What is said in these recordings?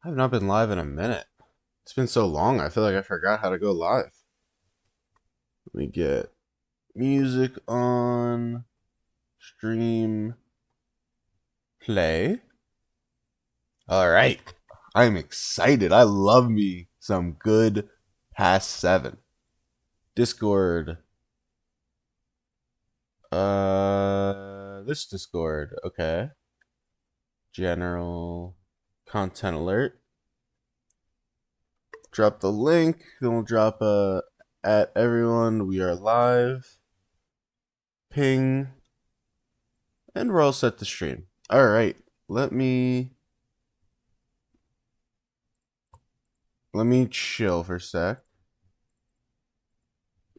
I've not been live in a minute. It's been so long, I feel like I forgot how to go live. Let me get music on, stream, play. All right. I'm excited. I love me some good past 7. Discord. This Discord. Okay. General content alert. Drop the link. Then we'll drop at everyone. We are live. Ping. And we're all set to stream. All right. Let me chill for a sec.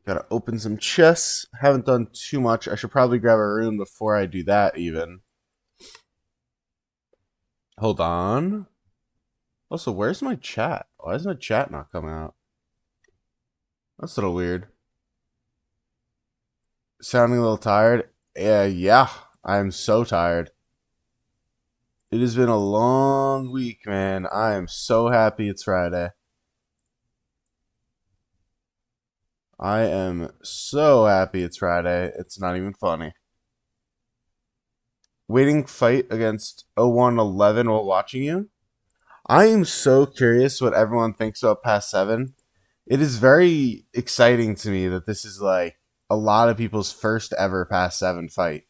Gotta open some chests. Haven't done too much. I should probably grab a rune before I do that even. Hold on. Also, where's my chat? Why is my chat not coming out? That's a little weird. Sounding a little tired? Yeah. I'm so tired. It has been a long week, man. I am so happy it's Friday. I am so happy it's Friday. It's not even funny. Waiting fight against 0111 while watching you? I am so curious what everyone thinks about past 7. It is very exciting to me that this is like a lot of people's first ever past 7 fight.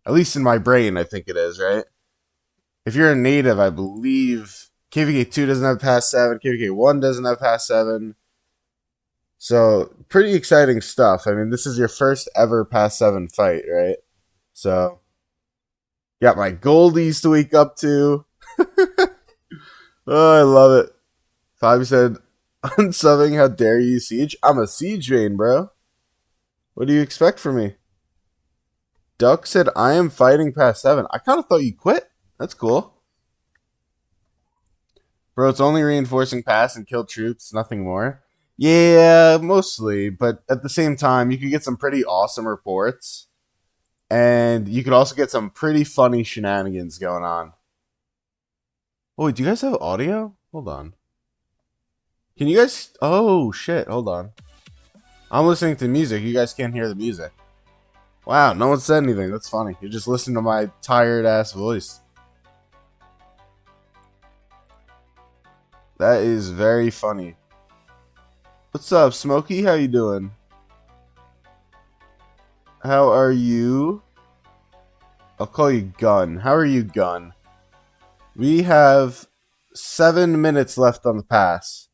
At least in my brain, I think it is, right? If you're a native, I believe KVK2 doesn't have past 7, KVK1 doesn't have past 7. So, pretty exciting stuff. I mean, this is your first ever past 7 fight, right? So, got my goldies to wake up to. Oh, I love it. Fabi said, unsubbing, how dare you, Siege? I'm a Siege main, bro. What do you expect from me? Duck said, I am fighting past 7. I kind of thought you quit. That's cool. Bro, it's only reinforcing pass and kill troops, nothing more. Yeah, mostly. But at the same time, you could get some pretty awesome reports. And you could also get some pretty funny shenanigans going on. Oh, wait, do you guys have audio? Hold on. Can you guys... Oh, shit. Hold on. I'm listening to music. You guys can't hear the music. Wow, no one said anything. That's funny. You're just listening to my tired-ass voice. That is very funny. What's up, Smokey? How you doing? How are you? I'll call you Gun. How are you, Gun? We have 7 minutes left on the pass.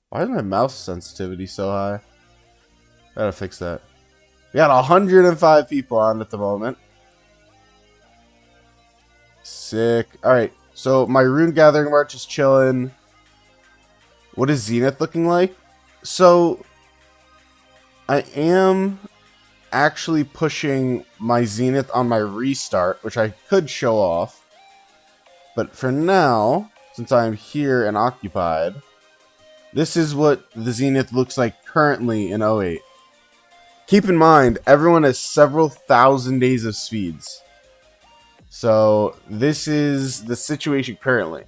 Why is my mouse sensitivity so high? Gotta fix that. We got 105 people on at the moment. Sick. Alright, so my rune gathering march is chilling. What is Zenith looking like? So, I am actually pushing my Zenith on my restart, which I could show off. But for now, since I'm here and occupied, this is what the Zenith looks like currently in 08. Keep in mind, everyone has several thousand days of speeds. So, this is the situation currently.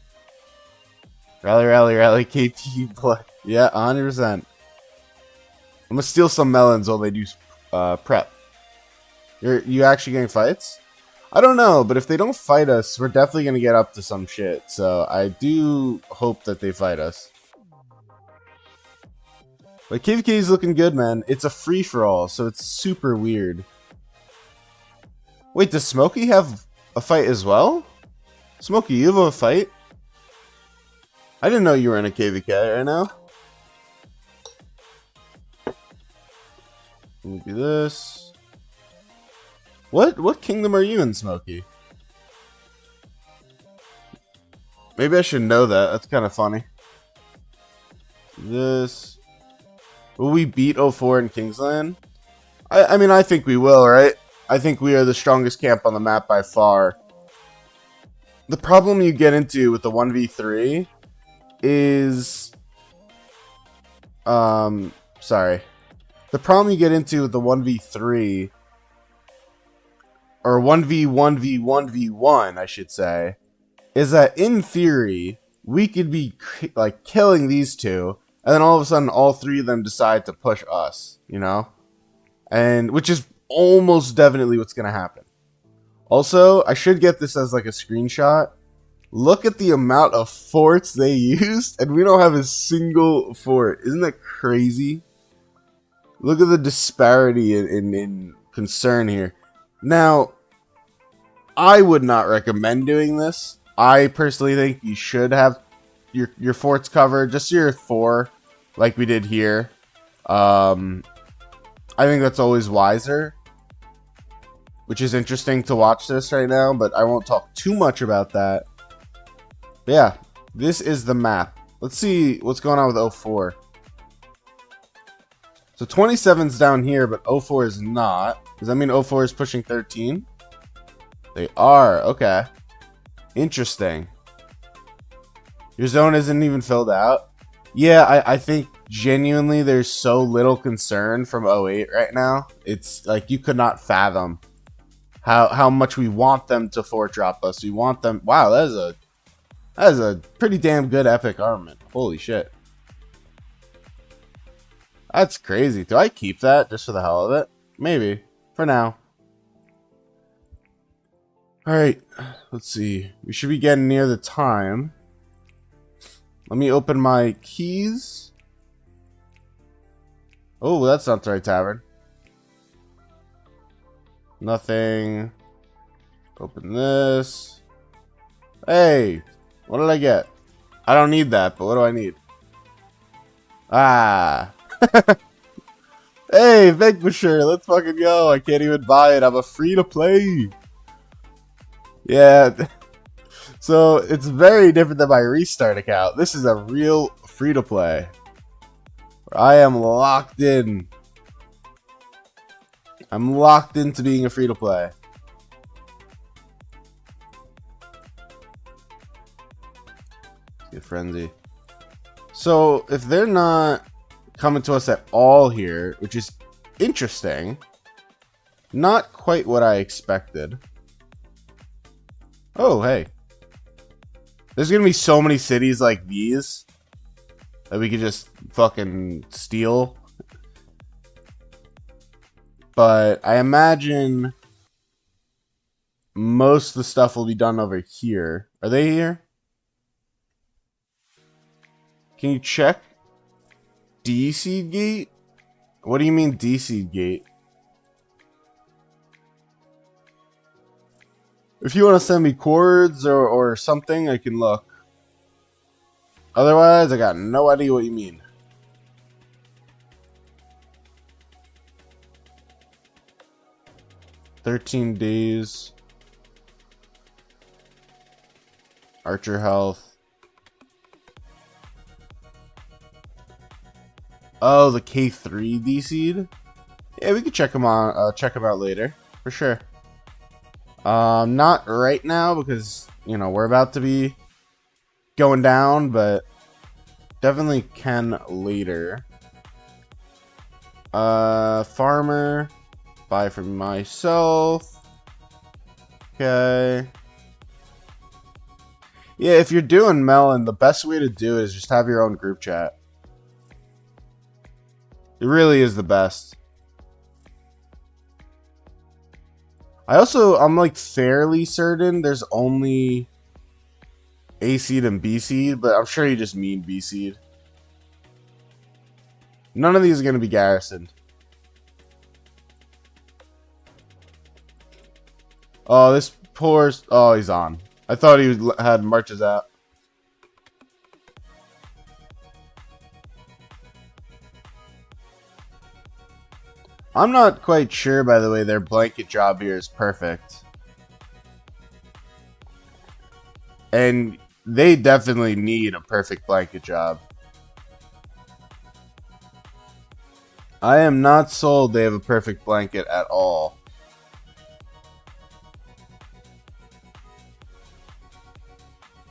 Rally, rally, rally, KT play. Yeah, 100%. I'm gonna steal some melons while they do prep. You actually getting fights? I don't know, but if they don't fight us, we're definitely gonna get up to some shit. So I do hope that they fight us. But KVK is looking good, man. It's a free-for-all, so it's super weird. Wait, does Smokey have a fight as well? Smokey, you have a fight? I didn't know you were in a KVK right now. Let me do this. What kingdom are you in, Smokey? Maybe I should know that. That's kind of funny. This. Will we beat 04 in Kingsland? I mean, I think we will, right? I think we are the strongest camp on the map by far. The problem you get into with the 1v3 is... sorry. The problem you get into with the 1v3, or 1v1v1v1, I should say, is that in theory, we could be like killing these two, and then all of a sudden all three of them decide to push us, you know? And which is almost definitely what's gonna happen. Also, I should get this as like a screenshot. Look at the amount of forts they used, and we don't have a single fort. Isn't that crazy? Look at the disparity in concern here. Now, I would not recommend doing this. I personally think you should have your forts covered, just your 4, like we did here. I think that's always wiser, which is interesting to watch this right now, but I won't talk too much about that. But yeah, this is the map. Let's see what's going on with 04. So 27's down here, but 04 is not. Does that mean 04 is pushing 13? They are. Okay. Interesting. Your zone isn't even filled out. Yeah, I think genuinely there's so little concern from 08 right now. It's like you could not fathom how much we want them to fort drop us. We want them. Wow, that is a pretty damn good epic armament. Holy shit. That's crazy. Do I keep that just for the hell of it? Maybe. For now. Alright. Let's see. We should be getting near the time. Let me open my keys. Oh, that's not the right tavern. Nothing. Open this. Hey. What did I get? I don't need that, but what do I need? Ah. Hey, Vigbusher, let's fucking go. I can't even buy it. I'm a free to play. Yeah. So it's very different than my restart account. This is a real free to play. I am locked in. I'm locked into being a free to play. Get frenzy. So if they're not coming to us at all here, which is interesting, not quite what I expected. Oh, hey. There's gonna be so many cities like these that we could just fucking steal. But I imagine most of the stuff will be done over here. Are they here? Can you check? D-seed gate? What do you mean D-seed gate? If you want to send me chords or something, I can look. Otherwise, I got no idea what you mean. "13 days. Archer health. Oh, the K3 D-seed? Yeah, we could check them on. Check them out later, for sure. Not right now because you know we're about to be going down, but definitely can later. Farmer, buy for myself. Okay. Yeah, if you're doing melon, the best way to do it is just have your own group chat. It really is the best. I'm like fairly certain there's only A seed and B seed, but I'm sure you just mean B seed. None of these are going to be garrisoned. Oh, this poor... Oh, he's on. I thought he had marches out. I'm not quite sure, by the way, their blanket job here is perfect. And they definitely need a perfect blanket job. I am not sold they have a perfect blanket at all.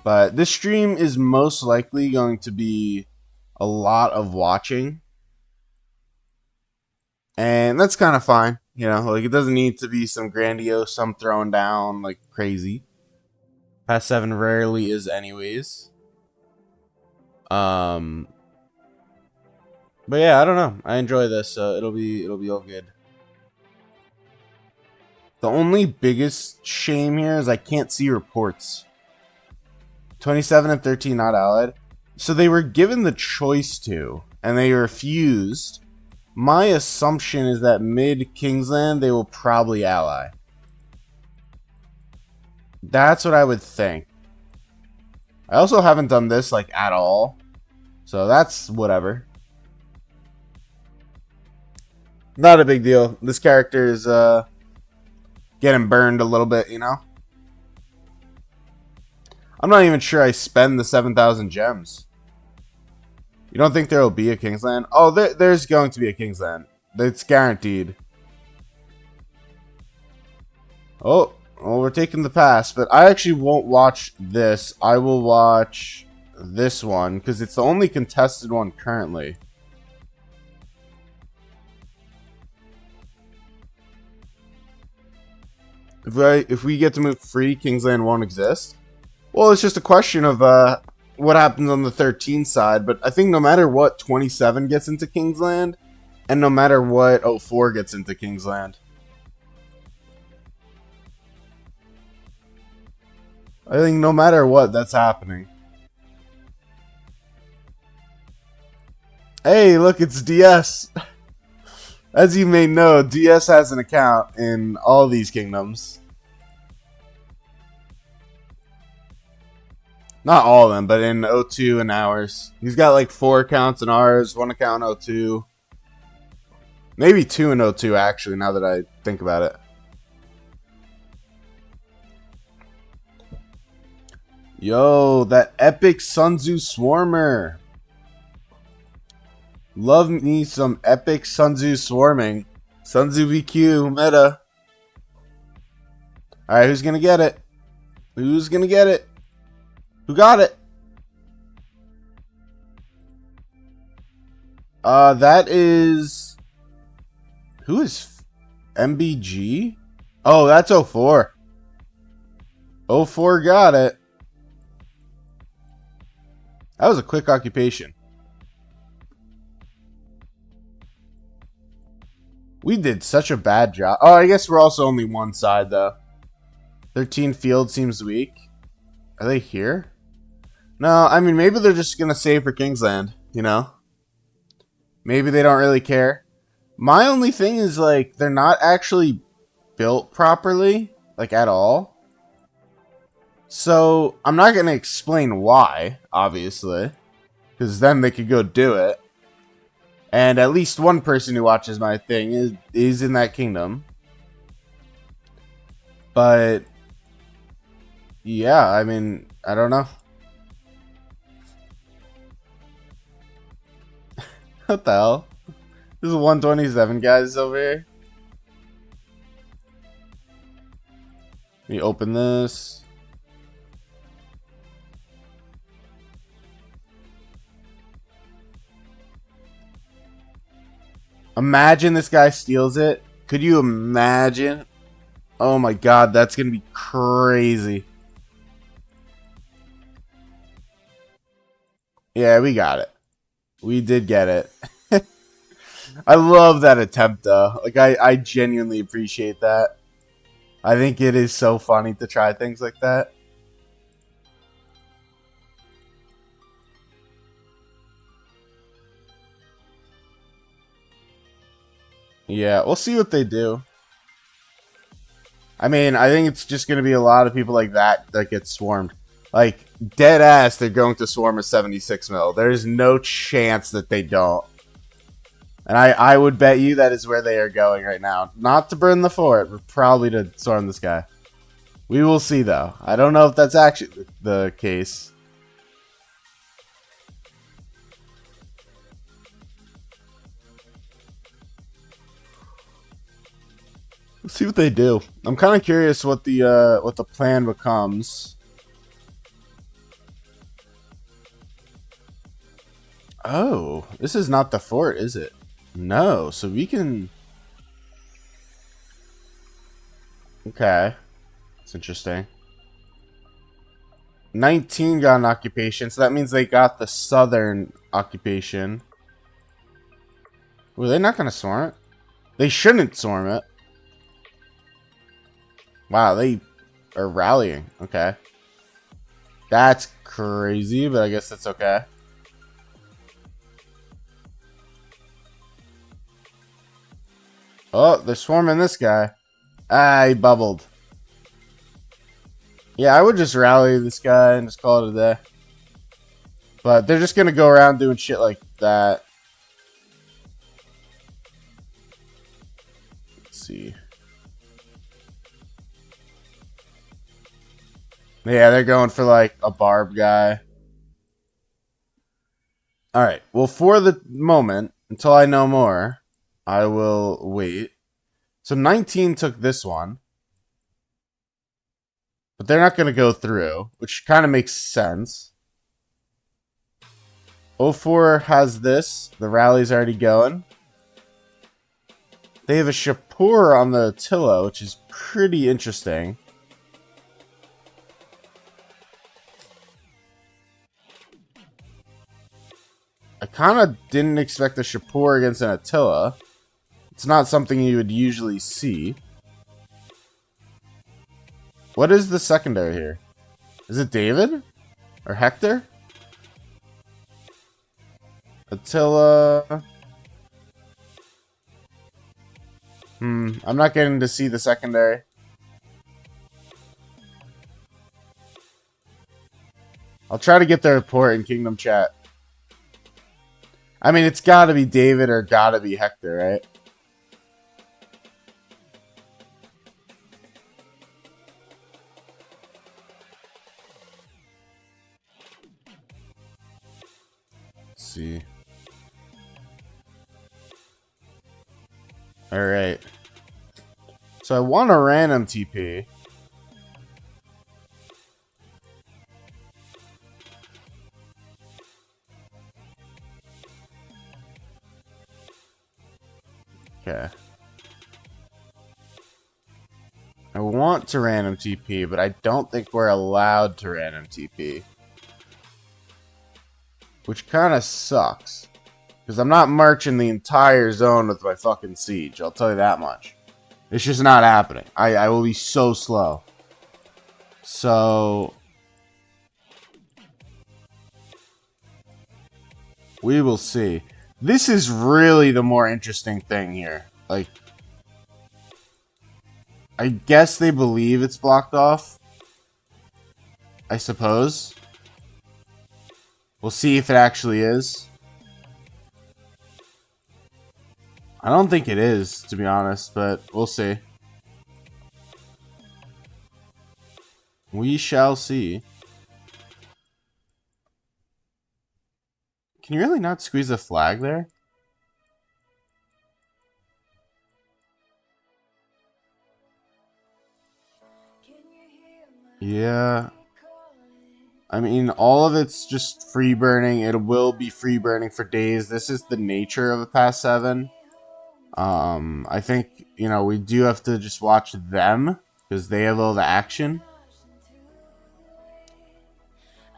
But this stream is most likely going to be a lot of watching. And that's kind of fine. You know, like it doesn't need to be some grandiose, some throwing down like crazy. Past 7 rarely is anyways. Um, but yeah, I don't know. I enjoy this. It'll be all good. The only biggest shame here is I can't see reports. 27 and 13 not allied. So they were given the choice to, and they refused. My assumption is that mid Kingsland they will probably ally. That's what I would think. I also haven't done this like at all, so that's whatever. Not a big deal. This character is getting burned a little bit, you know? I'm not even sure I spend the 7,000 gems. You don't think there will be a Kingsland? Oh, there's going to be a Kingsland. It's guaranteed. Oh, well, we're taking the pass, but I actually won't watch this. I will watch this one, because it's the only contested one currently. If we get to move free, Kingsland won't exist. Well, it's just a question of what happens on the 13 side, but I think no matter what, 27 gets into Kingsland, and no matter what, 04 gets into Kingsland. I think no matter what, that's happening. Hey, look, it's DS. As you may know, DS has an account in all these kingdoms. Not all of them, but in 02 and ours. He's got like 4 accounts in ours, 1 account in 02. Maybe 2 in 02, actually, now that I think about it. Yo, that epic Sun Tzu Swarmer. Love me some epic Sun Tzu swarming. Sun Tzu VQ meta. Alright, who's gonna get it? Who's gonna get it? Who got it? That is... Who is MBG? Oh, that's 04. 04 got it. That was a quick occupation. We did such a bad job. Oh, I guess we're also only one side, though. 13 field seems weak. Are they here? No, I mean, maybe they're just going to save for Kingsland, you know? Maybe they don't really care. My only thing is, like, they're not actually built properly, like, at all. So, I'm not going to explain why, obviously. Because then they could go do it. And at least one person who watches my thing is in that kingdom. But, yeah, I mean, I don't know. What the hell? This is 127 guys over here. Let me open this. Imagine this guy steals it. Could you imagine? Oh my god, that's gonna be crazy. Yeah, we got it. We did get it. I love that attempt, though. Like, I genuinely appreciate that. I think it is so funny to try things like that. Yeah, we'll see what they do. I mean, I think it's just going to be a lot of people like that get swarmed. Like, dead ass, they're going to swarm a 76 mil. There's no chance that they don't. And I would bet you that is where they are going right now. Not to burn the fort, but probably to swarm this guy. We will see, though. I don't know if that's actually the case. Let's see what they do. I'm kind of curious what the plan becomes. Oh, this is not the fort, is it? No, so we can... Okay. That's interesting. 19 got an occupation, so that means they got the southern occupation. Were they not going to swarm it? They shouldn't swarm it. Wow, they are rallying. Okay. That's crazy, but I guess that's okay. Oh, they're swarming this guy. Ah, he bubbled. Yeah, I would just rally this guy and just call it a day. But they're just going to go around doing shit like that. Let's see. Yeah, they're going for like a barb guy. Alright, well, for the moment, until I know more, I will wait. So 19 took this one. But they're not going to go through, which kind of makes sense. 04 has this. The rally's already going. They have a Shapur on the Attila, which is pretty interesting. I kind of didn't expect a Shapur against an Attila. It's not something you would usually see. What is the secondary here? Is it David? Or Hector? Attila... I'm not getting to see the secondary. I'll try to get the report in Kingdom Chat. I mean, it's gotta be David or gotta be Hector, right? Let's see. Alright. So I want a random TP. Okay. I want to random TP, but I don't think we're allowed to random TP. Which kind of sucks. Because I'm not marching the entire zone with my fucking siege. I'll tell you that much. It's just not happening. I will be so slow. So... we will see. This is really the more interesting thing here. Like... I guess they believe it's blocked off. I suppose. We'll see if it actually is. I don't think it is, to be honest, but we'll see. We shall see. Can you really not squeeze a flag there? Yeah. I mean, all of it's just free burning. It will be free burning for days. This is the nature of a Pass 7. I think, you know, we do have to just watch them because they have all the action.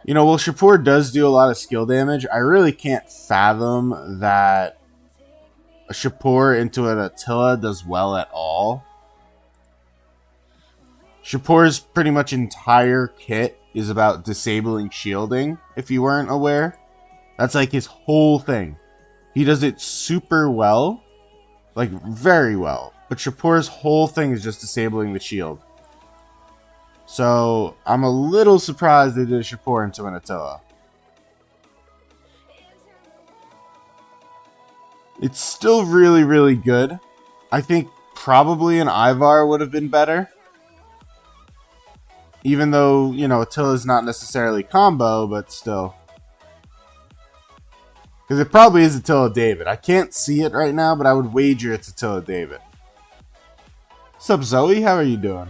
You know, well, Shapur does do a lot of skill damage. I really can't fathom that a Shapur into an Attila does well at all. Shapur's pretty much entire kit is about disabling shielding, if you weren't aware. That's like his whole thing. He does it super well. Like, very well. But Shapur's whole thing is just disabling the shield. So, I'm a little surprised they did a Shapur into an Attila. It's still really, really good. I think probably an Ivar would have been better. Even though, you know, Attila's not necessarily combo, but still. Because it probably is Attila David. I can't see it right now, but I would wager it's Attila David. What's up, Zoe? How are you doing?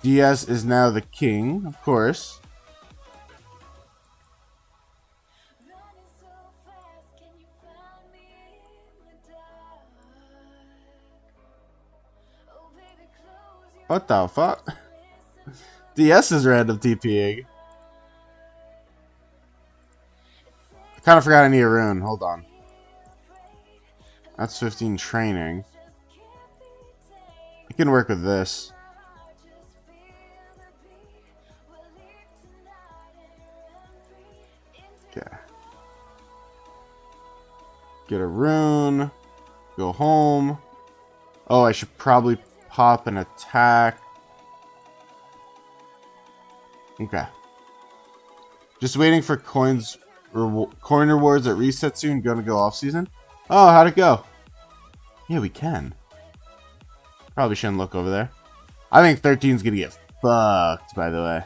Diaz is now the king, of course. What the fuck? DS is random TPing. I kind of forgot I need a rune. Hold on. That's 15 training. You can work with this. Okay. Get a rune. Go home. Oh, I should probably pop an attack. Okay. Just waiting for coin rewards at reset soon. Gonna go off season. Oh, how'd it go? Yeah, we can. Probably shouldn't look over there. I think 13's gonna get fucked, by the way.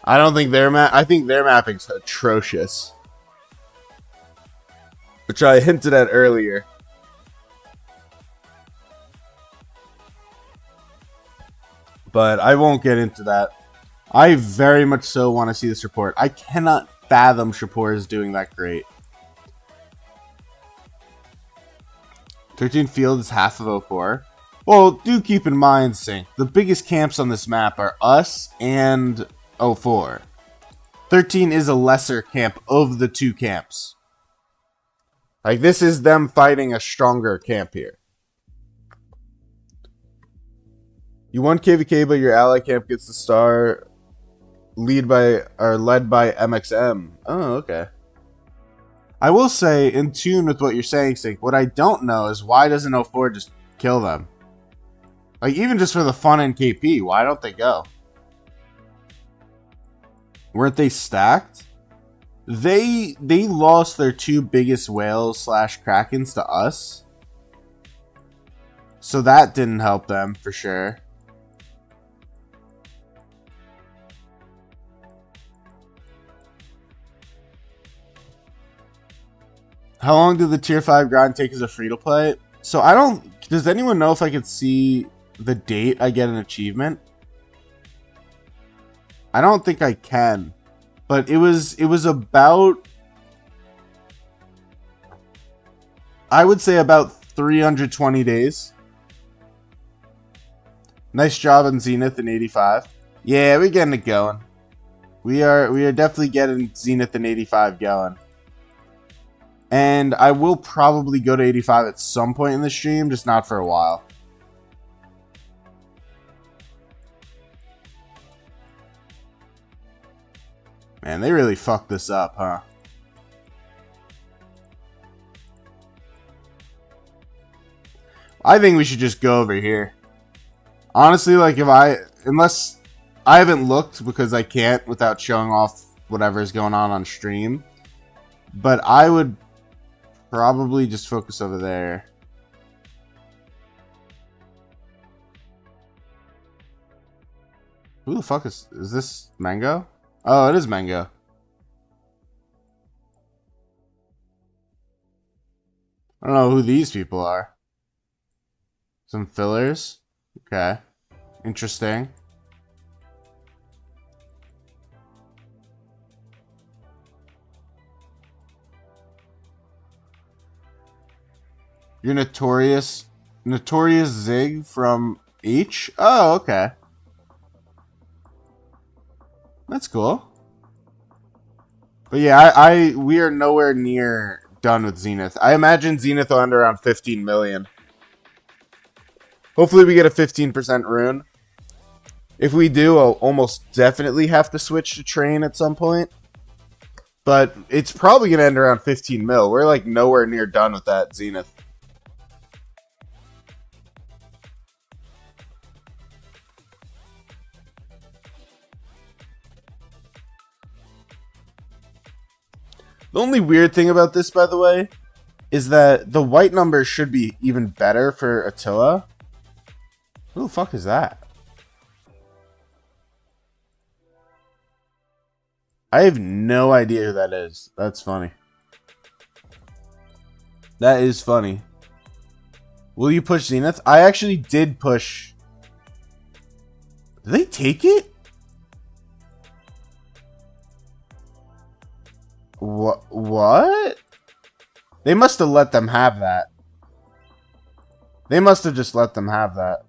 I don't think I think their mapping's atrocious. Which I hinted at earlier. But I won't get into that. I very much so want to see this report. I cannot fathom Shapur is doing that great. 13 field is half of 04. Well, do keep in mind, Sync, the biggest camps on this map are us and 04. 13 is a lesser camp of the two camps. Like, this is them fighting a stronger camp here. You won KVK, but your ally camp gets the star led by MXM. Oh, okay. I will say, in tune with what you're saying, Sync, what I don't know is why doesn't 04 just kill them? Like, even just for the fun in KP, why don't they go? Weren't they stacked? They lost their two biggest whales / krakens to us. So that didn't help them, for sure. How long did the tier 5 grind take as a free-to-play? So I don't... Does anyone know if I could see the date I get an achievement? I don't think I can. But it was about... I would say about 320 days. Nice job on Zenith in 85. Yeah, we're getting it going. We are definitely getting Zenith in 85 going. And I will probably go to 85 at some point in the stream, just not for a while. Man, they really fucked this up, huh? I think we should just go over here. Honestly, like, unless I haven't looked because I can't without showing off whatever's going on stream. But I would probably just focus over there. Who the fuck is this Mango? Oh, it is Mango. I don't know who these people are. Some fillers. Okay. Interesting. You're Notorious Zig from H? Oh, okay. That's cool. But yeah, we are nowhere near done with Zenith. I imagine Zenith will end around 15 million. Hopefully we get a 15% rune. If we do, I'll almost definitely have to switch to train at some point. But it's probably going to end around 15 mil. We're like nowhere near done with that Zenith. The only weird thing about this, by the way, is that the white numbers should be even better for Attila. Who the fuck is that? I have no idea who that is. That's funny. That is funny. Will you push Zenith? I actually did push. Did they take it? What? They must have let them have that. They must have just let them have that.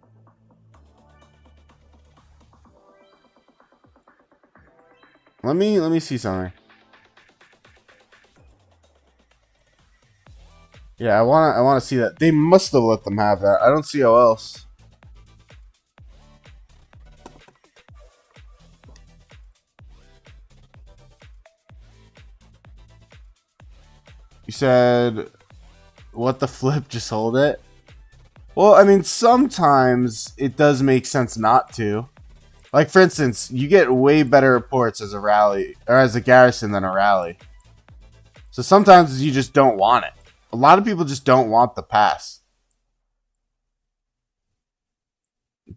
Let me see something. Yeah, I wanna see that. They must have let them have that. I don't see how else. You said, what the flip? Just hold it? Well, I mean, sometimes it does make sense not to. Like, for instance, you get way better reports as a rally, or as a garrison than a rally. So sometimes you just don't want it. A lot of people just don't want the pass.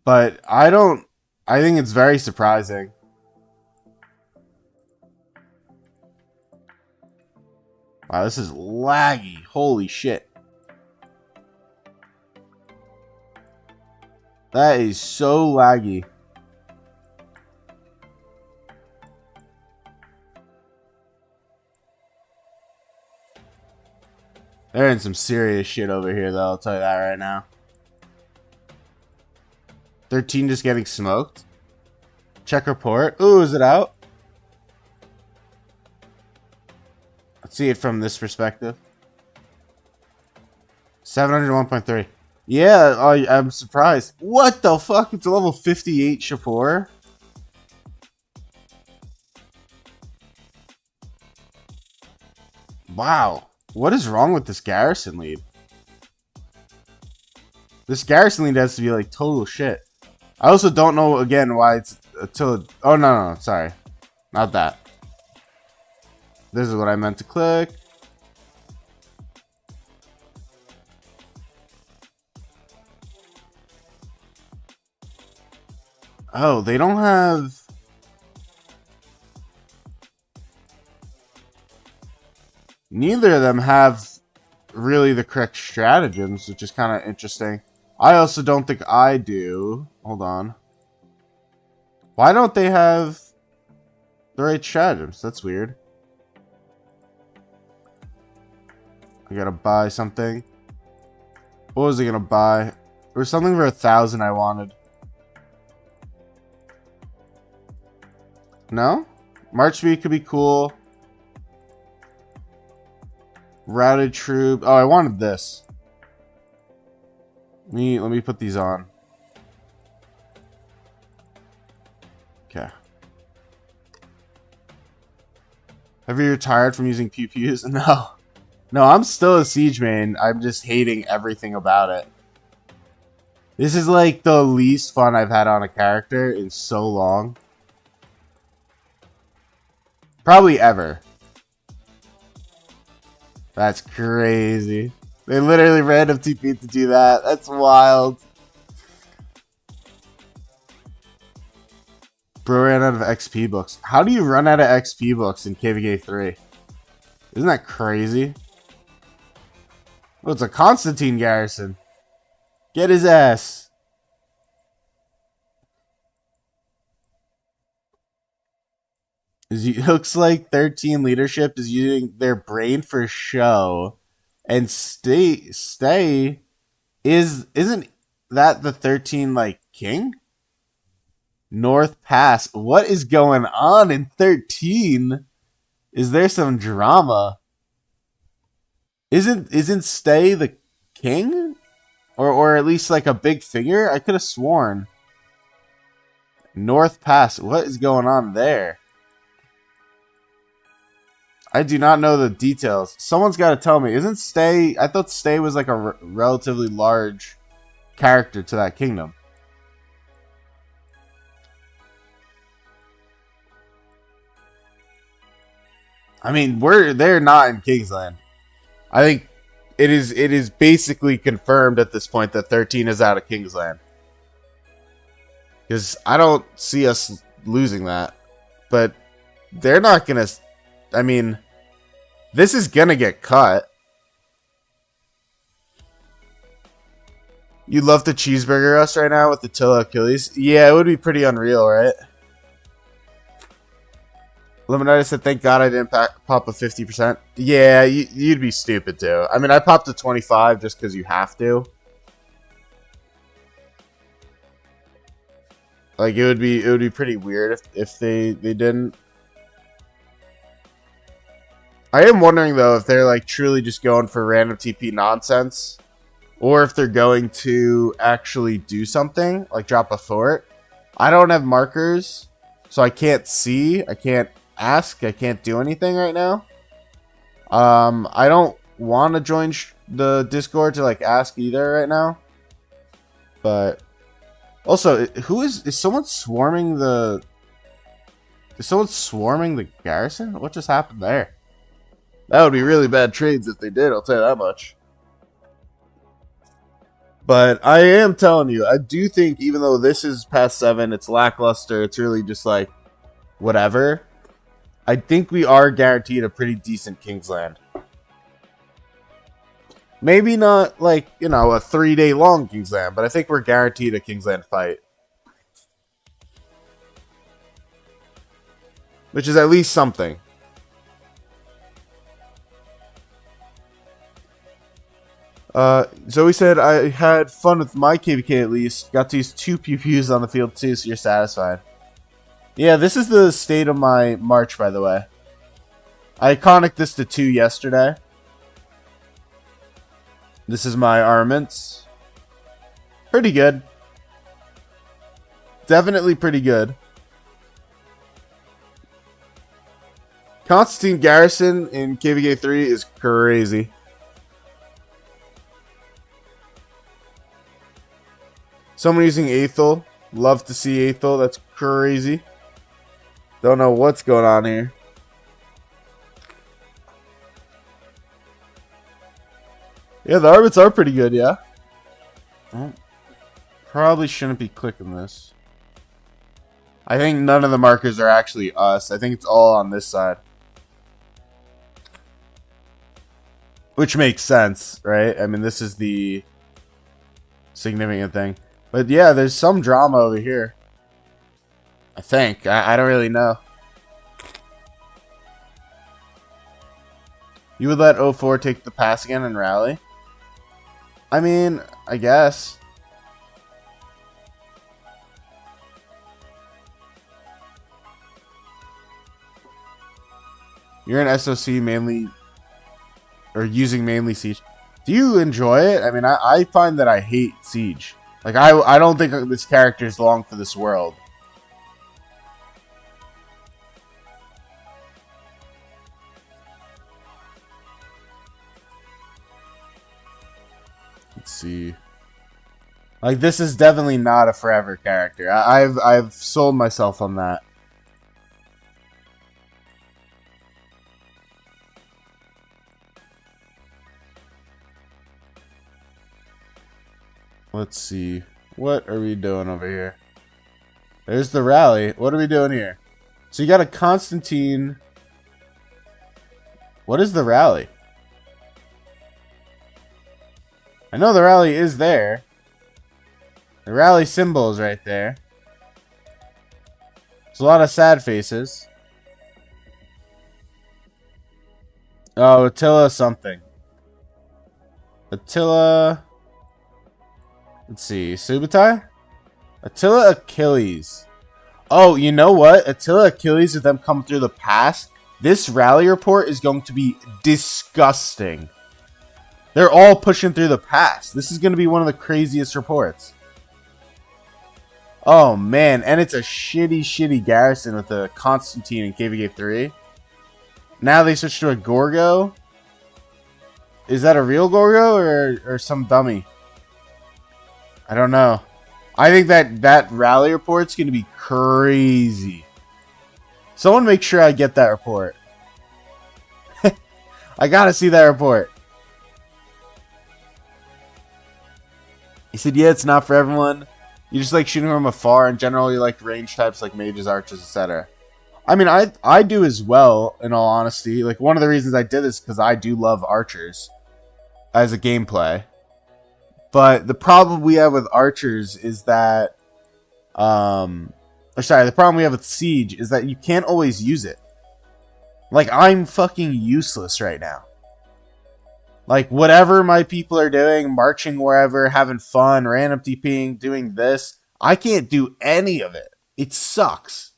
But I don't, I think it's very surprising. Wow, this is laggy. Holy shit. That is so laggy. They're in some serious shit over here, though. I'll tell you that right now. 13 just getting smoked. Check report. Ooh, is it out? Let's see it from this perspective. 701.3. Yeah, I'm surprised. What the fuck? It's a level 58 Shapur. Wow. What is wrong with this garrison lead? This garrison lead has to be like total shit. I also don't know, again, why it's until... Oh, no, sorry. Not that. This is what I meant to click. Oh, they don't have... Neither of them have really the correct stratagems, which is kind of interesting. I also don't think I do. Hold on. Why don't they have the right stratagems? That's weird. I gotta buy something. What was I gonna buy? There was something for 1,000 I wanted. No? March speed could be cool. Routed troop. Oh, I wanted this. Let me put these on. Okay. Have you retired from using pew-pews? No. No, I'm still a siege main. I'm just hating everything about it. This is like the least fun I've had on a character in so long. Probably ever. That's crazy. They literally random TP to do that. That's wild. Bro ran out of XP books. How do you run out of XP books in KVK 3? Isn't that crazy? Oh, it's a Constantine garrison. Get his ass. It looks like 13 leadership is using their brain for show. And stay isn't that the 13 like king? North Pass. What is going on in 13? Is there some drama? Isn't Stay the king? Or at least like a big figure? I could have sworn. North Pass. What is going on there? I do not know the details. Someone's got to tell me. Isn't Stay... I thought Stay was like a relatively large character to that kingdom. I mean, they're not in Kingsland. I think it is basically confirmed at this point that 13 is out of Kingsland. Because I don't see us losing that. But they're not going to... I mean, this is gonna get cut. You'd love to cheeseburger us right now with the Attila Achilles? Yeah, it would be pretty unreal, right? Lemonade said, thank God I didn't pop a 50%. Yeah, you'd be stupid too. I mean, I popped a 25 just because you have to. Like, it would be pretty weird if they didn't. I am wondering though if they're like truly just going for random TP nonsense, or if they're going to actually do something like drop a fort. I don't have markers, so I can't see. I can't ask. I can't do anything right now. I don't want to join the Discord to like ask either right now. But also, who is someone swarming the? Is someone swarming the garrison? What just happened there? That would be really bad trades if they did, I'll tell you that much. But I am telling you, I do think even though this is past 7, it's lackluster, it's really just like, whatever. I think we are guaranteed a pretty decent Kingsland. Maybe not like, you know, a 3-day long Kingsland, but I think we're guaranteed a Kingsland fight. Which is at least something. Zoe said, I had fun with my KVK at least. Got to use 2 pew-pews on the field too, so you're satisfied. Yeah, this is the state of my March, by the way. I iconic this to 2 yesterday. This is my armaments. Pretty good. Definitely pretty good. Constantine Garrison in KVK 3 is crazy. Someone using Aethel. Love to see Aethel. That's crazy. Don't know what's going on here. Yeah, the armaments are pretty good, yeah. Well, probably shouldn't be clicking this. I think none of the markers are actually us. I think it's all on this side. Which makes sense, right? I mean, this is the significant thing. But yeah, there's some drama over here. I think. I don't really know. You would let 04 take the pass again and rally? I mean, I guess. You're an SOC mainly, or using mainly Siege. Do you enjoy it? I mean, I find that I hate Siege. Like, I don't think this character is long for this world. Let's see. Like, this is definitely not a forever character. I've sold myself on that. Let's see. What are we doing over here? There's the rally. What are we doing here? So you got a Constantine. What is the rally? I know the rally is there. The rally symbol is right there. There's a lot of sad faces. Oh, Attila something. Attila... Let's see. Subutai? Attila Achilles. Oh, you know what? Attila Achilles with them come through the pass. This rally report is going to be disgusting. They're all pushing through the pass. This is going to be one of the craziest reports. Oh, man. And it's a shitty garrison with a Constantine in KVK 3. Now they switch to a Gorgo. Is that a real Gorgo or some dummy? I don't know. I think that rally report's going to be crazy. Someone make sure I get that report. I got to see that report. He said, yeah, it's not for everyone. You just like shooting from afar. In general, you like range types like mages, archers, etc. I mean, I do as well, in all honesty. Like, one of the reasons I did this is because I do love archers as a gameplay. But the problem we have with archers is that, the problem we have with Siege is that you can't always use it. Like, I'm fucking useless right now. Like, whatever my people are doing, marching wherever, having fun, random TPing, doing this, I can't do any of it. It sucks.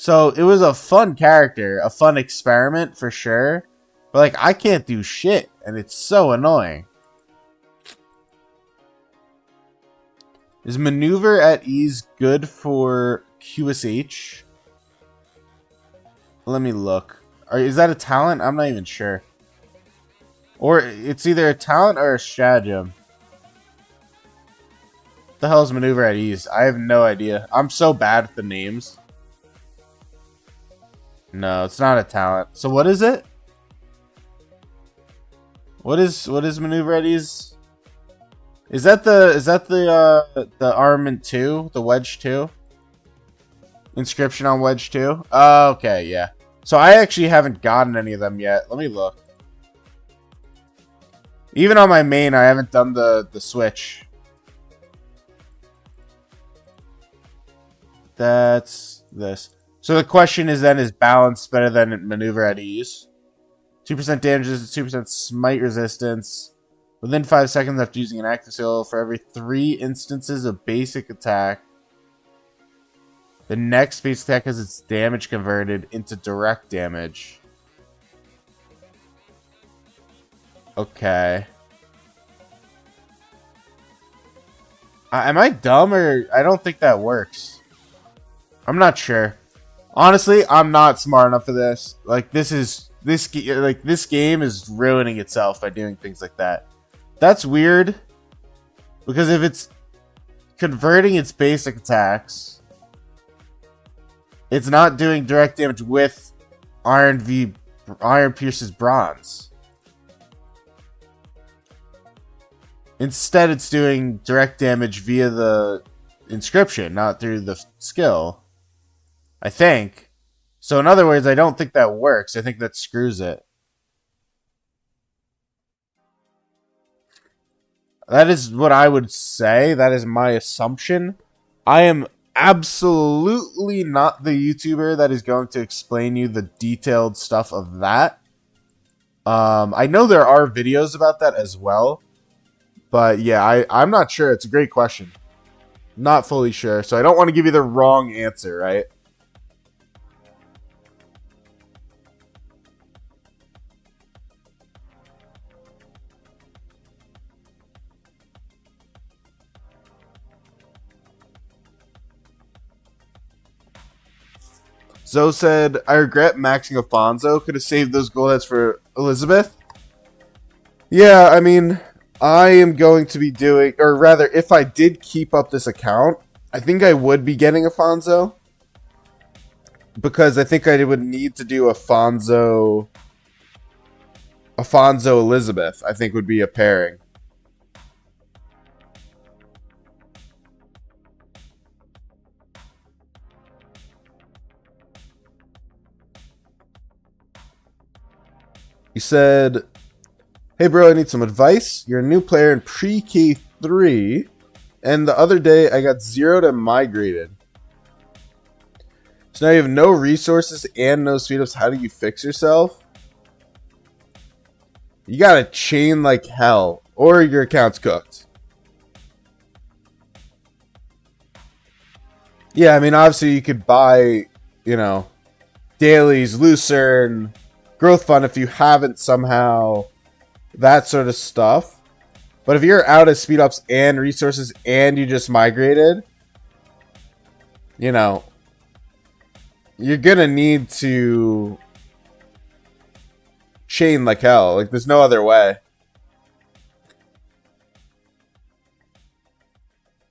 So it was a fun character, a fun experiment for sure. But like, I can't do shit, and it's so annoying. Is maneuver at ease good for QSH? Let me look. Is that a talent? I'm not even sure. Or it's either a talent or a stratagem. What the hell is maneuver at ease? I have no idea. I'm so bad at the names. No, it's not a talent. So what is it? What is maneuver at ease? Is that the armament 2? The wedge 2? Inscription on wedge 2? Oh, okay, yeah. So I actually haven't gotten any of them yet. Let me look. Even on my main, I haven't done the switch. That's this. So the question is then, is balance better than maneuver at ease? 2% damage resistance, 2% smite resistance. Within 5 seconds after using an active skill, for every 3 instances of basic attack, the next basic attack has its damage converted into direct damage. Okay. Am I dumb, or I don't think that works? I'm not sure. Honestly, I'm not smart enough for this. Like, this game is ruining itself by doing things like that. That's weird, because if it's converting its basic attacks, it's not doing direct damage with Iron Pierces Bronze. Instead, it's doing direct damage via the inscription, not through the skill. I think. So in other words, I don't think that works. I think that screws it. That is what I would say. That is my assumption. I am absolutely not the YouTuber that is going to explain you the detailed stuff of that. I know there are videos about that as well. But yeah, I'm not sure. It's a great question. Not fully sure. So I don't want to give you the wrong answer, right? Zoe said, I regret maxing Afonso. Could have saved those gold heads for Elizabeth. Yeah, I mean, I am going to be doing, or rather, if I did keep up this account, I think I would be getting Afonso. Because I think I would need to do Afonso Elizabeth, I think would be a pairing. He said, hey bro, I need some advice. You're a new player in pre-K3, and the other day I got zeroed and migrated. So now you have no resources and no speed ups. How do you fix yourself? You gotta chain like hell, or your account's cooked. Yeah, I mean, obviously you could buy, you know, dailies, Lucerne, Growth Fund if you haven't somehow, that sort of stuff. But if you're out of speed ups and resources and you just migrated, you know, you're gonna need to chain like hell. Like, there's no other way.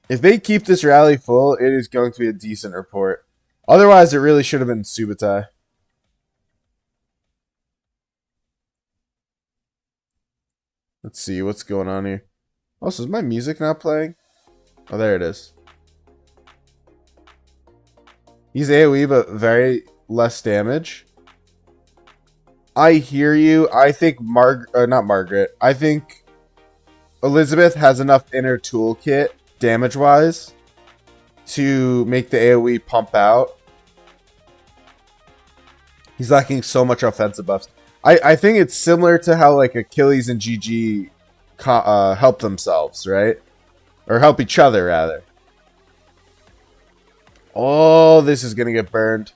If they keep this rally full, it is going to be a decent report. Otherwise, it really should have been Subutai. Let's see what's going on here. Also, is my music not playing? Oh, there it is. He's AoE, but very less damage. I hear you. I think not Margaret. I think Elizabeth has enough inner toolkit, damage-wise, to make the AoE pump out. He's lacking so much offensive buffs. I think it's similar to how like Achilles and GG help themselves, right? Or help each other, rather. Oh, this is going to get burned.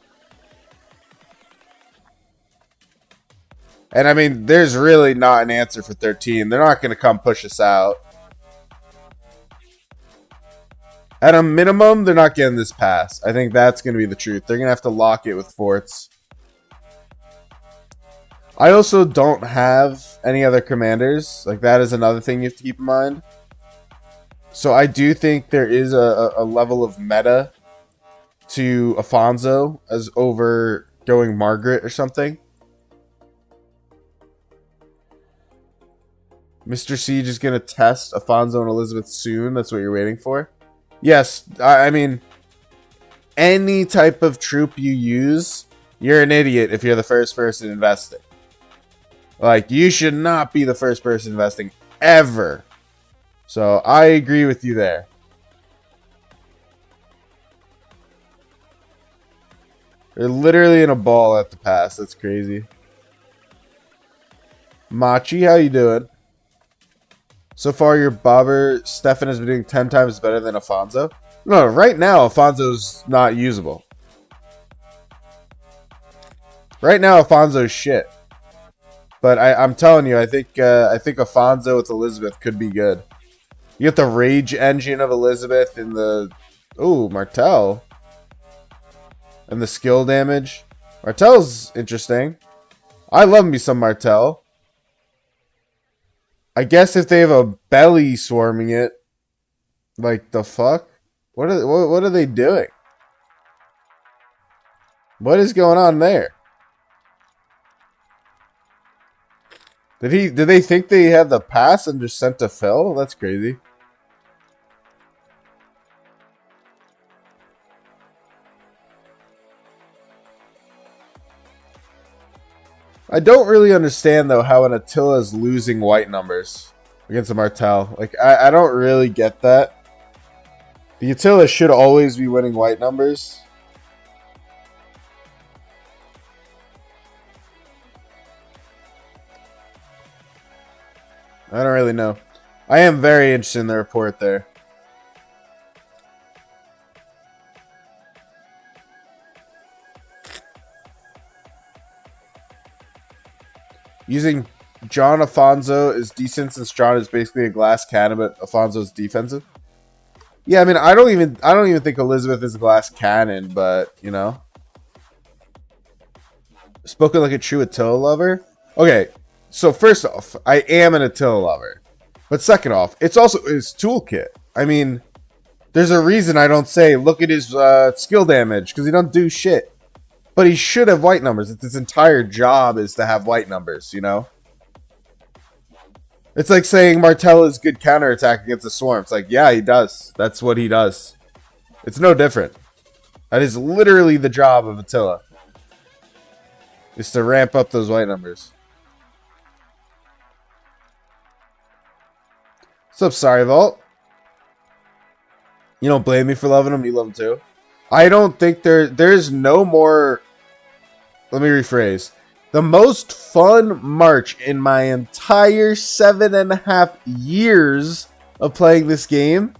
And I mean, there's really not an answer for 13. They're not going to come push us out. At a minimum, they're not getting this pass. I think that's going to be the truth. They're going to have to lock it with forts. I also don't have any other commanders. Like, that is another thing you have to keep in mind. So I do think there is a level of meta to Afonso as over going Margaret or something. Mr. Siege is going to test Afonso and Elizabeth soon. That's what you're waiting for. Yes, I mean, any type of troop you use, you're an idiot if you're the first person investing. Like, you should not be the first person investing ever. So, I agree with you there. They're literally in a ball at the pass. That's crazy. Machi, how you doing? So far, your bobber, Stefan, has been doing 10 times better than Afonso. No, right now, Afonso's not usable. Right now, Afonso's shit. But I'm telling you, I think Afonso with Elizabeth could be good. You get the rage engine of Elizabeth and the... Ooh, Martel. And the skill damage. Martel's interesting. I love me some Martel. I guess if they have a belly swarming it, like the fuck, what are they doing? What is going on there? Did they think they had the pass and just sent to Phil? That's crazy. I don't really understand, though, how an Attila is losing white numbers against a Martel. Like, I don't really get that. The Attila should always be winning white numbers. I don't really know. I am very interested in the report there. Using John Afonso is decent since John is basically a glass cannon, but Afonso's defensive. Yeah, I mean, I don't even think Elizabeth is a glass cannon, but you know, spoken like a true Attila lover. Okay, so first off, I am an Attila lover, but second off, it's also his toolkit. I mean, there's a reason I don't say look at his skill damage because he don't do shit. But he should have white numbers. It's his entire job is to have white numbers, you know? It's like saying Martel is good counterattack against a swarm. It's like, yeah, he does. That's what he does. It's no different. That is literally the job of Attila. Is to ramp up those white numbers. What's up, Sorry Vault? You don't blame me for loving him. You love him too. I don't think there's no more... Let me rephrase. The most fun march in my entire 7.5 years of playing this game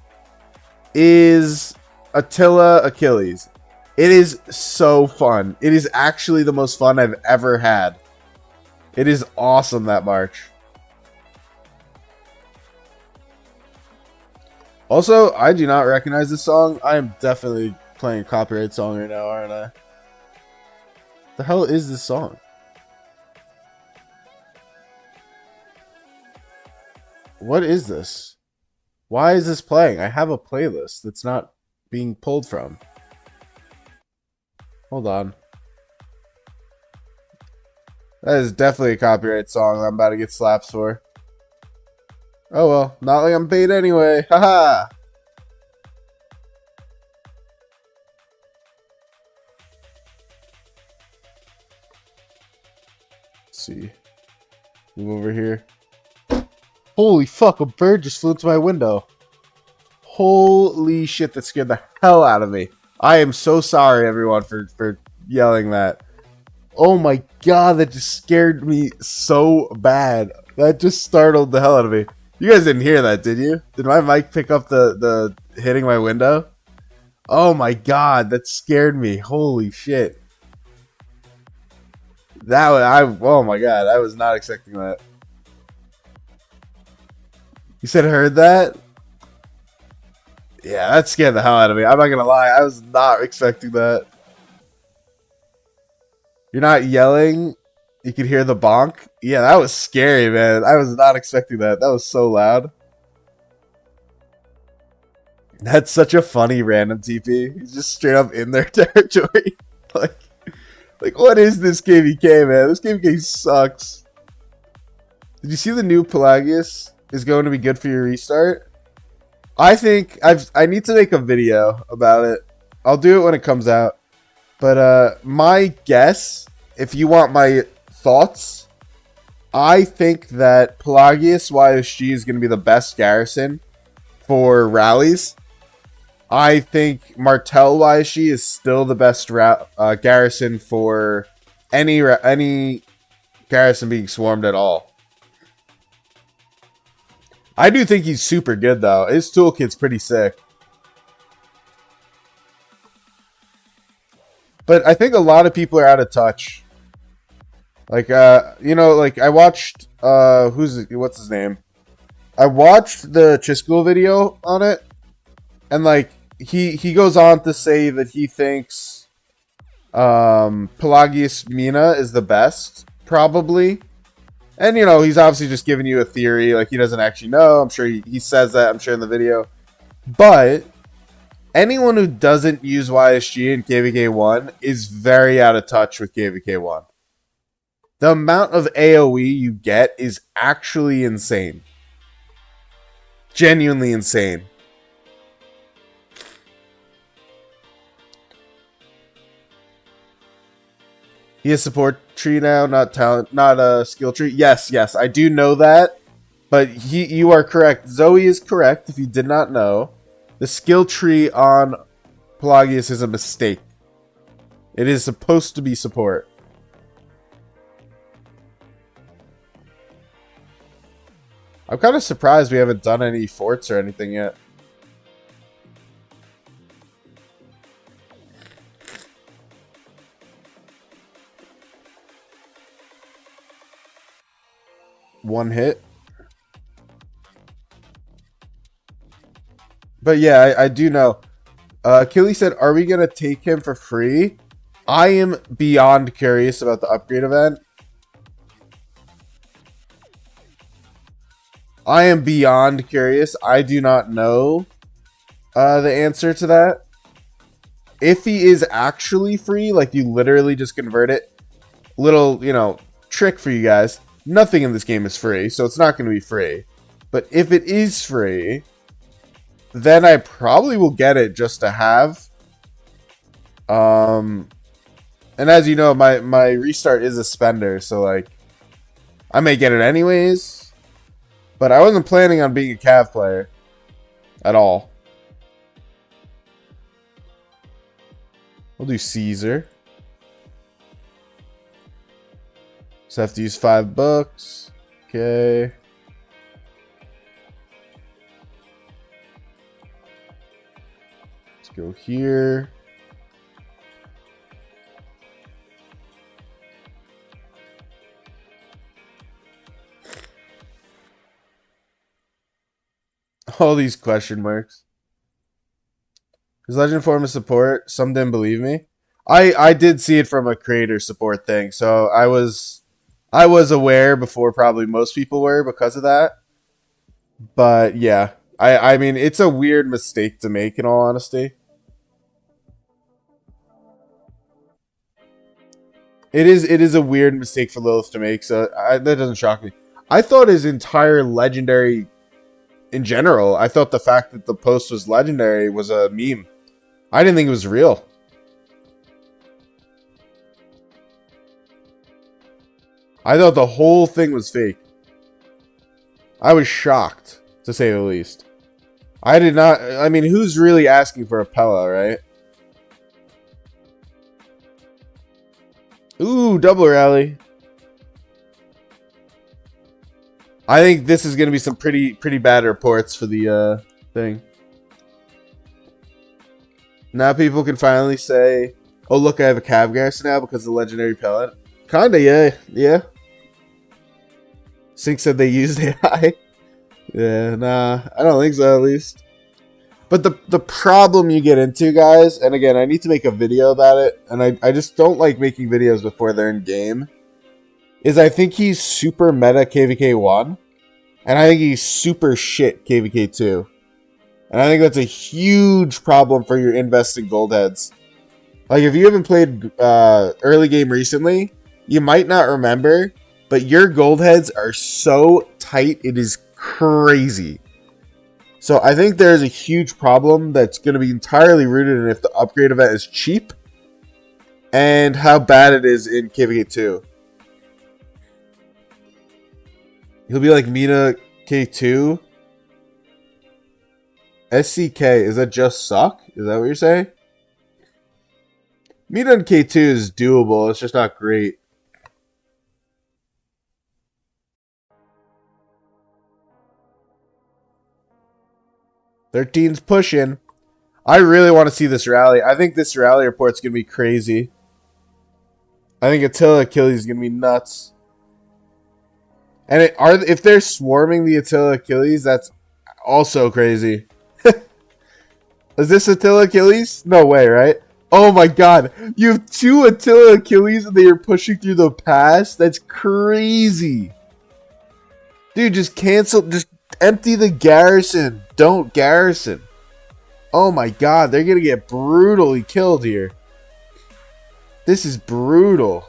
is Attila Achilles. It is so fun. It is actually the most fun I've ever had. It is awesome, that march. Also, I do not recognize this song. I am definitely playing a copyright song right now, aren't I? The hell is this song? What is this? Why is this playing? I have a playlist that's not being pulled from. Hold on. That is definitely a copyright song I'm about to get slaps for. Oh well, not like I'm paid anyway. Haha. See, move over here. Holy fuck, a bird just flew into my window. Holy shit, that scared the hell out of me. I am so sorry, everyone, for yelling that. Oh my god, that just scared me so bad. That just startled the hell out of me. You guys didn't hear that, did you? Did my mic pick up the hitting my window? Oh my god, that scared me. Holy shit. Oh my god, I was not expecting that. You said heard that? Yeah, that scared the hell out of me. I'm not gonna lie, I was not expecting that. You're not yelling? You could hear the bonk? Yeah, that was scary, man. I was not expecting that. That was so loud. That's such a funny random TP. He's just straight up in their territory. like what is this KVK, man? This KVK sucks. Did you see the new Pelagius is going to be good for your restart? I think I need to make a video about it. I'll do it when it comes out. But my guess, if you want my thoughts, I think that Pelagius YSG is going to be the best garrison for rallies. I think Martel YSG is still the best garrison for any garrison being swarmed at all. I do think he's super good, though. His toolkit's pretty sick. But I think a lot of people are out of touch. Like, you know, like, I watched, what's his name? I watched the Chisco video on it. And, like, he goes on to say that he thinks, Pelagius Mina is the best, probably. And, you know, he's obviously just giving you a theory. Like, he doesn't actually know. I'm sure he says that, I'm sure, in the video. But anyone who doesn't use YSG in KVK1 is very out of touch with KVK1. The amount of AoE you get is actually insane. Genuinely insane. He has support tree now, not talent, not a skill tree. Yes, I do know that, but you are correct. Zoe is correct. If you did not know, the skill tree on Pelagius is a mistake. It is supposed to be support. I'm kind of surprised we haven't done any forts or anything yet. One hit. But yeah, I do know. Killy said, are we going to take him for free? I am beyond curious about the upgrade event. I am beyond curious. I do not know the answer to that. If he is actually free, like you literally just convert it, little, you know, trick for you guys. Nothing in this game is free, so it's not going to be free. But if it is free, then I probably will get it just to have. And as you know, my restart is a spender, so like I may get it anyways. But I wasn't planning on being a Cav player at all. We'll do Caesar. So I have to use $5. Okay. Let's go here. All these question marks. Is Legend form a support? Some didn't believe me. I did see it from a creator support thing, so I was aware before probably most people were because of that. But yeah, I mean, it's a weird mistake to make, in all honesty. It is a weird mistake for Lilith to make, so that doesn't shock me. I thought his entire legendary, in general, I thought the fact that the post was legendary was a meme. I didn't think it was real. I thought the whole thing was fake. I was shocked, to say the least. I did not... I mean, who's really asking for a Pella, right? Ooh, double rally. I think this is going to be some pretty bad reports for the thing. Now people can finally say, oh, look, I have a Cav Garrison now because of the legendary pellet. Kinda, yeah. Yeah. Sync said they used AI. Yeah, nah. I don't think so, at least. But the problem you get into, guys, and again, I need to make a video about it, and I just don't like making videos before they're in game, is I think he's super meta KVK 1, and I think he's super shit KVK 2. And I think that's a huge problem for your investing gold heads. Like, if you haven't played early game recently, you might not remember, but your gold heads are so tight, it is crazy. So I think there's a huge problem that's going to be entirely rooted in if the upgrade event is cheap and how bad it is in KVK 2. He'll be like Mina K2. SCK, is that just suck? Is that what you're saying? Mina and K2 is doable, it's just not great. "13's pushing." I really want to see this rally. I think this rally report's going to be crazy. I think Attila Achilles is going to be nuts. And if they're swarming the Attila Achilles, that's also crazy. Is this Attila Achilles? No way, right? Oh my god. You have 2 Attila Achilles and they are pushing through the pass? That's crazy. Dude, just cancel. Just empty the garrison. Don't garrison. Oh my god. They're going to get brutally killed here. This is brutal.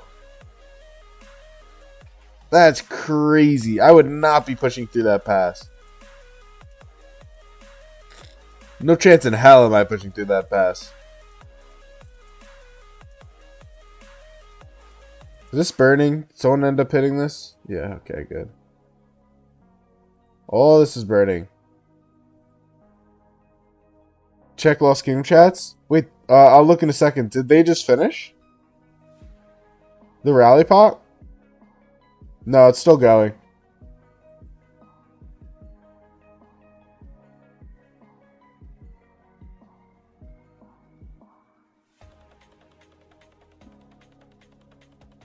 That's crazy. I would not be pushing through that pass. No chance in hell am I pushing through that pass. Is this burning? Someone end up hitting this? Yeah, okay, good. Oh, this is burning. Check Lost Kingdom chats. Wait, I'll look in a second. Did they just finish? The rally pot? No, it's still going.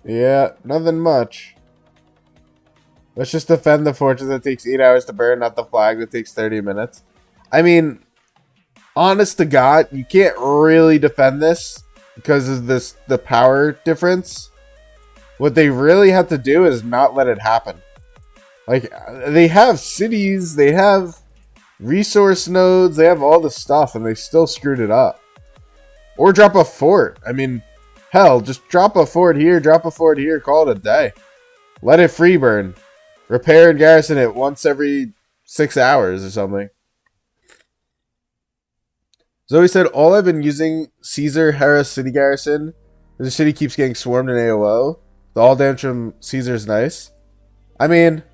Yeah, nothing much. Let's just defend the fortress that takes 8 hours to burn, not the flag that takes 30 minutes. I mean, honest to God, you can't really defend this because of the power difference. What they really have to do is not let it happen. Like, they have cities, they have resource nodes, they have all the stuff, and they still screwed it up. Or drop a fort. I mean, hell, just drop a fort here, call it a day. Let it free burn. Repair and garrison it once every 6 hours or something. Zoe said, all I've been using Caesar Hera City Garrison. The city keeps getting swarmed in AOO. The all damage from Caesar is nice. I mean,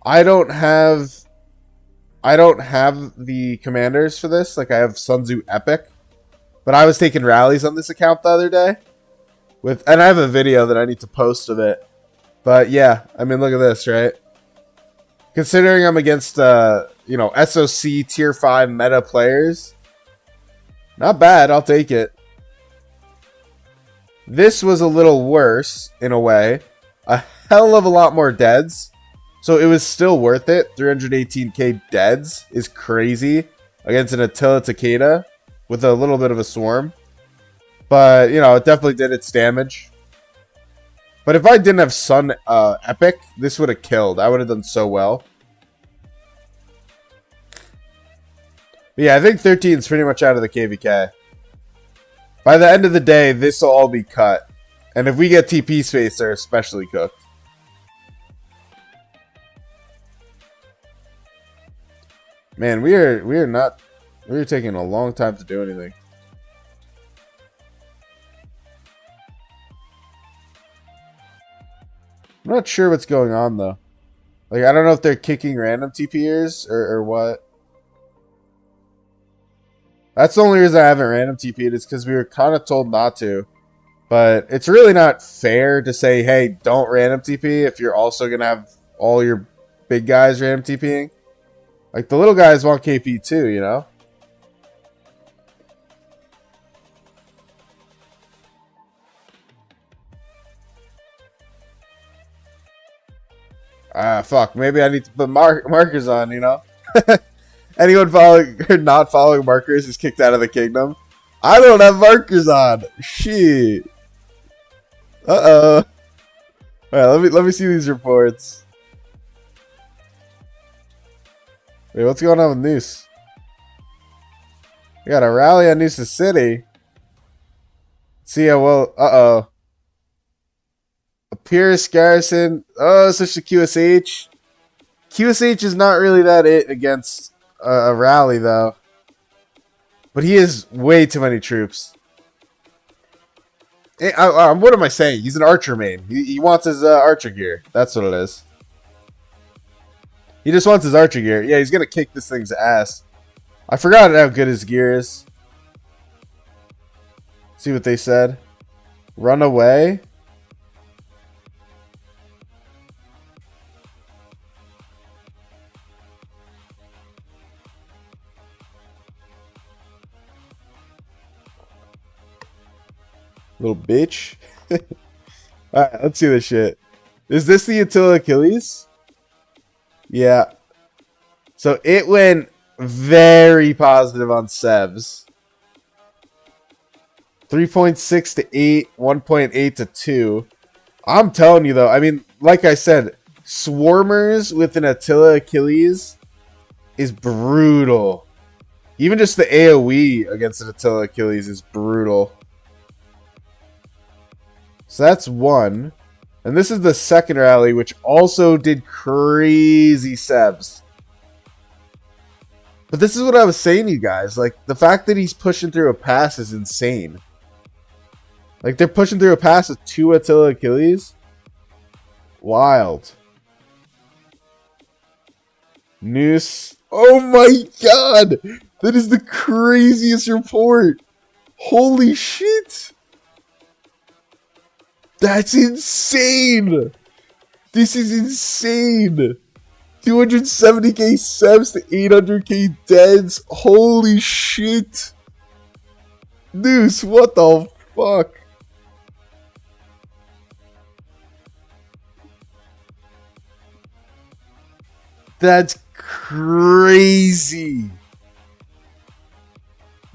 I don't have the commanders for this. Like, I have Sun Tzu Epic. But I was taking rallies on this account the other day. And I have a video that I need to post of it. But yeah, I mean, look at this, right? Considering I'm against, SOC tier 5 meta players. Not bad, I'll take it. This was a little worse, in a way. A hell of a lot more deads. So it was still worth it. 318k deads is crazy. Against an Attila Takeda. With a little bit of a swarm. But, it definitely did its damage. But if I didn't have Sun Epic, this would have killed. I would have done so well. But yeah, I think 13 is pretty much out of the KVK. By the end of the day, this will all be cut. And if we get TP space, they're especially cooked. Man, we're taking a long time to do anything. I'm not sure what's going on, though. Like, I don't know if they're kicking random TPers or what. That's the only reason I haven't random TP'd is because we were kind of told not to. But it's really not fair to say, hey, don't random TP if you're also going to have all your big guys random TPing. Like, the little guys want KP too, you know? Fuck. Maybe I need to put markers on, you know? Anyone following or not following markers is kicked out of the kingdom. I don't have markers on. Shit. Uh-oh. Alright, let me see these reports. Wait, what's going on with Noose? We got a rally on Noosa City. See how well. Uh-oh. Pierce, Garrison. Oh, such a QSH. QSH is not really that it against a rally, though. But he has way too many troops. What am I saying? He's an archer main. He wants his archer gear. That's what it is. He just wants his archer gear. Yeah, he's going to kick this thing's ass. I forgot how good his gear is. See what they said. Run away. Little bitch. Alright, let's see this shit. Is this the Attila Achilles? Yeah. So it went very positive on Sevs. 3.6 to 8, 1.8 to 2. I'm telling you though, I mean, like I said, Swarmers with an Attila Achilles is brutal. Even just the AoE against an Attila Achilles is brutal. So that's one. And this is the second rally, which also did crazy Sevs. But this is what I was saying to you guys. Like, the fact that he's pushing through a pass is insane. Like, they're pushing through a pass with 2 Attila Achilles. Wild. Noose. Oh my god! That is the craziest report! Holy shit! That's insane! This is insane! 270k Sevs to 800k deads. Holy shit! Noose, what the fuck? That's crazy.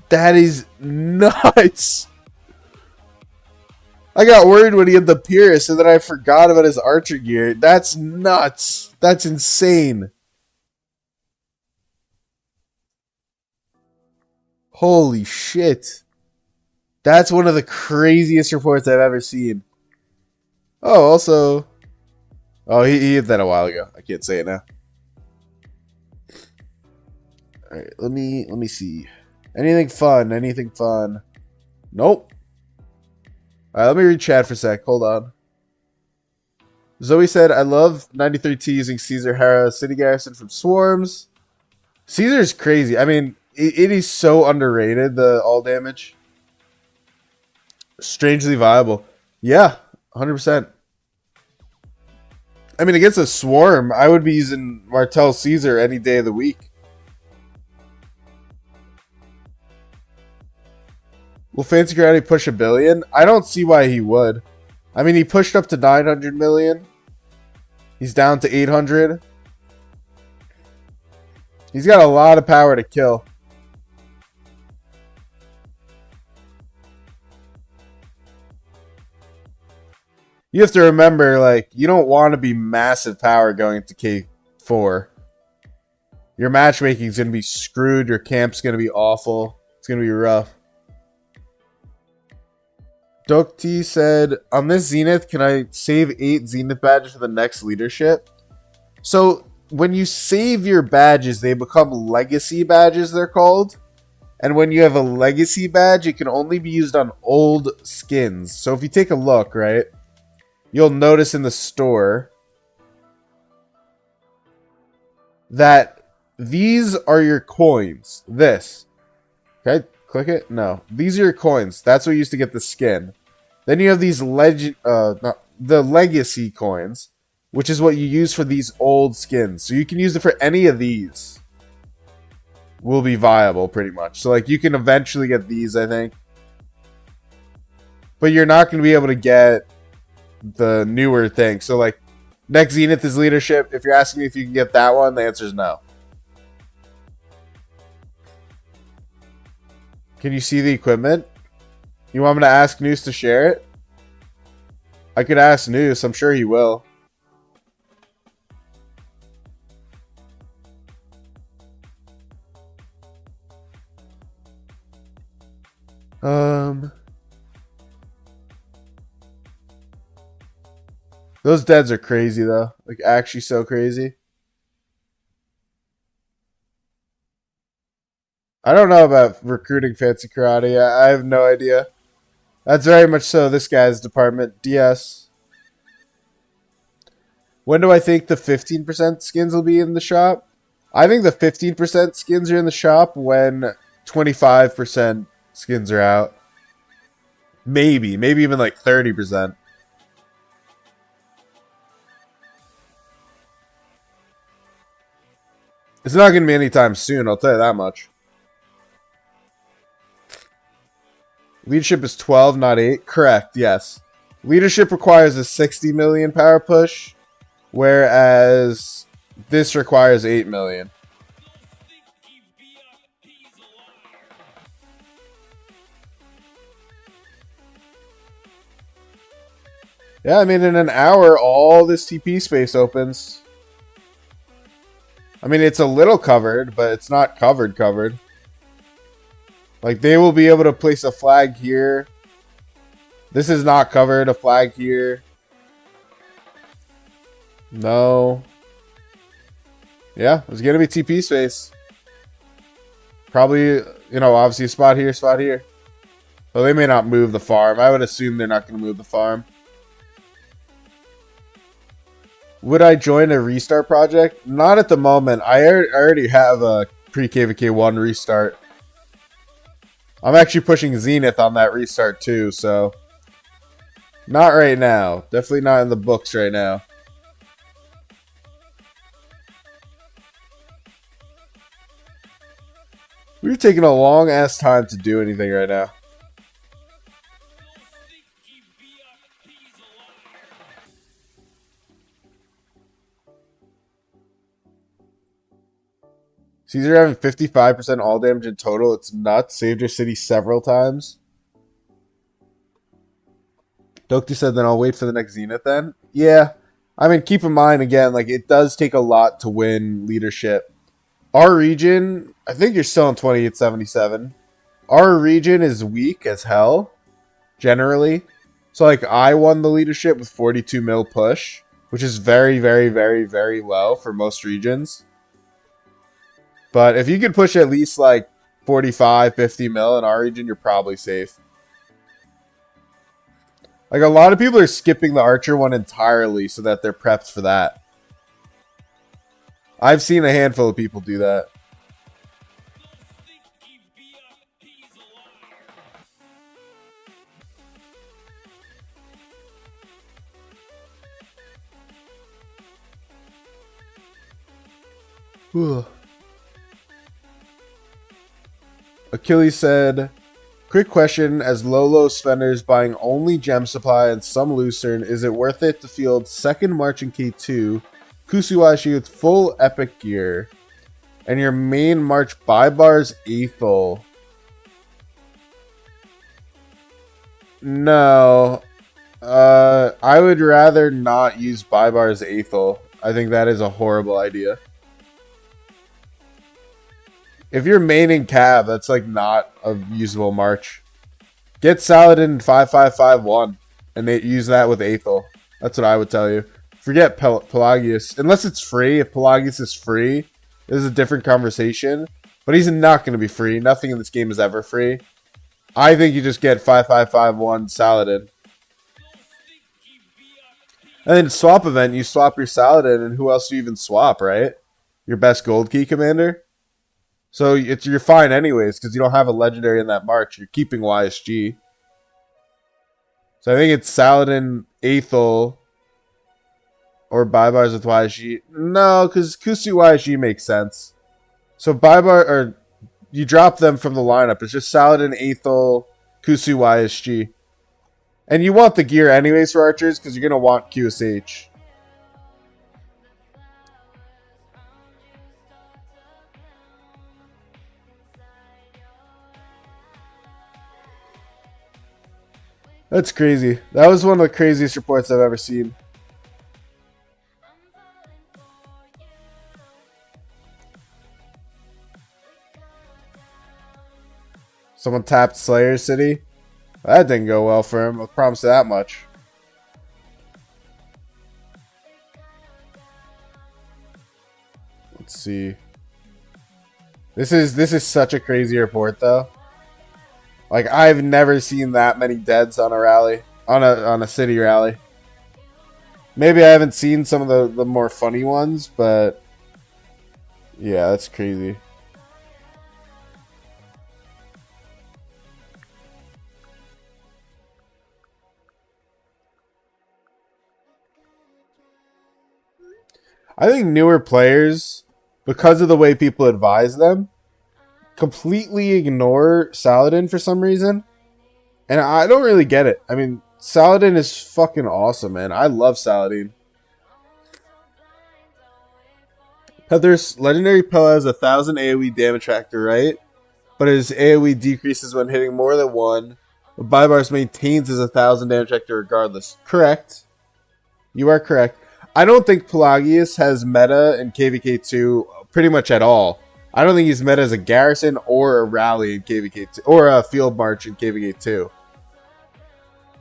That is nuts. I got worried when he had the Pierce and then I forgot about his archer gear. That's nuts. That's insane. Holy shit. That's one of the craziest reports I've ever seen. Oh, also... Oh, he hit that a while ago. I can't say it now. Alright, let me see. Anything fun? Anything fun? Nope. Alright, let me read chat for a sec. Hold on. Zoe said, I love 93T using Caesar Hera City Garrison from Swarms. Caesar's crazy. I mean, it is so underrated, the all damage. Strangely viable. Yeah, 100%. I mean, against a Swarm, I would be using Martel Caesar any day of the week. Will Fancy Karate push 1 billion? I don't see why he would. I mean, he pushed up to 900 million. He's down to 800. He's got a lot of power to kill. You have to remember, like, you don't want to be massive power going into K4. Your matchmaking is going to be screwed. Your camp's going to be awful. It's going to be rough. Dokti said, on this Zenith, can I save 8 Zenith badges for the next leadership? So, when you save your badges, they become legacy badges, they're called. And when you have a legacy badge, it can only be used on old skins. So if you take a look, right, you'll notice in the store that these are your coins. This. Okay, click it. No, these are your coins. That's what you used to get the skin. Then you have these the legacy coins, which is what you use for these old skins. So you can use it for any of these. Will be viable pretty much. So like you can eventually get these, I think. But you're not going to be able to get the newer thing. So like Next Zenith is leadership. If you're asking me if you can get that one, the answer is no. Can you see the equipment? You want me to ask Noose to share it? I could ask Noose. I'm sure he will. Those deads are crazy though. Like actually so crazy. I don't know about recruiting fancy karate. I have no idea. That's very much so this guy's department. DS. When do I think the 15% skins will be in the shop? I think the 15% skins are in the shop when 25% skins are out. Maybe even like 30%. It's not going to be anytime soon, I'll tell you that much. Leadership is 12, not 8. Correct, yes. Leadership requires a 60 million power push, whereas this requires 8 million. Yeah, I mean, in an hour, all this TP space opens. I mean, it's a little covered, but it's not covered. Like, they will be able to place a flag here. This is not covered. A flag here. No. Yeah, it's going to be TP space. Probably, you know, obviously a spot here, spot here. But they may not move the farm. I would assume they're not going to move the farm. Would I join a restart project? Not at the moment. I already have a pre-KVK1 restart. I'm actually pushing Zenith on that restart too, so... Not right now. Definitely not in the books right now. We're taking a long-ass time to do anything right now. Caesar having 55% all damage in total. It's nuts. Saved your city several times. Dokti said, then I'll wait for the next Zenith then. Yeah. I mean, keep in mind, again, like, it does take a lot to win leadership. Our region, I think you're still in 2877. Our region is weak as hell, generally. So, like, I won the leadership with 42 mil push, which is very, very, very, very low for most regions. But if you could push at least like 45, 50 mil in our region, you're probably safe. Like a lot of people are skipping the Archer one entirely so that they're prepped for that. I've seen a handful of people do that. Achilles said, quick question, as low spenders buying only gem supply and some lucerne, is it worth it to field second March in K2, Kusuwashi with full epic gear, and your main March buy bars Aethel? No. I would rather not use buy bars Aethel. I think that is a horrible idea. If you're maining Cav, that's like not a usable march. Get Saladin 5551 and they use that with Aethel. That's what I would tell you. Forget Pelagius. Unless it's free. If Pelagius is free, this is a different conversation. But he's not going to be free. Nothing in this game is ever free. I think you just get 5551 Saladin. And then swap event, you swap your Saladin, and who else do you even swap, right? Your best gold key commander? So you're fine anyways, because you don't have a legendary in that march. You're keeping YSG. So I think it's Saladin, Aethel, or buy bars with YSG. No, because Kusu YSG makes sense. So buy bar, or you drop them from the lineup. It's just Saladin, Aethel, Kusu YSG. And you want the gear anyways for archers, because you're going to want QSH. That's crazy. That was one of the craziest reports I've ever seen. Someone tapped Slayer City. That didn't go well for him. I promise you that much. Let's see. This is such a crazy report though. Like I've never seen that many deads on a rally, on a city rally. Maybe I haven't seen some of the more funny ones, but yeah, that's crazy. I think newer players, because of the way people advise them, completely ignore Saladin for some reason. And I don't really get it. I mean, Saladin is fucking awesome, man. I love Saladin. Heather's legendary Pella has 1,000 AoE damage factor, right? But his AoE decreases when hitting more than one. But barbs maintains his 1,000 damage factor regardless. Correct. You are correct. I don't think Pelagius has meta in KVK2 pretty much at all. I don't think he's meta as a garrison or a rally in KVK2 or a field march in KVK2.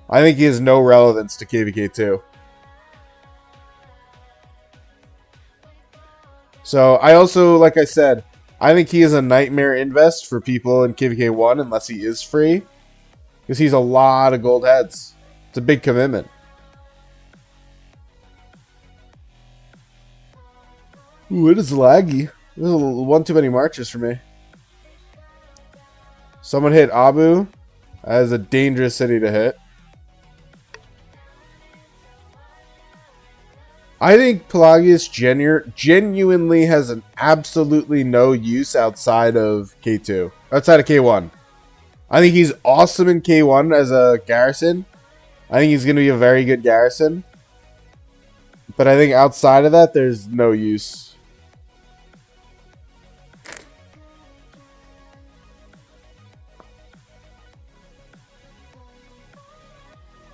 I think he has no relevance to KVK2. So I also, like I said, I think he is a nightmare invest for people in KVK1 unless he is free. Because he's a lot of gold heads. It's a big commitment. Ooh, it is laggy. There's one too many marches for me. Someone hit Abu. That is a dangerous city to hit. I think Pelagius genuinely has an absolutely no use outside of K2. Outside of K1. I think he's awesome in K1 as a garrison. I think he's going to be a very good garrison. But I think outside of that, there's no use.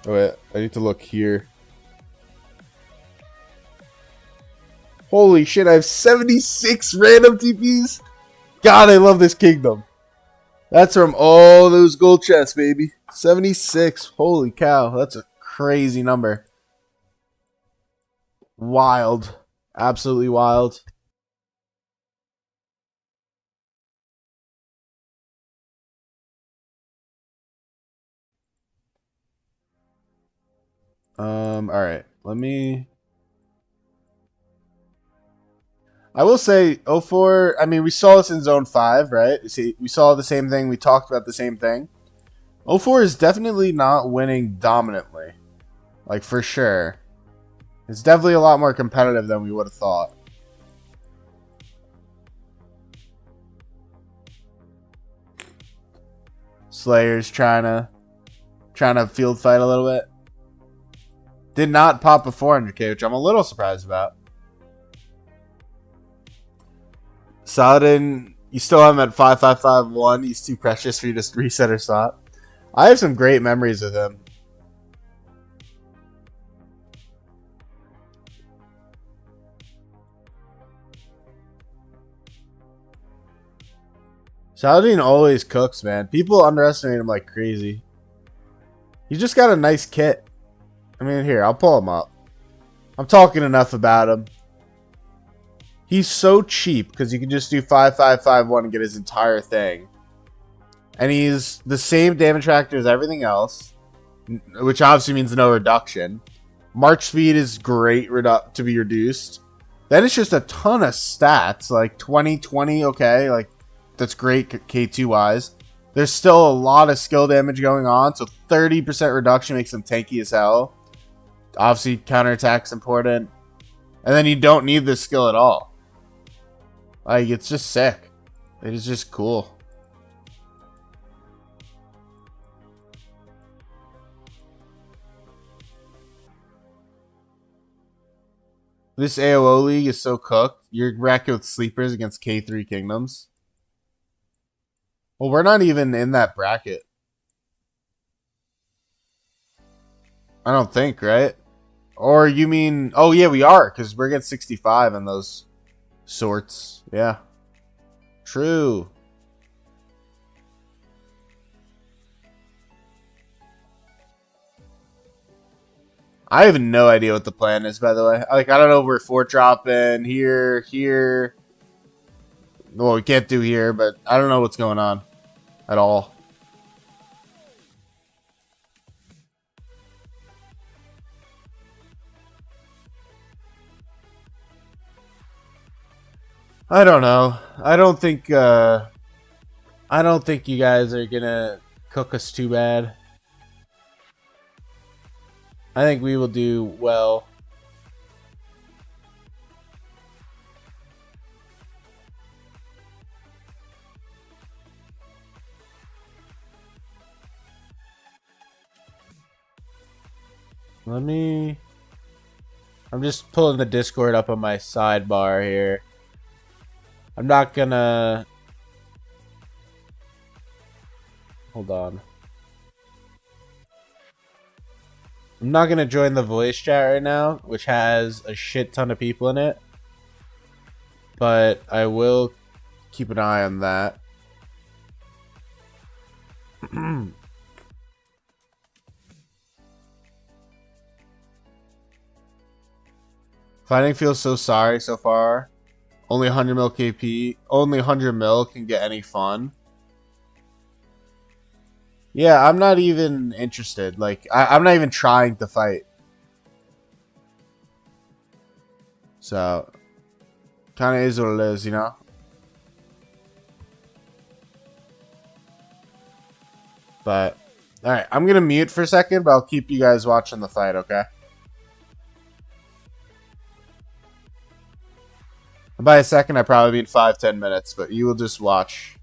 Oh wait, I need to look here. Holy shit, I have 76 random TPs. God, I love this kingdom. That's from all those gold chests, baby. 76. Holy cow, that's a crazy number. Wild. Absolutely wild. Alright. I will say 04, I mean, we saw this in Zone 5, right? See, we saw the same thing. We talked about the same thing. 04 is definitely not winning dominantly. Like, for sure. It's definitely a lot more competitive than we would have thought. Slayer's trying to field fight a little bit. Did not pop a 400k, which I'm a little surprised about. Saladin, you still have him at 5551. He's too precious for you to reset or stop. I have some great memories with him. Saladin always cooks, man. People underestimate him like crazy. He just got a nice kit. I mean, here, I'll pull him up. I'm talking enough about him. He's so cheap because you can just do 5551 and get his entire thing. And he's the same damage factor as everything else, which obviously means no reduction. March speed is great to be reduced. Then it's just a ton of stats, like 20, okay, like that's great K2 wise. There's still a lot of skill damage going on, so 30% reduction makes him tanky as hell. Obviously, counterattack's important. And then you don't need this skill at all. Like, it's just sick. It is just cool. This AOO league is so cooked. You're racking with sleepers against K3 kingdoms. Well, we're not even in that bracket. I don't think, right? Or you mean... Oh, yeah, we are, because we're getting 65 in those sorts. Yeah. True. I have no idea what the plan is, by the way. Like, I don't know if we're fort dropping here, here. Well, we can't do here, but I don't know what's going on at all. I don't know. I don't think you guys are gonna cook us too bad. I think we will do well. I'm just pulling the Discord up on my sidebar here. I'm not gonna... Hold on. I'm not gonna join the voice chat right now, which has a shit ton of people in it. But I will keep an eye on that. Fighting feels so sorry so far. Only 100 mil KP. Only 100 mil can get any fun. Yeah, I'm not even interested. Like, I'm not even trying to fight. So, kind of is what it is, you know? But, alright, I'm going to mute for a second, but I'll keep you guys watching the fight, okay? And by a second, I probably mean 5-10 minutes, but you will just watch.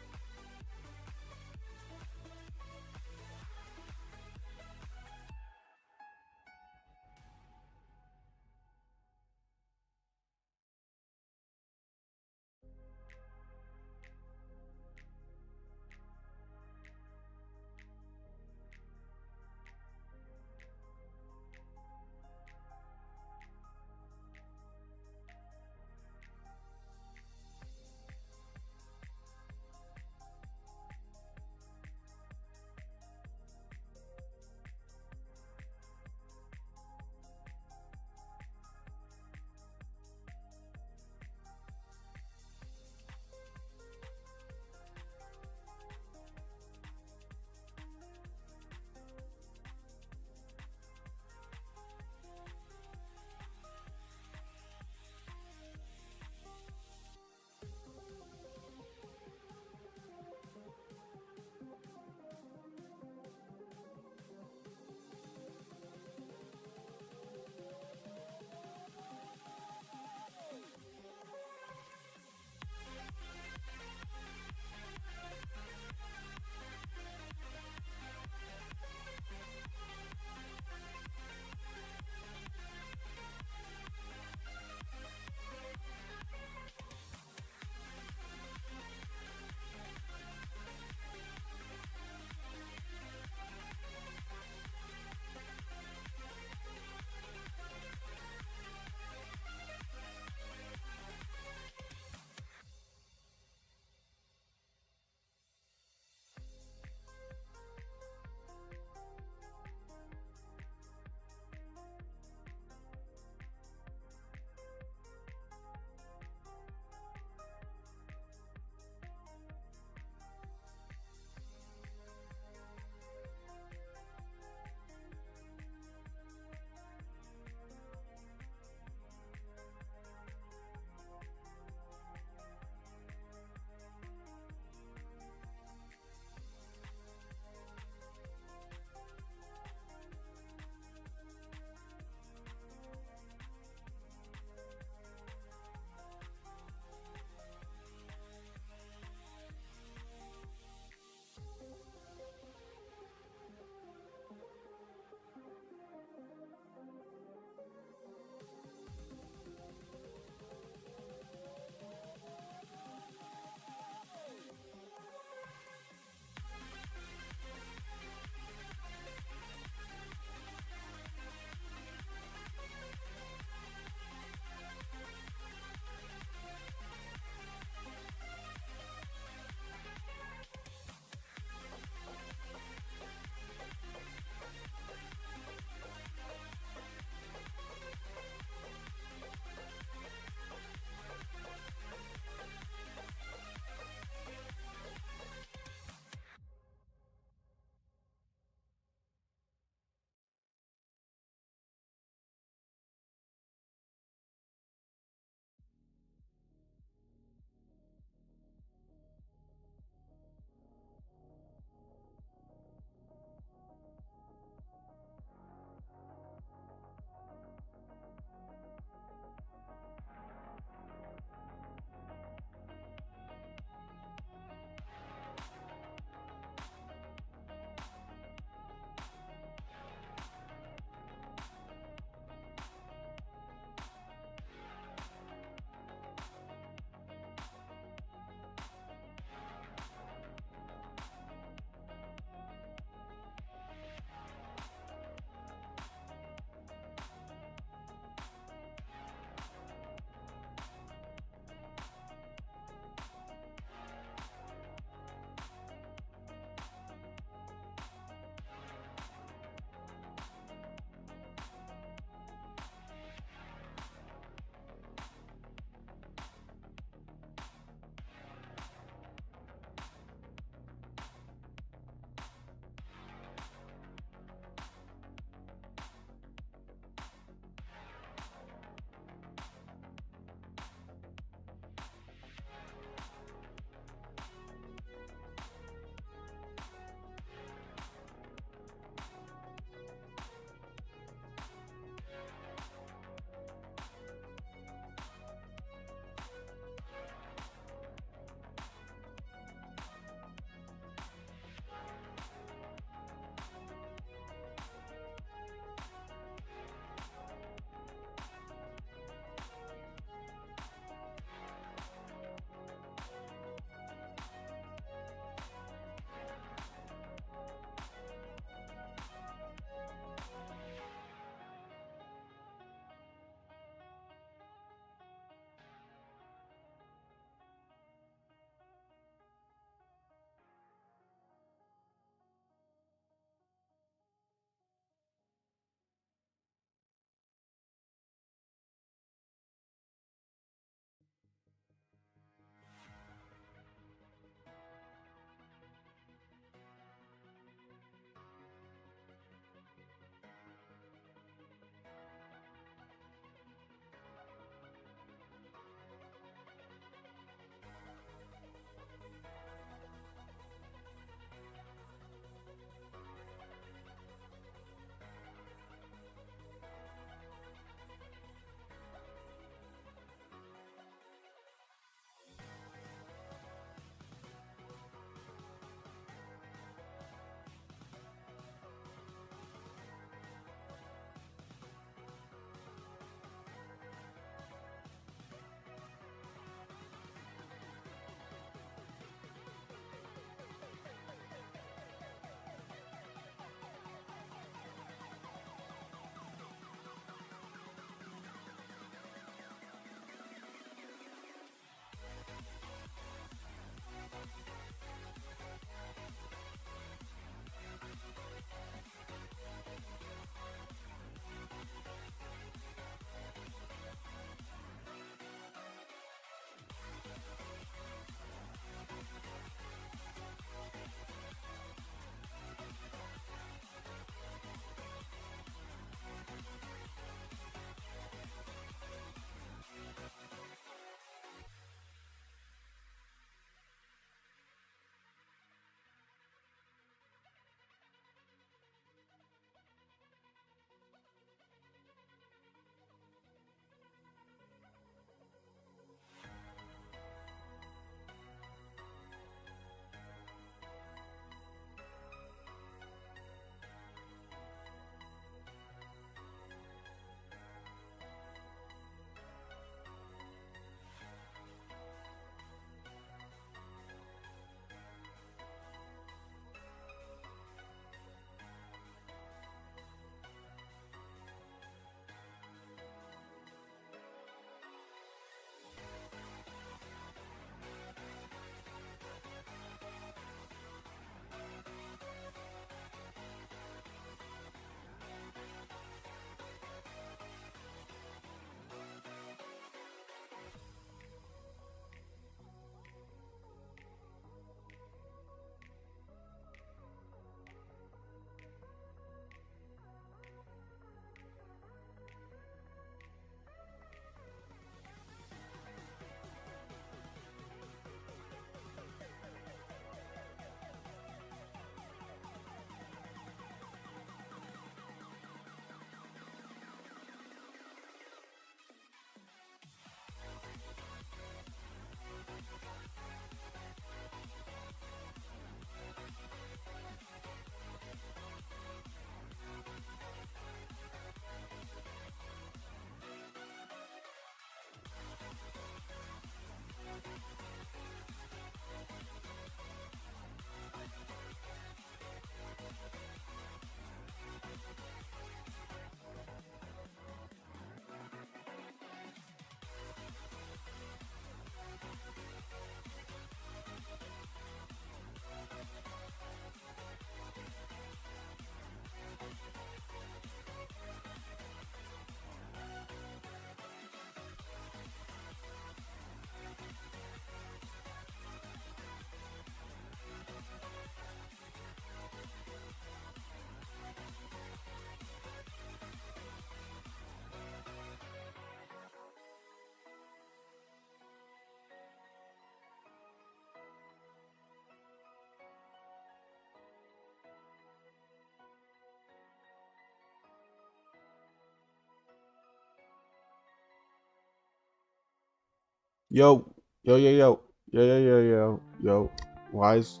Yo, yo, yo, yo, yo, yo, yo, yo, yo. Why is...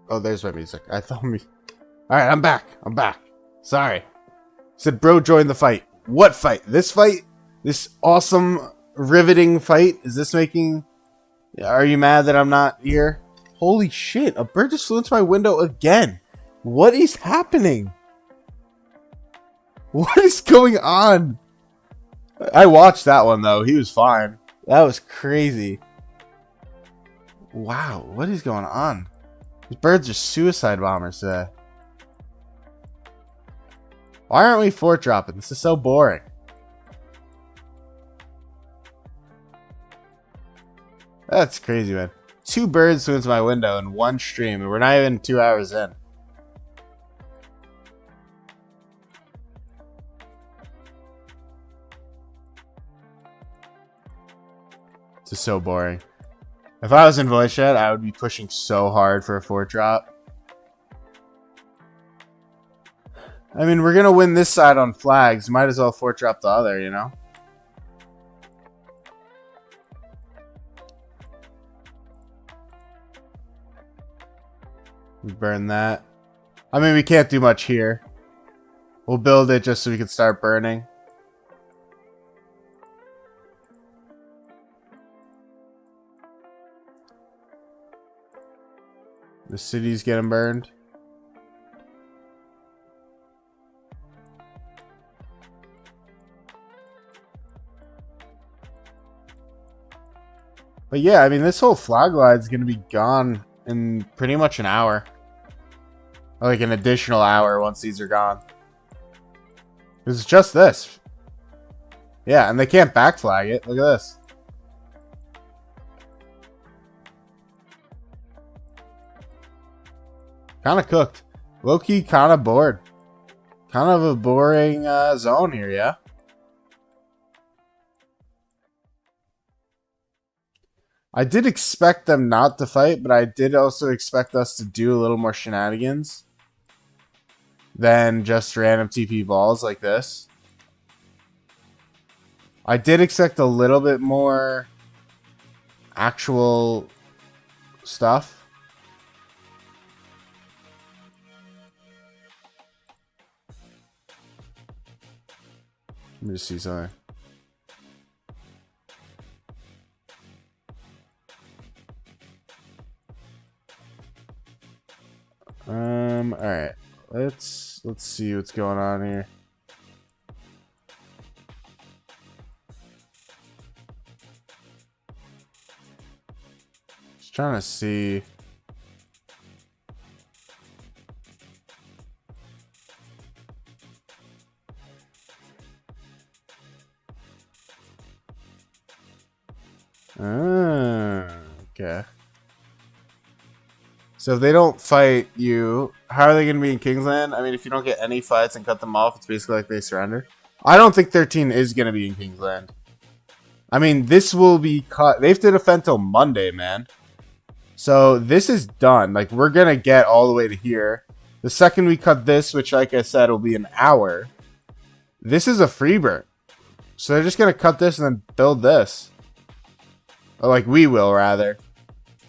Oh, there's my music. I thought me... Alright, I'm back. I'm back. Sorry. Said bro join the fight. What fight? This fight? This awesome, riveting fight? Is this making... Are you mad that I'm not here? Holy shit, a bird just flew into my window again. What is happening? What is going on? I watched that one though. He was fine. That was crazy. Wow, what is going on? These birds are suicide bombers today. Why aren't we fort dropping? This is so boring. That's crazy, man. 2 birds flew into my window in one stream, and we're not even 2 hours in. This is so boring. If I was in voice chat, I would be pushing so hard for a fort drop. I mean, we're gonna win this side on flags. Might as well fort drop the other, you know? We burn that. I mean, we can't do much here. We'll build it just so we can start burning. The city's getting burned. But yeah, I mean, this whole flag line is going to be gone in pretty much an hour. Or like an additional hour once these are gone. It's just this. Yeah, and they can't back flag it. Look at this. Kind of cooked. Low-key kind of bored. Kind of a boring zone here, yeah? I did expect them not to fight, but I did also expect us to do a little more shenanigans than just random TP balls like this. I did expect a little bit more actual stuff. Let me just see something. Alright. Let's see what's going on here. Just trying to see. Okay. So if they don't fight you, how are they going to be in Kingsland? I mean, if you don't get any fights and cut them off, it's basically like they surrender. I don't think 13 is going to be in Kingsland. I mean, this will be cut. They have to defend till Monday, man. So this is done. Like, we're going to get all the way to here. The second we cut this, which, like I said, will be an hour, this is a free burn. So they're just going to cut this and then build this. Or like we will, rather.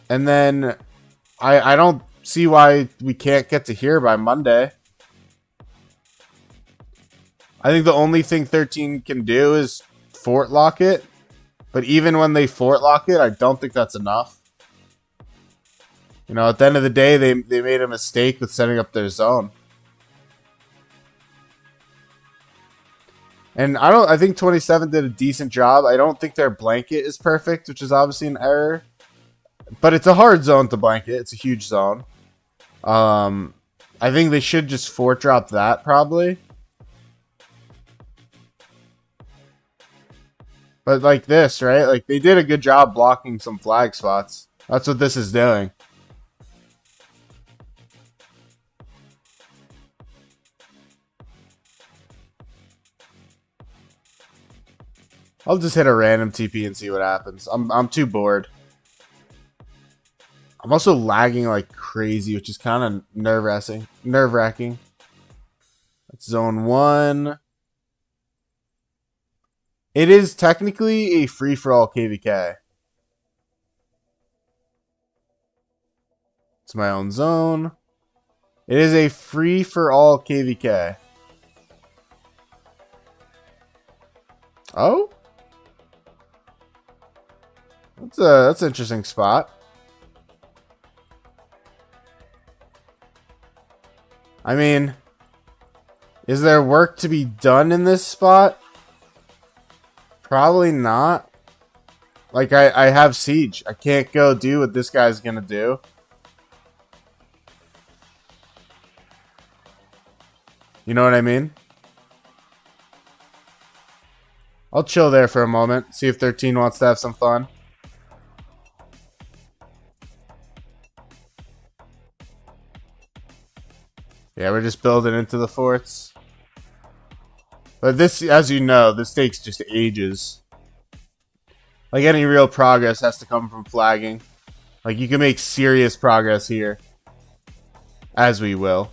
And then I don't see why we can't get to here by Monday. I think the only thing 13 can do is fort lock it. But even when they fort lock it, I don't think that's enough. You know, at the end of the day, they made a mistake with setting up their zone. And I think 27 did a decent job. I don't think their blanket is perfect, which is obviously an error. But it's a hard zone to blanket. It's a huge zone. I think they should just fort drop that, probably. But like this, right? Like, they did a good job blocking some flag spots. That's what this is doing. I'll just hit a random TP and see what happens. I'm too bored. I'm also lagging like crazy, which is kind of nerve-wracking. That's zone 1. It is technically a free-for-all KVK. It's my own zone. It is a free-for-all KVK. Oh? That's an interesting spot. I mean, is there work to be done in this spot? Probably not. Like, I have siege. I can't go do what this guy's gonna do. You know what I mean? I'll chill there for a moment. See if 13 wants to have some fun. Yeah, we're just building into the forts. But this, as you know, this takes just ages. Like, any real progress has to come from flagging. Like, you can make serious progress here. As we will.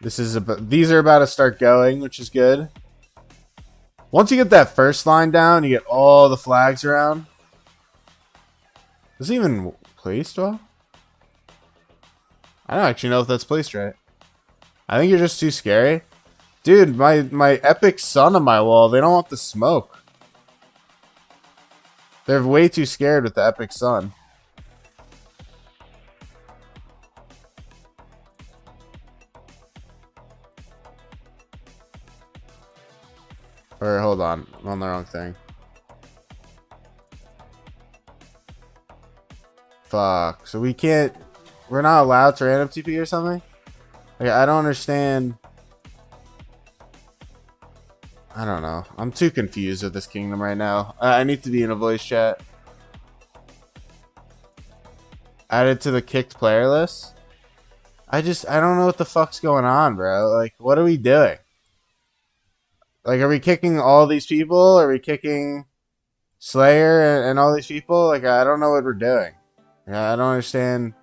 These are about to start going, which is good. Once you get that first line down, you get all the flags around. Is it even placed well? I don't actually know if that's placed right. I think you're just too scary. Dude, my epic sun on my wall, they don't want the smoke. They're way too scared with the epic sun. Or hold on, I'm on the wrong thing. Fuck. So we're not allowed to random TP or something? Like, I don't understand. I don't know. I'm too confused with this kingdom right now. I need to be in a voice chat. Added to the kicked player list? I don't know what the fuck's going on, bro. Like, what are we doing? Like, are we kicking all these people? Are we kicking Slayer and all these people? Like, I don't know what we're doing. Yeah, I don't understand.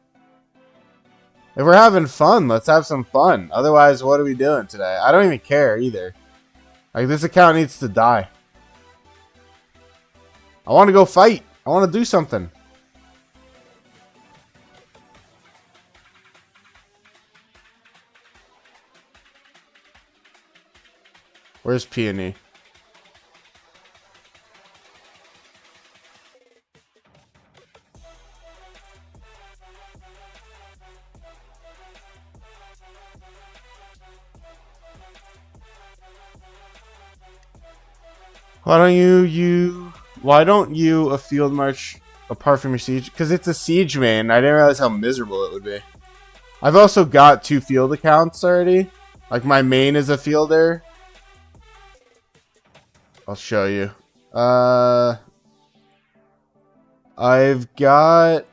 If we're having fun, let's have some fun. Otherwise, what are we doing today? I don't even care either. Like, this account needs to die. I want to go fight. I want to do something. Where's Peony? Why don't you a field march apart from your siege? Because it's a siege main. I didn't realize how miserable it would be. I've also got 2 field accounts already. Like, my main is a fielder. I'll show you. I've got...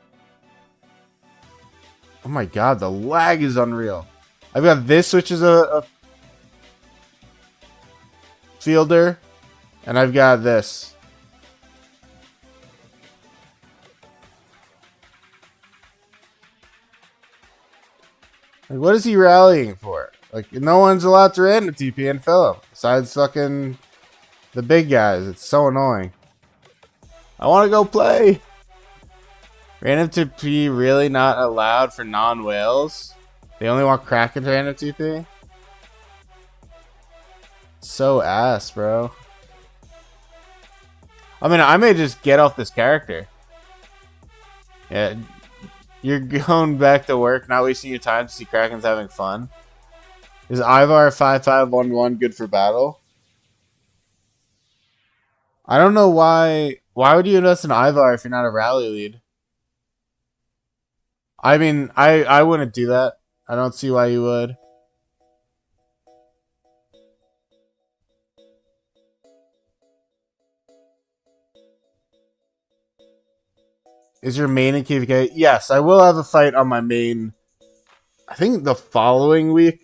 Oh my god, the lag is unreal. I've got this, which is a fielder. And I've got this. Like, what is he rallying for? Like, no one's allowed to random TP and fill him. Besides fucking the big guys. It's so annoying. I want to go play. Random TP really not allowed for non-whales? They only want Kraken to random TP? So ass, bro. I mean, I may just get off this character. Yeah, you're going back to work, not wasting your time to see Kraken's having fun. Is Ivar 5511 good for battle? I don't know why. Why would you invest in Ivar if you're not a rally lead? I mean, I wouldn't do that. I don't see why you would. Is your main in KVK? Yes, I will have a fight on my main. I think the following week.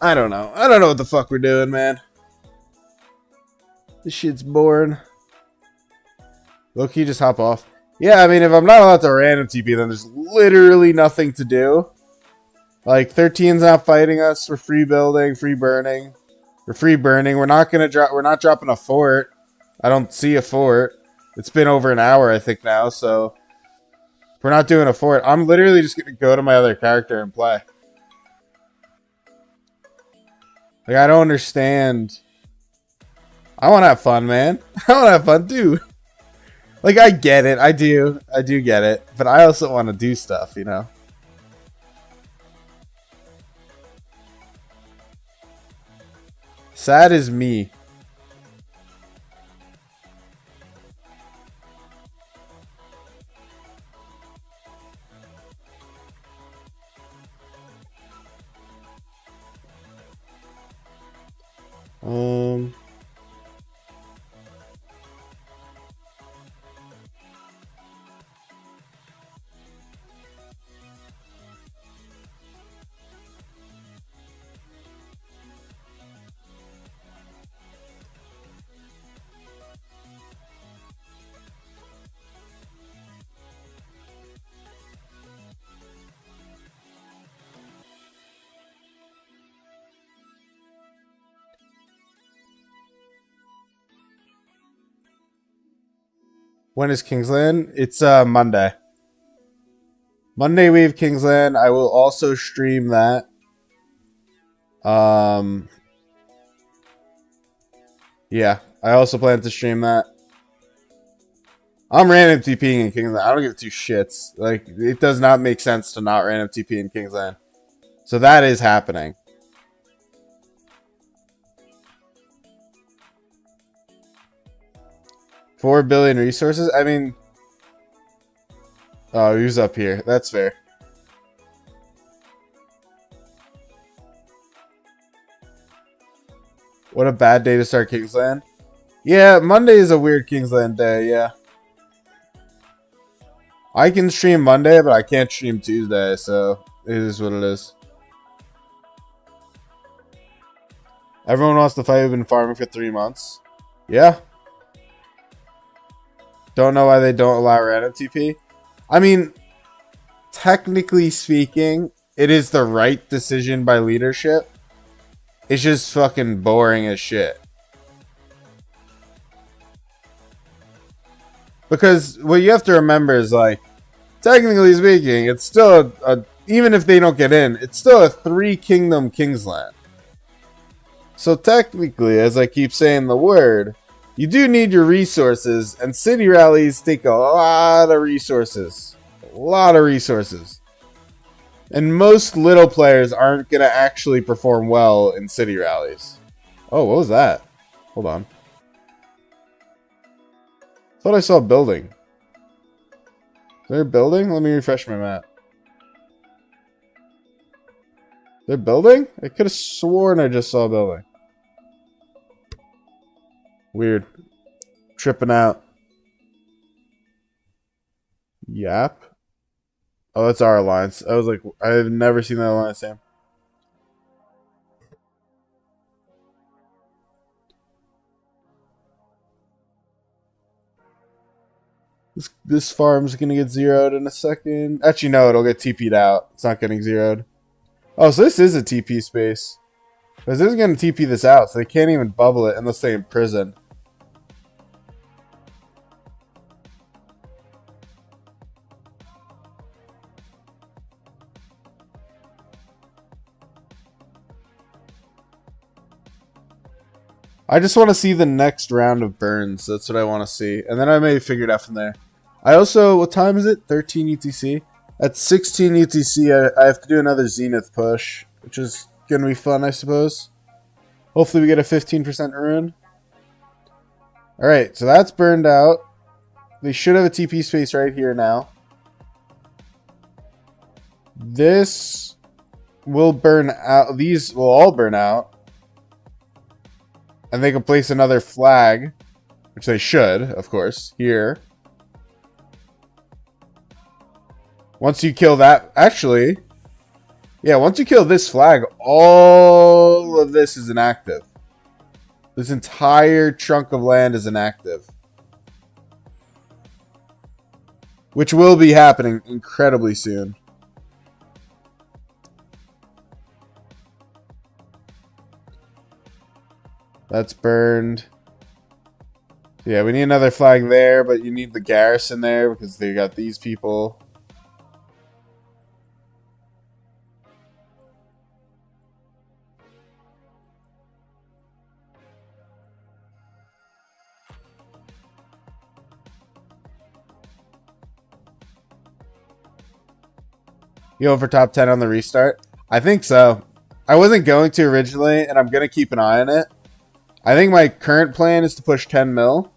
I don't know. I don't know what the fuck we're doing, man. This shit's boring. Low-key, just hop off. Yeah, I mean, if I'm not allowed to random TP, then there's literally nothing to do. Like 13's not fighting us. We're free building, free burning. We're free burning. We're not gonna drop. We're not dropping a fort. I don't see a fort. It's been over an hour, I think now. So we're not doing a fort. I'm literally just gonna go to my other character and play. Like I don't understand. I want to have fun, man. I want to have fun too. Like I get it. I do get it. But I also want to do stuff, you know. Sad is me. When is Kingsland? It's Monday. Monday we have Kingsland. I will also stream that. Yeah, I also plan to stream that. I'm random TPing in Kingsland. I don't give two shits. Like, it does not make sense to not random TP in Kingsland. So that is happening. $4 billion resources? I mean... Oh, who's up here? That's fair. What a bad day to start Kingsland. Yeah, Monday is a weird Kingsland day, yeah. I can stream Monday, but I can't stream Tuesday, so it is what it is. Everyone wants to fight. We've been farming for 3 months. Yeah. Don't know why they don't allow random TP. I mean, technically speaking, it is the right decision by leadership. It's just fucking boring as shit. Because what you have to remember is, like, technically speaking, it's still even if they don't get in, it's still a 3-kingdom Kingsland. So technically, as I keep saying the word, you do need your resources, and city rallies take a lot of resources. A lot of resources. And most little players aren't going to actually perform well in city rallies. Oh, what was that? Hold on. Thought I saw a building. Is there a building? Let me refresh my map. Is there a building? I could have sworn I just saw a building. Weird. Tripping out. Yap. Oh, that's our alliance. I was like, I've never seen that alliance, Sam. This farm's gonna get zeroed in a second. Actually, no, it'll get TP'd out. It's not getting zeroed. Oh, so this is a TP space. Because this is gonna TP this out, so they can't even bubble it unless they imprison. I just want to see the next round of burns. That's what I want to see. And then I may figure it out from there. I also... What time is it? 13 UTC? At 16 UTC, I have to do another Zenith push. Which is going to be fun, I suppose. Hopefully we get a 15% rune. Alright, so that's burned out. They should have a TP space right here now. This will burn out. These will all burn out. And they can place another flag, which they should, of course, here. Once you kill that, actually, yeah, once you kill this flag, all of this is inactive. This entire chunk of land is inactive. Which will be happening incredibly soon. That's burned. Yeah, we need another flag there, but you need the garrison there because they got these people. You go for top 10 on the restart? I think so. I wasn't going to originally, and I'm going to keep an eye on it. I think my current plan is to push 10 mil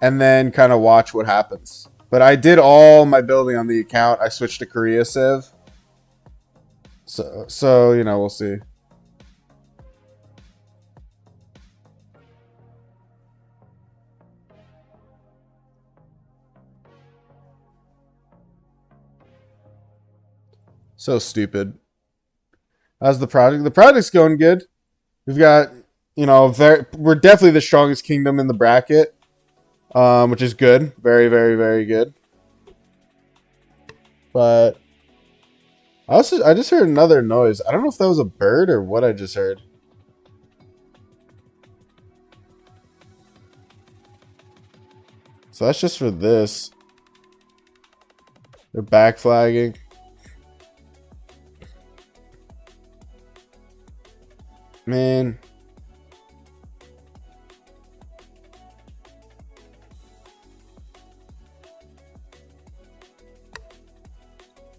and then kind of watch what happens. But I did all my building on the account. I switched to Korea Civ. So you know, we'll see. So stupid. How's the project? The project's going good. We've got, you know, we're definitely the strongest kingdom in the bracket, which is good. Very, very, very good. But I just heard another noise. I don't know if that was a bird or what I just heard. So that's just for this. They're back flagging. Man.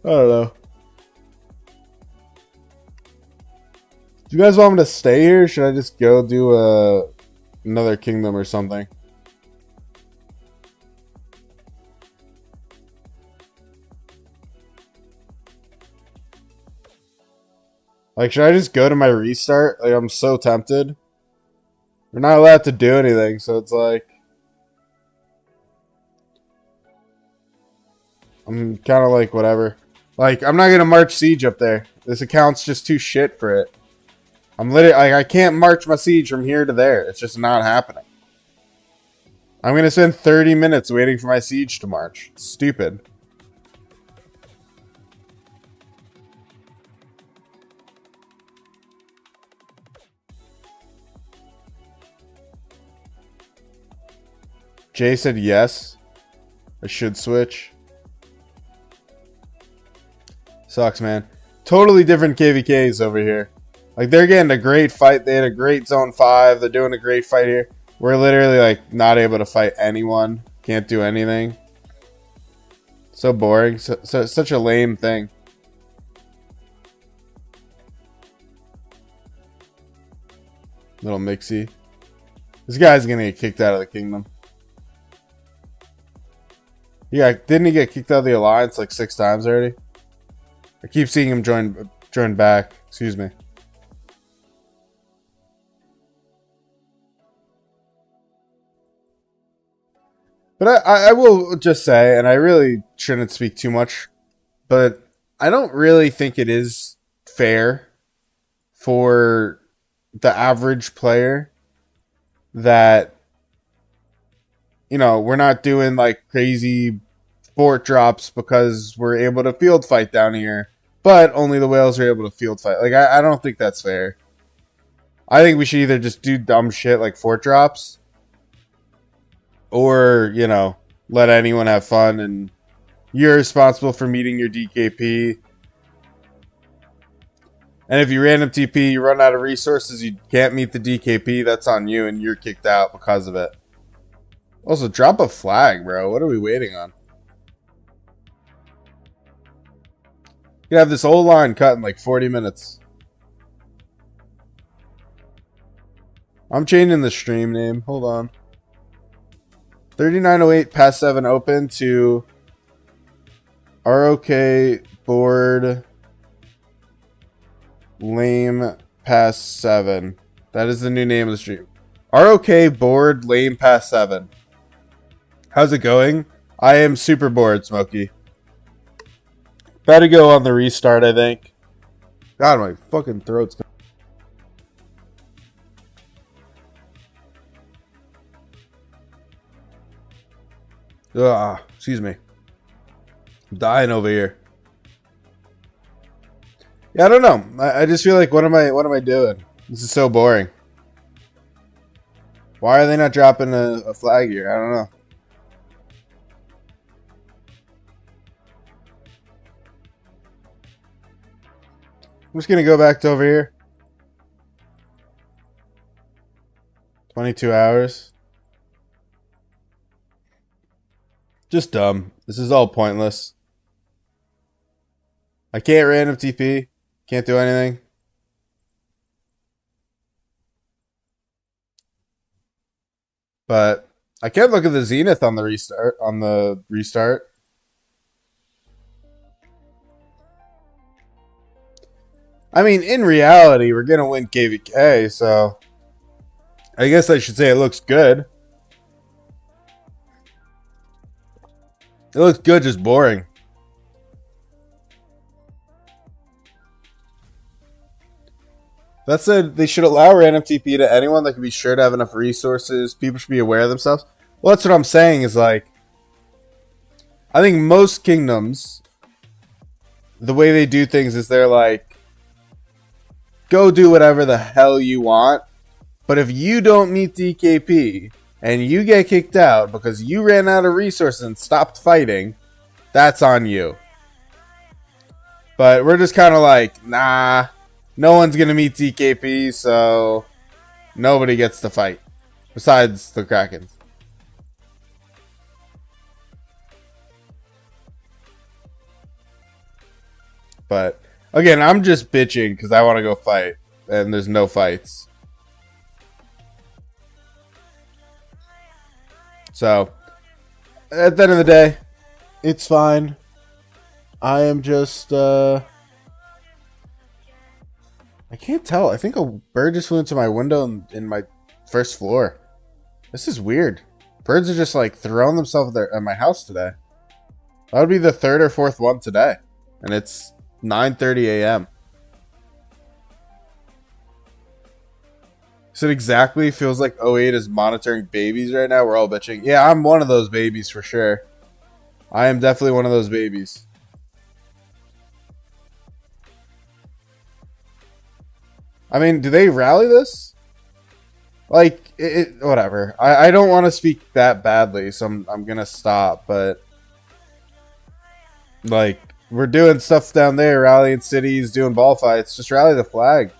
I don't know. Do you guys want me to stay here? Or should I just go do another kingdom or something? Like, should I just go to my restart? Like, I'm so tempted. We're not allowed to do anything, so it's like... I'm kind of like, whatever. Like, I'm not going to march siege up there. This account's just too shit for it. I'm literally... Like, I can't march my siege from here to there. It's just not happening. I'm going to spend 30 minutes waiting for my siege to march. It's stupid. Jay said yes. I should switch. Sucks, man. Totally different KVKs over here. Like, they're getting a great fight. They had a great zone 5. They're doing a great fight here. We're literally, like, not able to fight anyone. Can't do anything. So boring. Such a lame thing. Little mixy. This guy's gonna get kicked out of the kingdom. Yeah, didn't he get kicked out of the alliance like 6 times already? I keep seeing him join back. Excuse me. But I will just say, and I really shouldn't speak too much, but I don't really think it is fair for the average player that, you know, we're not doing like crazy fort drops because we're able to field fight down here, but only the whales are able to field fight. Like, I don't think that's fair. I think we should either just do dumb shit like fort drops, or, you know, let anyone have fun, and you're responsible for meeting your DKP. And if you random TP, you run out of resources, you can't meet the DKP, that's on you, and you're kicked out because of it. Also, drop a flag, bro. What are we waiting on? You have this whole line cut in like 40 minutes. I'm changing the stream name. Hold on. 3908 past 7 open to ROK board lame past 7. That is the new name of the stream. ROK board lame past 7. How's it going? I am super bored, Smokey. About to go on the restart, I think. God, my fucking throat's... Ugh, excuse me. I'm dying over here. Yeah, I don't know. I just feel like, what am I doing? This is so boring. Why are they not dropping a flag here? I don't know. I'm just going to go back to over here. 22 hours. Just dumb. This is all pointless. I can't random TP. Can't do anything. But I can look at the Zenith on the restart. I mean, in reality, we're gonna win KVK, so I guess I should say it looks good. It looks good, just boring. That said, they should allow random TP to anyone that can be sure to have enough resources. People should be aware of themselves. Well, that's what I'm saying is like, I think most kingdoms, the way they do things is they're like, go do whatever the hell you want. But if you don't meet DKP and you get kicked out because you ran out of resources and stopped fighting, that's on you. But we're just kind of like, nah. No one's going to meet DKP, so nobody gets to fight. Besides the Krakens. But, again, I'm just bitching because I want to go fight. And there's no fights. So, at the end of the day, it's fine. I am just, I can't tell. I think a bird just flew into my window in my first floor. This is weird. Birds are just like throwing themselves at my house today. That would be the third or fourth one today. And it's 9:30 a.m. So it exactly feels like 08 is monitoring babies right now. We're all bitching. Yeah, I'm one of those babies for sure. I am definitely one of those babies. I mean, do they rally this? Like, whatever. I don't want to speak that badly, so I'm going to stop. But, like, we're doing stuff down there, rallying cities, doing ball fights. Just rally the flag.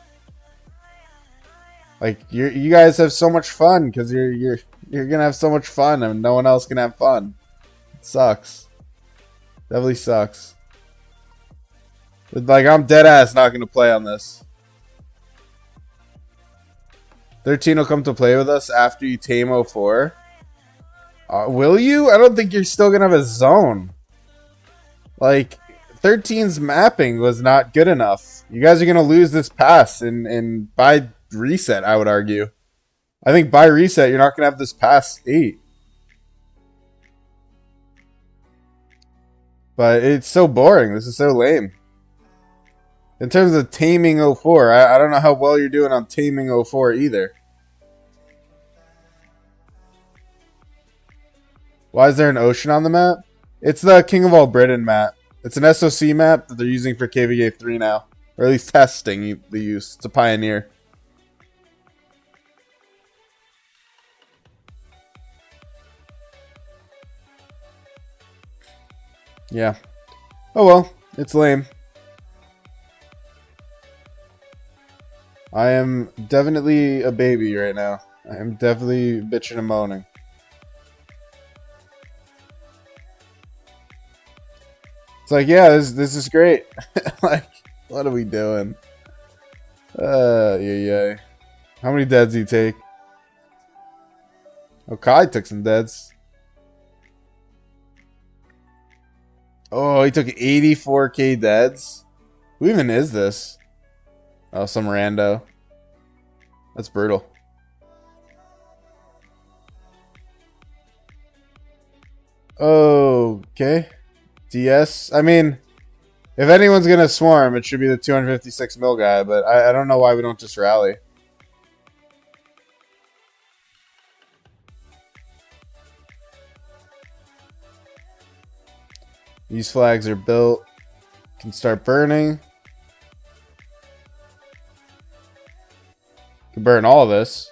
Like, you guys have so much fun because you're going to have so much fun and no one else can have fun. It sucks. Definitely sucks. Like, I'm dead ass not going to play on this. 13 will come to play with us after you tame 04. Will you? I don't think you're still going to have a zone. Like, 13's mapping was not good enough. You guys are going to lose this pass and by reset, I would argue. I think by reset, you're not going to have this pass 8. But it's so boring. This is so lame. In terms of taming 04, I don't know how well you're doing on taming 04 either. Why is there an ocean on the map? It's the King of All Britain map. It's an SOC map that they're using for KVK 3 now. Or at least testing the use. It's a pioneer. Yeah. Oh well. It's lame. I am definitely a baby right now. I am definitely bitching and moaning. It's like, yeah, this is great. Like, what are we doing? Yeah. How many deads did he take? Oh, Kai took some deads. Oh, he took 84k deads? Who even is this? Oh, some rando. That's brutal. Okay. DS. I mean, if anyone's going to swarm, it should be the 256 mil guy, but I don't know why we don't just rally. These flags are built. Can start burning. Can burn all of this.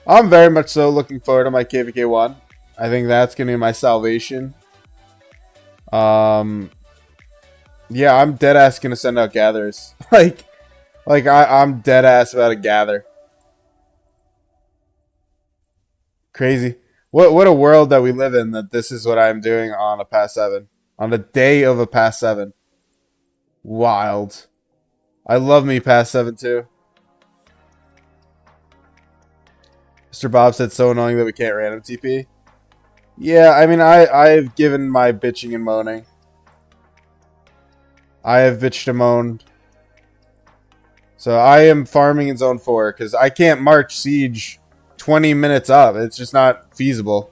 I'm very much so looking forward to my KVK1. I think that's going to be my salvation. Yeah, I'm dead ass going to send out gatherers. I'm dead ass about to gather. Crazy. What a world that we live in, that this is what I'm doing on a past 7. On the day of a past 7. Wild. I love me past 7 too. Mr. Bob said so annoying that we can't random TP. Yeah, I mean I've given my bitching and moaning. I have bitched and moaned. So I am farming in zone 4 because I can't march siege 20 minutes up. It's just not feasible.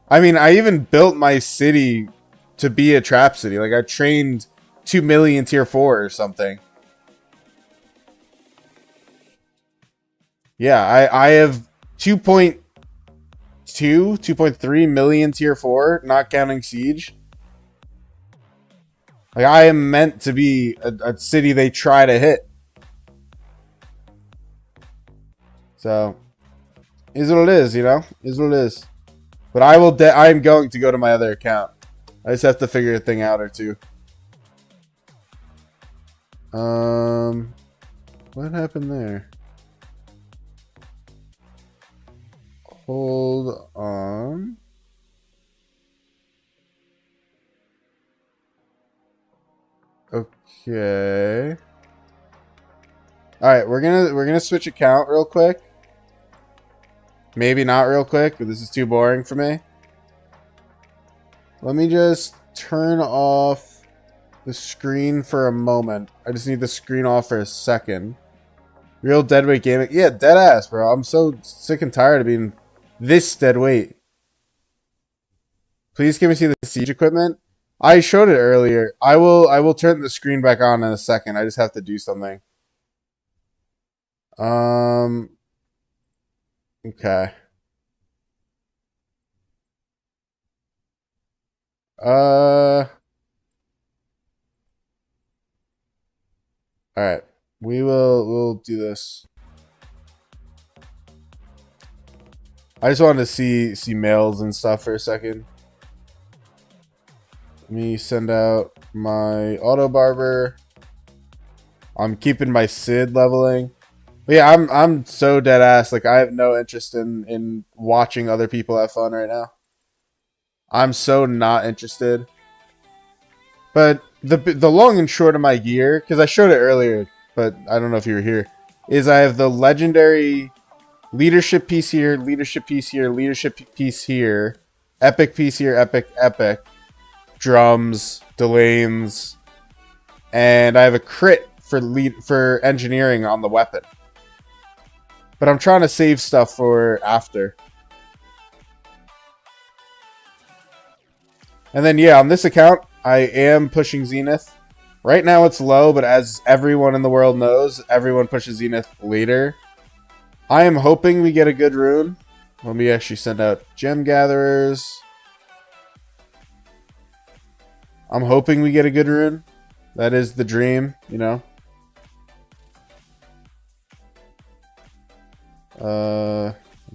I mean, I even built my city to be a trap city. Like, I trained 2 million tier 4 or something. Yeah, I have 2.2, 2.3 million tier 4, not counting siege. Like, I am meant to be a city they try to hit. So, is what it is, you know? Is what it is. But I am going to go to my other account. I just have to figure a thing out or two. What happened there? Hold on. Okay. All right, we're gonna switch account real quick. Maybe not real quick, but this is too boring for me. Let me just turn off the screen for a moment. I just need the screen off for a second. Real deadweight gaming. Yeah, dead ass, bro. I'm so sick and tired of being this dead weight. Please can we see the siege equipment? I showed it earlier. I will turn the screen back on in a second. I just have to do something. Okay. Alright. We'll do this. I just wanted to see mails and stuff for a second. Let me send out my auto barber. I'm keeping my Sid leveling. But yeah, I'm so dead ass. Like, I have no interest in watching other people have fun right now. I'm so not interested. But the long and short of my gear, because I showed it earlier, but I don't know if you were here, is I have the legendary leadership piece here, leadership piece here, leadership piece here, epic piece here, epic, epic, drums, Delanes, and I have a crit for engineering on the weapon. But I'm trying to save stuff for after. And then, yeah, on this account, I am pushing Zenith. Right now it's low, but as everyone in the world knows, everyone pushes Zenith later. I am hoping we get a good rune. Let me actually send out gem gatherers. I'm hoping we get a good rune. That is the dream, you know.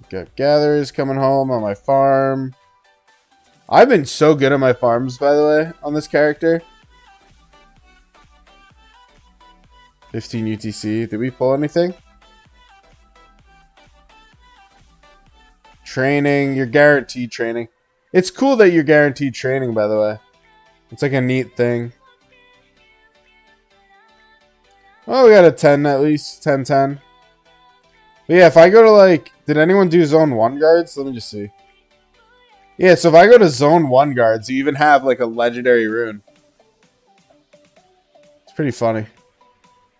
Got gatherers coming home on my farm. I've been so good at my farms, by the way, on this character. 15 UTC. Did we pull anything? Training. You're guaranteed training. It's cool that you're guaranteed training, by the way. It's like a neat thing. Oh, we got a 10 at least. 10-10. But yeah, if I go to like... Did anyone do zone 1 guards? Let me just see. Yeah, so if I go to zone 1 guards, you even have like a legendary rune. It's pretty funny.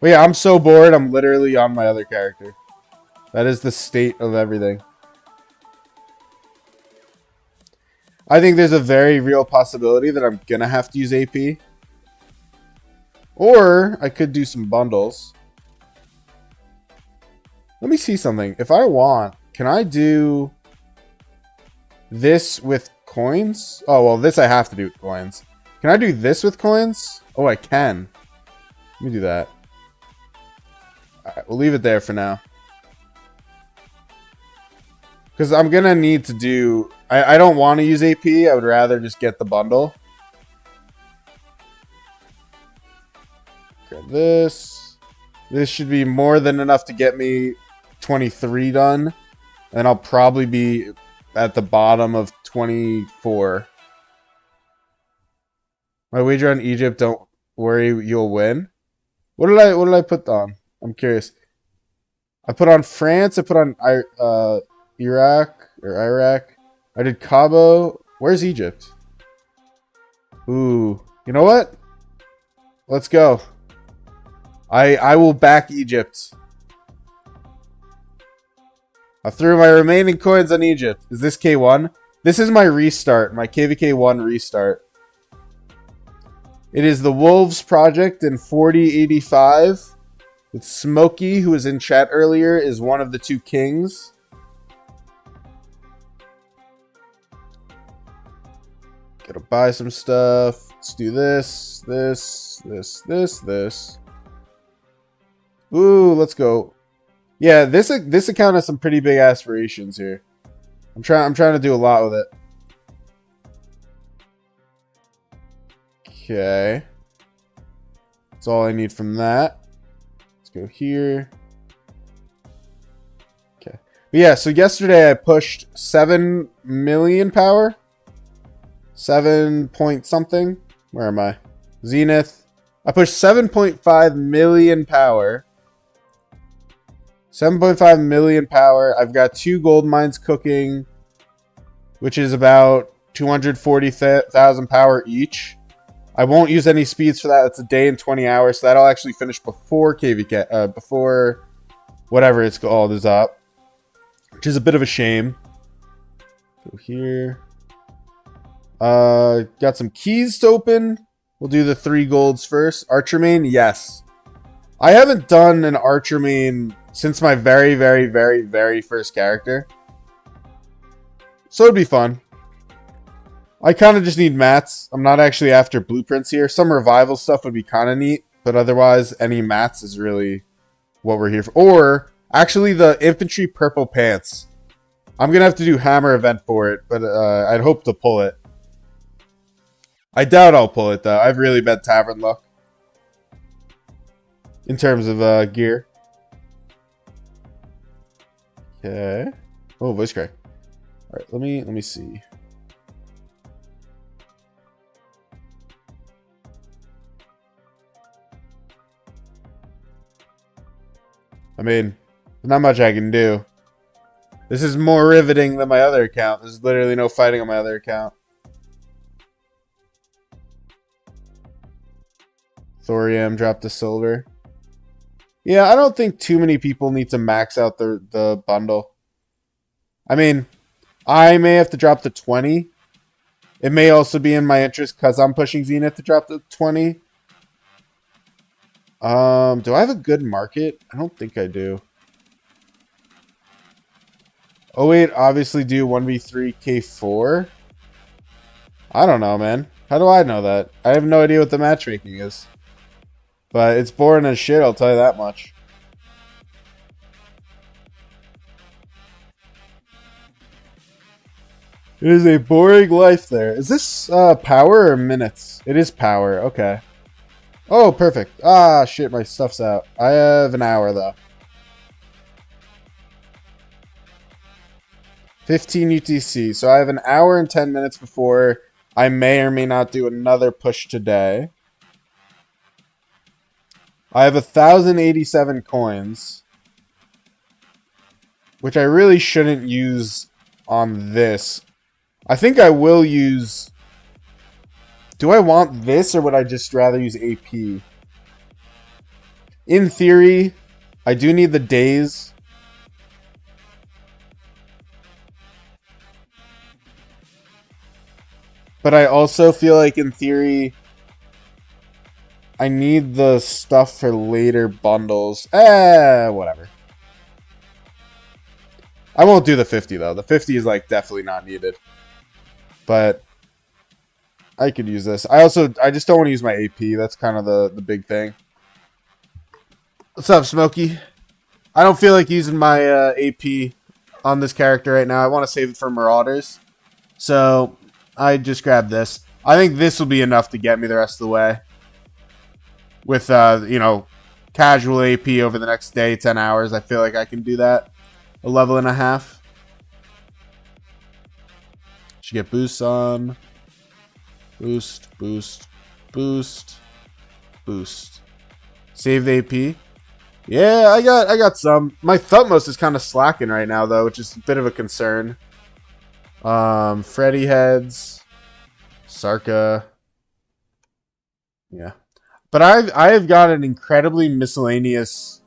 But yeah, I'm so bored, I'm literally on my other character. That is the state of everything. I think there's a very real possibility that I'm going to have to use AP. Or I could do some bundles. Let me see something. If I want, can I do this with coins? Oh, well, this I have to do with coins. Can I do this with coins? Oh, I can. Let me do that. Alright, we'll leave it there for now. Because I'm going to need to do... I don't want to use AP. I would rather just get the bundle. Grab this. This should be more than enough to get me 23 done. And I'll probably be at the bottom of 24. My wager on Egypt, don't worry, you'll win. What did I put on? I'm curious. I put on France. I put on Iraq or Iraq. I did Cabo. Where's Egypt? Ooh, you know what? Let's go. I will back Egypt. I threw my remaining coins on Egypt. Is this K1? This is my restart, my KVK1 restart. It is the Wolves Project in 4085. With Smokey, who was in chat earlier, is one of the two kings. Gotta buy some stuff. Let's do this, this. Ooh, let's go. Yeah, this account has some pretty big aspirations here. I'm trying to do a lot with it. Okay. That's all I need from that. Let's go here. Okay. But yeah, so yesterday I pushed 7 million power. 7 point something. Where am I? Zenith. I pushed 7.5 million power. 7.5 million power. I've got 2 gold mines cooking, which is about 240,000 power each. I won't use any speeds for that. It's a day and 20 hours, so that'll actually finish before KVK, before whatever it's called is up, which is a bit of a shame. Go here. Got some keys to open. We'll do the 3 golds first. Archer main, yes. I haven't done an Archer main since my very, very, very, very first character. So it'd be fun. I kind of just need mats. I'm not actually after blueprints here. Some revival stuff would be kind of neat, but otherwise, any mats is really what we're here for. Or, actually, the infantry purple pants. I'm going to have to do hammer event for it, but I'd hope to pull it. I doubt I'll pull it, though. I've really bad tavern luck. In terms of gear. Okay. Oh, voice crack. Alright, let me see. I mean, there's not much I can do. This is more riveting than my other account. There's literally no fighting on my other account. Thorium dropped the silver. Yeah, I don't think too many people need to max out the bundle. I mean, I may have to drop the 20. It may also be in my interest because I'm pushing Zenith to drop the 20. Do I have a good market? I don't think I do. Oh wait, obviously do 1v3 K4. I don't know, man. How do I know that? I have no idea what the matchmaking is. But it's boring as shit, I'll tell you that much. It is a boring life there. Is this power or minutes? It is power, okay. Oh, perfect. Ah, shit, my stuff's out. I have an hour, though. 15 UTC. So I have an hour and 10 minutes before I may or may not do another push today. I have 1,087 coins, which I really shouldn't use on this. I think I will use... Do I want this, or would I just rather use AP? In theory, I do need the days. But I also feel like, in theory, I need the stuff for later bundles. Whatever. I won't do the 50, though. The 50 is, like, definitely not needed. But I could use this. I just don't want to use my AP. That's kind of the big thing. What's up, Smokey? I don't feel like using my AP on this character right now. I want to save it for Marauders. So I just grabbed this. I think this will be enough to get me the rest of the way. With, you know, casual AP over the next day, 10 hours. I feel like I can do that. A level and a half. Should get boosts on. Boost, boost, boost, boost. Save the AP. Yeah, I got some. My Thutmose is kind of slacking right now, though, which is a bit of a concern. Freddy heads. Sarka. Yeah. But I have got an incredibly miscellaneous...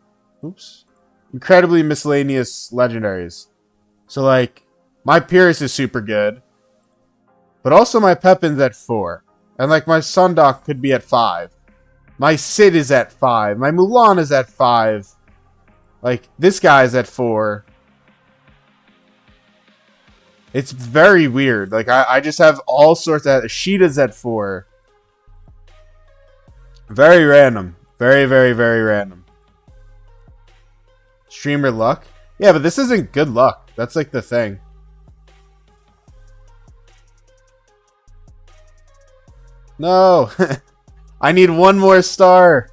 Oops. Incredibly miscellaneous legendaries. So, like, my Pyrrhus is super good. But also my Pepin's at 4. And, like, my Sundok could be at 5. My Sid is at 5. My Mulan is at 5. Like, this guy's at 4. It's very weird. Like, I just have all sorts of... Sheeta's at 4. Very random. Very, very, very random. Streamer luck? Yeah, but this isn't good luck. That's, like, the thing. No! I need one more star.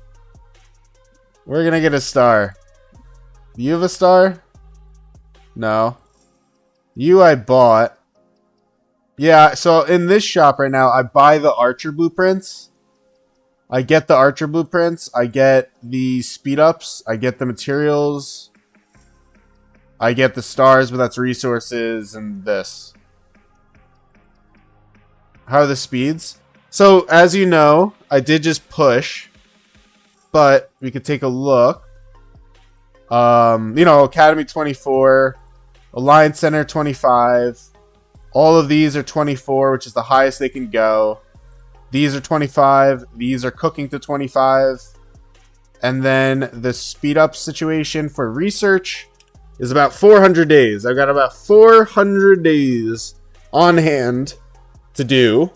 We're gonna get a star. Do you have a star? No. You I bought. Yeah, so in this shop right now, I buy the Archer blueprints. I get the Archer blueprints. I get the speed ups. I get the materials. I get the stars, but that's resources and this. How are the speeds? So, as you know, I did just push, but we could take a look. You know, Academy 24, Alliance Center 25. All of these are 24, which is the highest they can go. These are 25. These are cooking to 25. And then the speed up situation for research is about 400 days. I've got about 400 days on hand to do.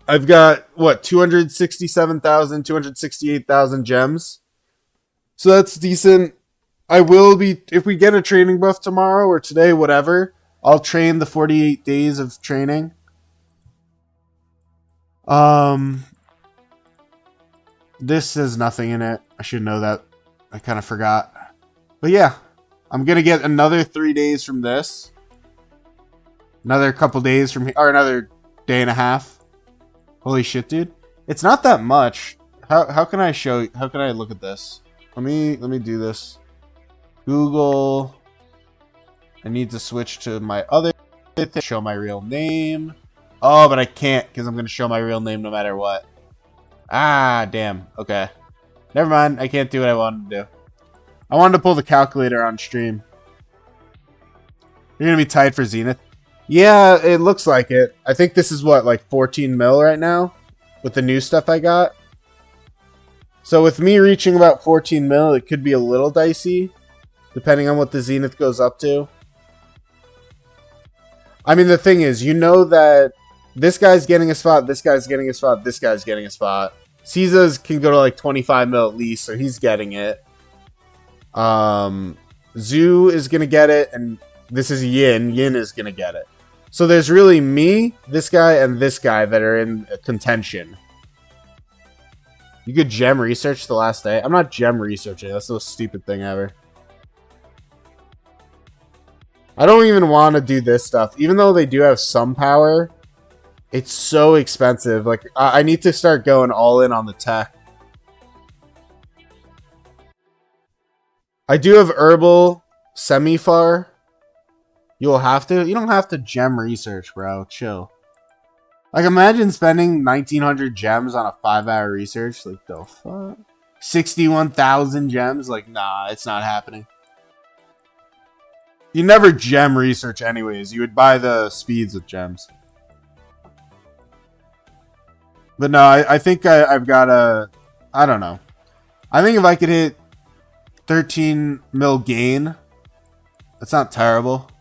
I've got, what, 267,000, 268,000 gems. So that's decent. I will be, if we get a training buff tomorrow or today, whatever, I'll train the 48 days of training. This has nothing in it. I should know that. I kind of forgot. But yeah, I'm going to get another 3 days from this. Another couple days from here, or another day and a half. Holy shit, dude. It's not that much. How can I show, how can I look at this? Let me do this. Google. I need to switch to my other thing, show my real name. Oh, but I can't because I'm going to show my real name no matter what. Ah, damn. Okay. Never mind. I can't do what I wanted to do. I wanted to pull the calculator on stream. You're going to be tied for Zenith? Yeah, it looks like it. I think this is what, like 14 mil right now? With the new stuff I got? So with me reaching about 14 mil, it could be a little dicey. Depending on what the Zenith goes up to. I mean, the thing is, you know that this guy's getting a spot, this guy's getting a spot, this guy's getting a spot. Caesar's can go to like 25 mil at least, so he's getting it. Zoo is going to get it, and this is Yin. Yin is going to get it. So there's really me, this guy, and this guy that are in contention. You could gem research the last day. I'm not gem researching. That's the most stupid thing ever. I don't even want to do this stuff. Even though they do have some power, it's so expensive. Like, I need to start going all in on the tech. I do have herbal semi-far. You'll have to. You don't have to gem research, bro. Chill. Like, imagine spending 1,900 gems on a 5-hour research. Like, the fuck? 61,000 gems? Like, nah, it's not happening. You never gem research anyways. You would buy the speeds with gems. But no, I think I've got a... I don't know. I think if I could hit 13 mil gain, that's not terrible.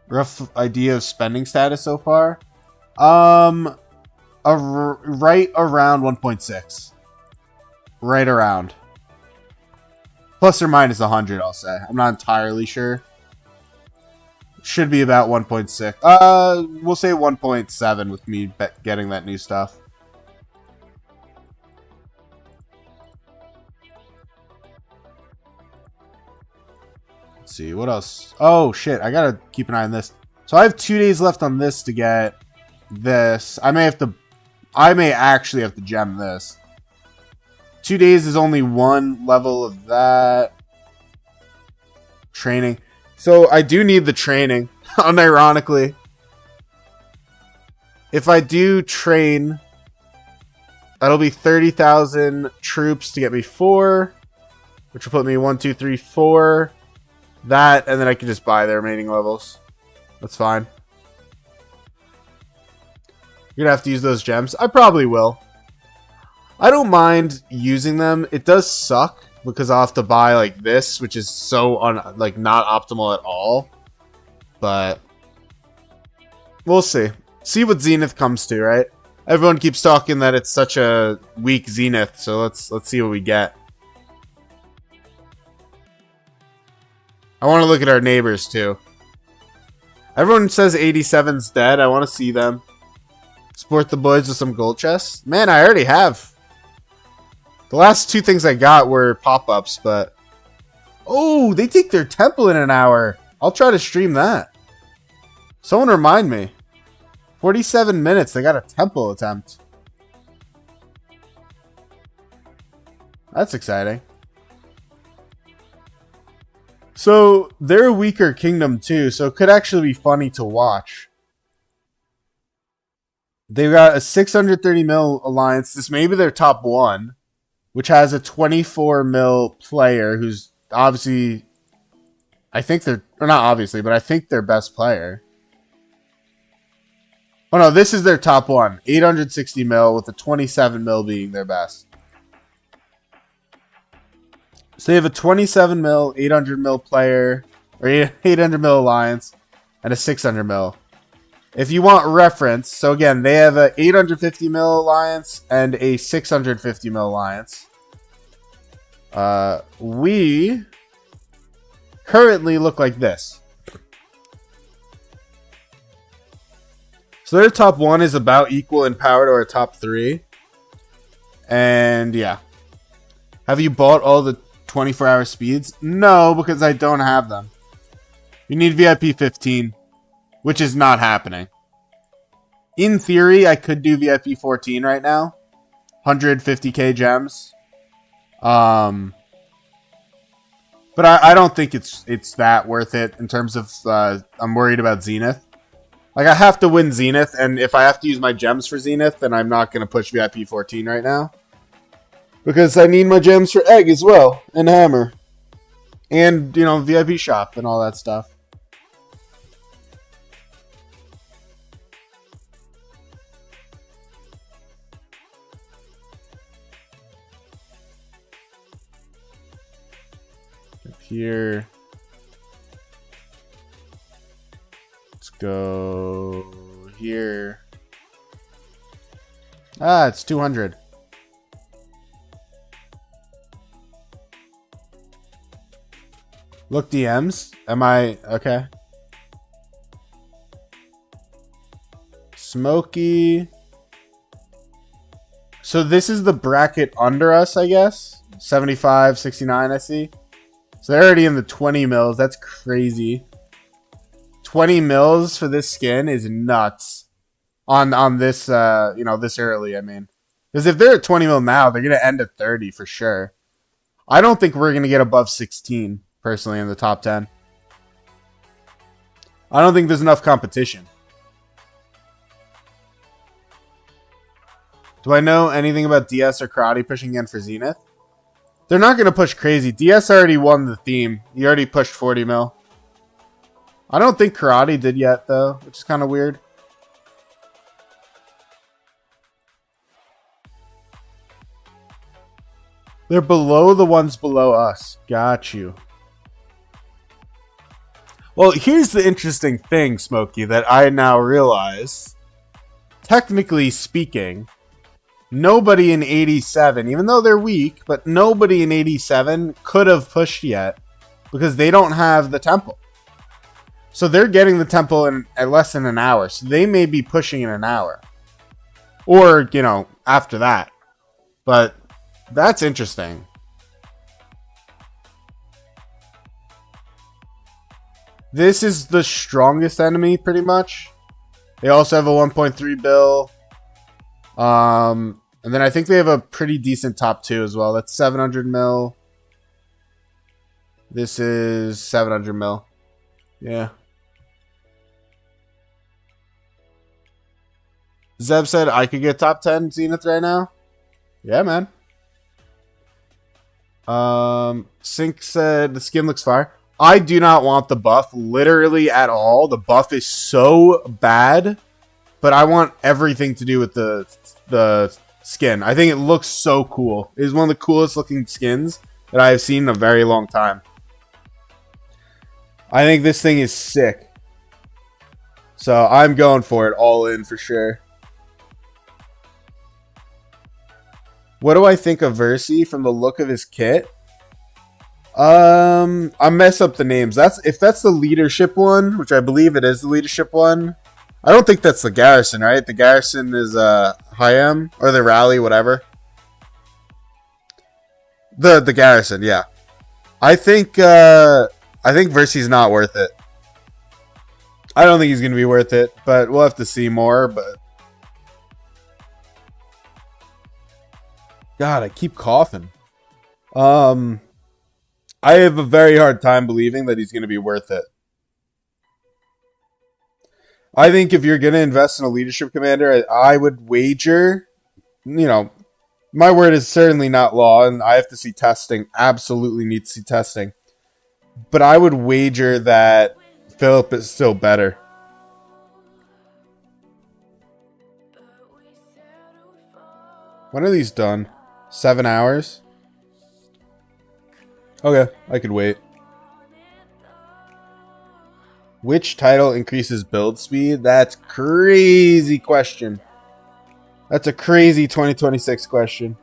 Rough idea of spending status so far. Right around 1.6. Right around. Plus or minus 100, I'll say. I'm not entirely sure. Should be about 1.6. We'll say 1.7 with me getting that new stuff. Let's see, what else? Oh, shit, I gotta keep an eye on this. So I have 2 days left on this to get this. I may actually have to gem this. 2 days is only 1 level of that. Training. So I do need the training, unironically. If I do train, that'll be 30,000 troops to get me 4, which will put me 1, 2, 3, 4. That, and then I can just buy the remaining levels. That's fine. You're gonna have to use those gems. I probably will. I don't mind using them. It does suck because I'll have to buy like this, which is so not optimal at all. But we'll see. See what Zenith comes to, right? Everyone keeps talking that it's such a weak Zenith, so let's see what we get. I want to look at our neighbors too. Everyone says 87's dead. I want to see them. Support the boys with some gold chests. Man, I already have. The last 2 things I got were pop-ups, but... Oh, they take their temple in an hour. I'll try to stream that. Someone remind me. 47 minutes, they got a temple attempt. That's exciting. So, they're a weaker kingdom too, so it could actually be funny to watch. They've got a 630 mil alliance. This may be their top 1, which has a 24 mil player who's obviously, I think they're, or not obviously, but I think their best player. Oh no, this is their top 1. 860 mil with a 27 mil being their best. So they have a 27 mil, 800 mil player, or 800 mil alliance, and a 600 mil. If you want reference, so again, they have a 850 mil alliance and a 650 mil alliance. We currently look like this. So their top 1 is about equal in power to our top 3. And yeah. Have you bought all the 24-hour speeds? No, because I don't have them. You need VIP 15, which is not happening. In theory, I could do VIP 14 right now. 150k gems. But I don't think it's that worth it in terms of I'm worried about Zenith. Like, I have to win Zenith, and if I have to use my gems for Zenith, then I'm not going to push VIP 14 right now. Because I need my gems for Egg as well, and Hammer. And, you know, VIP Shop and all that stuff. Up here. Let's go here. Ah, it's 200. Look, DMs. Am I... Okay. Smokey. So this is the bracket under us, I guess. 75, 69, I see. So they're already in the 20 mils. That's crazy. 20 mils for this skin is nuts. On this, you know, this early, I mean. Because if they're at 20 mil now, they're going to end at 30 for sure. I don't think we're going to get above 16. Personally, in the top 10. I don't think there's enough competition. Do I know anything about DS or Karate pushing again for Zenith? They're not going to push crazy. DS already won the theme. He already pushed 40 mil. I don't think Karate did yet, though, which is kind of weird. They're below the ones below us. Got you. Well, here's the interesting thing, Smokey, that I now realize. Technically speaking, Nobody in 87, even though they're weak, but nobody in 87 could have pushed yet because they don't have the temple. So they're getting the temple in less than an hour. So they may be pushing in an hour. Or, you know, after that. But that's interesting. This is the strongest enemy, pretty much. They also have a 1.3 bill. And then I think they have a pretty decent top 2 as well. That's 700 mil. This is 700 mil. Yeah. Zeb said I could get top 10 Zenith right now. Yeah, man. Sync said the skin looks fire. I do not want the buff literally at all. The buff is so bad, but I want everything to do with the skin. I think it looks so cool. It is one of the coolest looking skins that I have seen in a very long time. I think this thing is sick. So I'm going for it all in for sure. What do I think of Versi from the look of his kit? I mess up the names. If that's the leadership one, which I believe it is the leadership one. I don't think that's the garrison, right? The garrison is Hayam or the rally, whatever. The garrison, yeah. I think Versi's not worth it. I don't think he's gonna be worth it, but we'll have to see more. But God, I keep coughing. I have a very hard time believing that he's going to be worth it. I think if you're going to invest in a leadership commander, I would wager, you know, my word is certainly not law, and I have to see testing. Absolutely need to see testing. But I would wager that Philip is still better. When are these done? 7 hours? Okay, I could wait. Which title increases build speed? That's crazy question. That's a crazy 2026 question.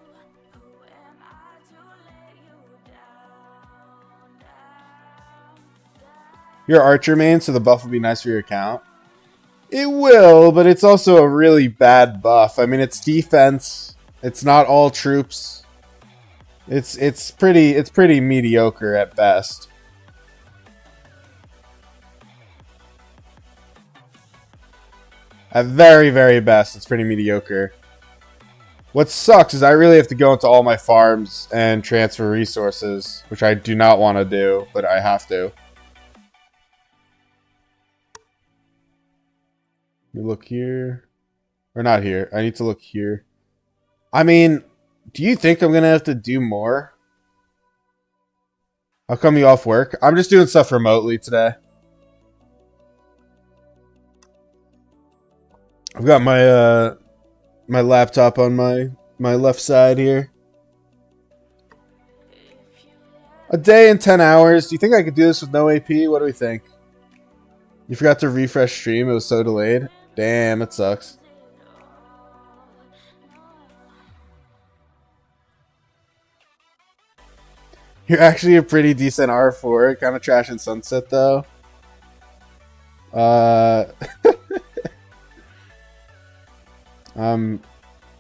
You're Archer main, so the buff will be nice for your account. It will, but it's also a really bad buff. I mean, it's defense. It's not all troops. It's pretty mediocre at best. At very, very best, it's pretty mediocre. What sucks is I really have to go into all my farms and transfer resources, which I do not want to do, but I have to. You look here. Or not here. I need to look here. I mean, do you think I'm going to have to do more? How come you off work? I'm just doing stuff remotely today. I've got my my laptop on my left side here. A day and 10 hours. Do you think I could do this with no AP? What do we think? You forgot to refresh stream. It was so delayed. Damn, it sucks. You're actually a pretty decent R4. Kind of trash in Sunset, though.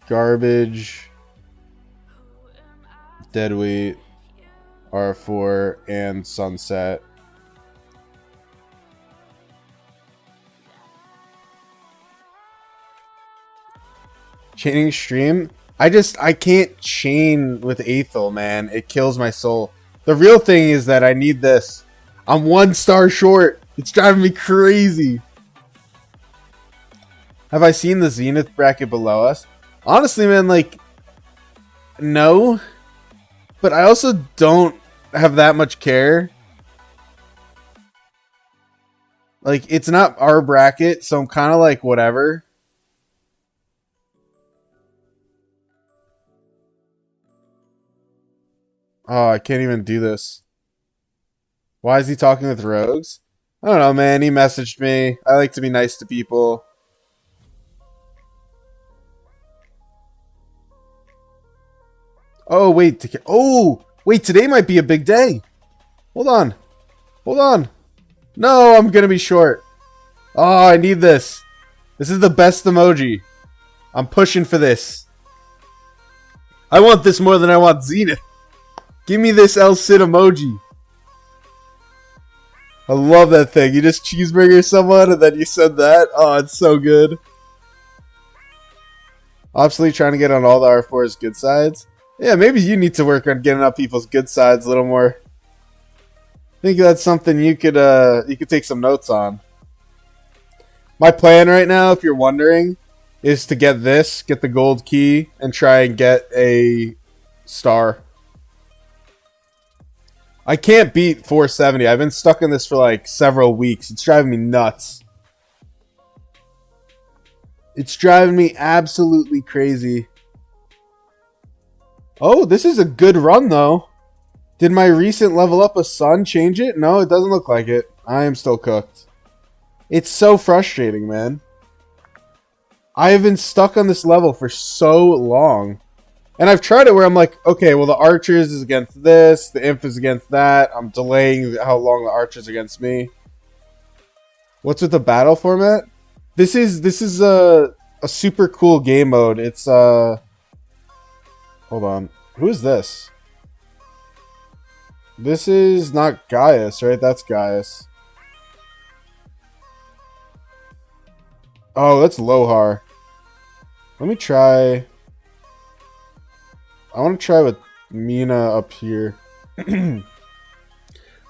Garbage, Deadweight, R4, and Sunset. Chaining stream? I can't chain with Aethel, man. It kills my soul. The real thing is that I need this. I'm 1 star short. It's driving me crazy. Have I seen the Zenith bracket below us? Honestly, man, like, no. But I also don't have that much care. Like, it's not our bracket, so I'm kind of like, whatever. Oh, I can't even do this. Why is he talking with rogues? I don't know, man. He messaged me. I like to be nice to people. Oh, wait. Oh, wait. Today might be a big day. Hold on. Hold on. No, I'm going to be short. Oh, I need this. This is the best emoji. I'm pushing for this. I want this more than I want Zenith. Give me this El Cid emoji. I love that thing. You just cheeseburger someone and then you send that. Oh, it's so good. Obviously trying to get on all the R4's good sides. Yeah, maybe you need to work on getting up people's good sides a little more. I think that's something you could take some notes on. My plan right now, if you're wondering, is to get the gold key, and try and get a star. I can't beat 470. I've been stuck in this for like several weeks. It's driving me nuts. It's driving me absolutely crazy. Oh, this is a good run though. Did my recent level up a sun change it? No, it doesn't look like it. I am still cooked. It's so frustrating, man. I have been stuck on this level for so long. And I've tried it where I'm like, okay, well, the archers is against this. The imp is against that. I'm delaying how long the archers are against me. What's with the battle format? This is a super cool game mode. It's, hold on. Who is this? This is not Gaius, right? That's Gaius. Oh, that's Lohar. Let me try. I want to try with Mina up here.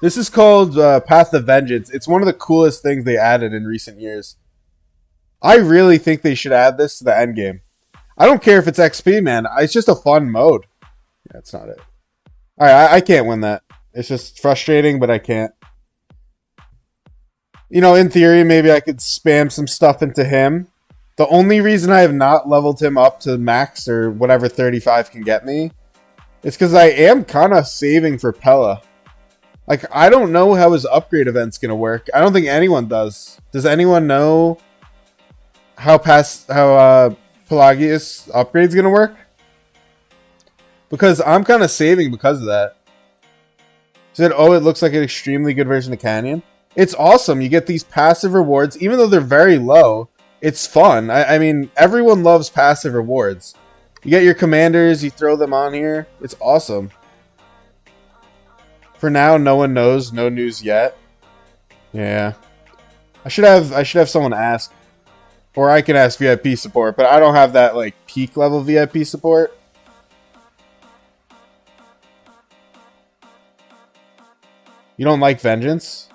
This is called Path of Vengeance. It's one of the coolest things they added in recent years. I really think they should add this to the endgame. I don't care if it's XP, man. It's just a fun mode. Yeah, that's not it. Alright, I can't win that. It's just frustrating, but I can't. You know, in theory, maybe I could spam some stuff into him. The only reason I have not leveled him up to max or whatever 35 can get me is because I am kind of saving for Pella. Like, I don't know how his upgrade event's going to work. I don't think anyone does. Does anyone know how Pelagius upgrade's going to work? Because I'm kind of saving because of that. Said, oh, it looks like an extremely good version of Canyon. It's awesome. You get these passive rewards, even though they're very low. It's fun. I mean, everyone loves passive rewards. You get your commanders, you throw them on here. It's awesome. For now, no one knows. No news yet. Yeah. I should have someone ask. Or I can ask VIP support, but I don't have that like peak level VIP support. You don't like Vengeance?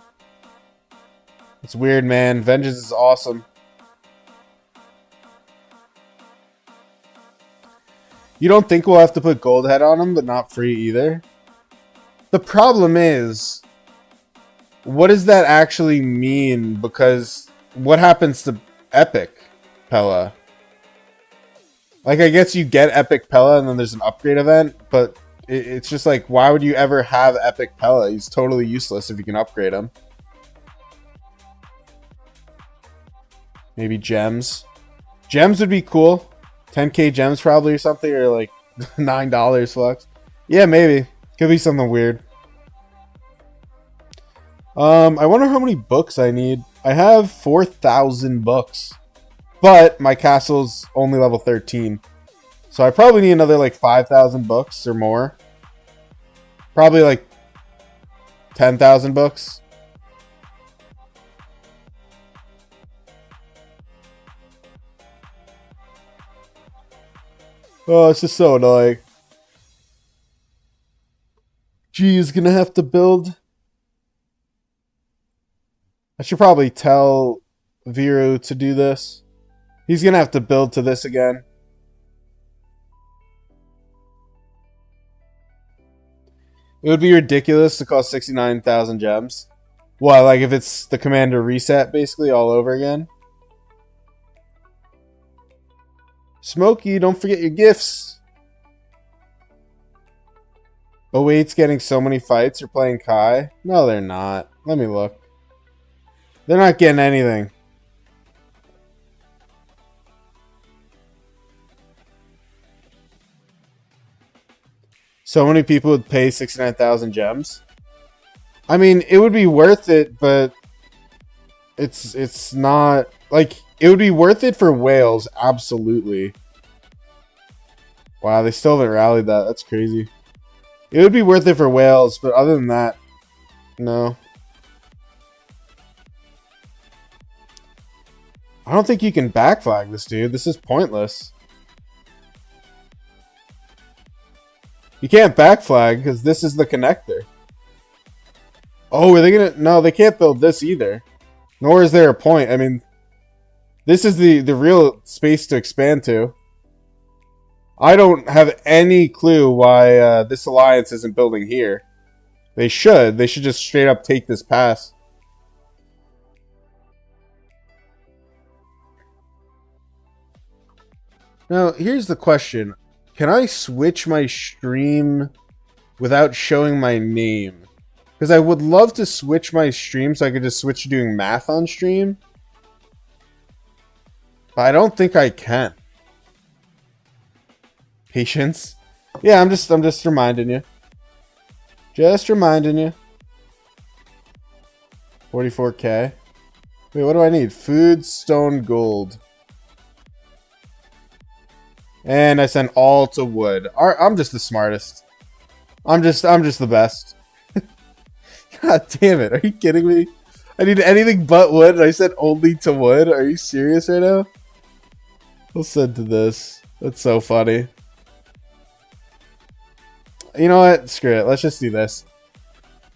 It's weird, man. Vengeance is awesome. You don't think we'll have to put gold head on him, but not free either? The problem is, what does that actually mean? Because what happens to Epic Pella? Like, I guess you get Epic Pella and then there's an upgrade event, but it's just like, why would you ever have Epic Pella? He's totally useless if you can upgrade him. Maybe gems. Gems would be cool. 10k gems probably or something, or like $9 flux. Yeah, maybe. Could be something weird. I wonder how many books I need. I have 4,000 books. But my castle's only level 13. So I probably need another like 5,000 books or more. Probably like 10,000 books. Oh, it's just so annoying. G is gonna have to build. I should probably tell Viru to do this. He's gonna have to build to this again. It would be ridiculous to cost 69,000 gems. What, like if it's the commander reset basically all over again? Smokey, don't forget your gifts. Oh wait, it's getting so many fights. You're playing Kai? No, they're not. Let me look. They're not getting anything. So many people would pay 69,000 gems. I mean, it would be worth it, but it's not like it would be worth it for whales, absolutely. Wow, they still haven't rallied that. That's crazy. It would be worth it for whales, but other than that, no. I don't think you can backflag this, dude. This is pointless. You can't backflag because this is the connector. Oh, are they gonna... No, they can't build this either. Nor is there a point. I mean, this is the real space to expand to. I don't have any clue why this alliance isn't building here. They should. They should just straight up take this pass. Now, here's the question. Can I switch my stream without showing my name? Because I would love to switch my stream so I could just switch to doing math on stream. But I don't think I can. Patience. Yeah, I'm just reminding you. Just reminding you. 44k. Wait, what do I need? Food, stone, gold. And I sent all to wood. I'm just the smartest. I'm just the best. God damn it. Are you kidding me? I need anything but wood and I said only to wood. Are you serious right now? I'll send to this. That's so funny. You know what? Screw it. Let's just do this.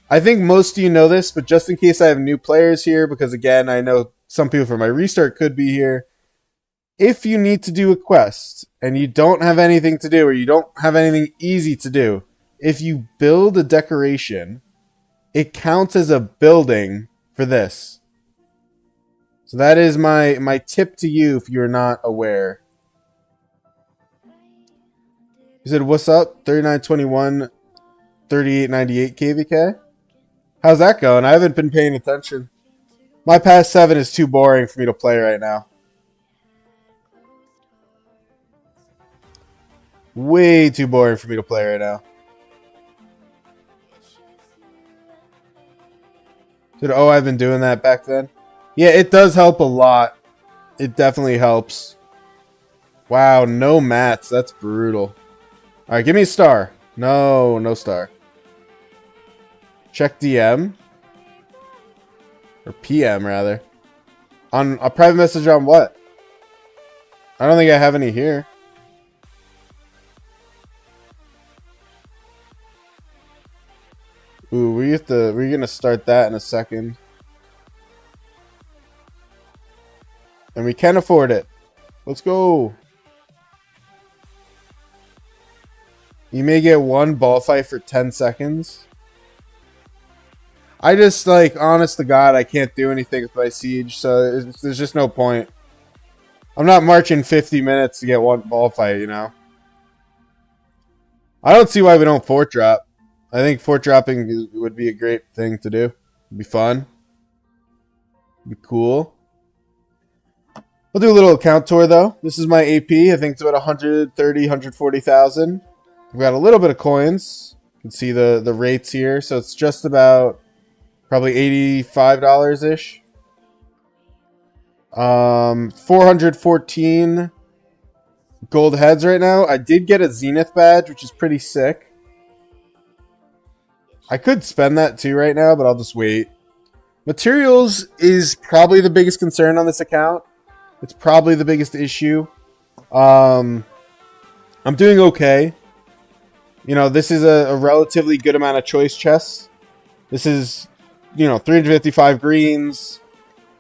I think most of you know this, but just in case I have new players here, because again, I know some people from my restart could be here. If you need to do a quest and you don't have anything to do or you don't have anything easy to do, if you build a decoration, it counts as a building for this. So that is my tip to you if you're not aware. You said, what's up? 3921, 3898 KVK? How's that going? I haven't been paying attention. My past 7 is too boring for me to play right now. Way too boring for me to play right now. Said, oh, I've been doing that back then. Yeah, it does help a lot. It definitely helps. Wow, no mats. That's brutal. Alright, give me a star. No, no star. Check DM. Or PM, rather. On a private message on what? I don't think I have any here. Ooh, we're gonna start that in a second. And we can afford it. Let's go. You may get one ball fight for 10 seconds. I just, like, honest to God, I can't do anything with my siege, so there's just no point. I'm not marching 50 minutes to get one ball fight, you know? I don't see why we don't fort drop. I think fort dropping would be a great thing to do. It'd be fun. It'd be cool. We'll do a little account tour, though. This is my AP. I think it's about 130, 140,000. We've got a little bit of coins. You can see the rates here. So it's just about probably $85-ish. 414 gold heads right now. I did get a Zenith badge, which is pretty sick. I could spend that too right now, but I'll just wait. Materials is probably the biggest concern on this account. It's probably the biggest issue. I'm doing okay. You know, this is a relatively good amount of choice chests. This is, you know, 355 greens.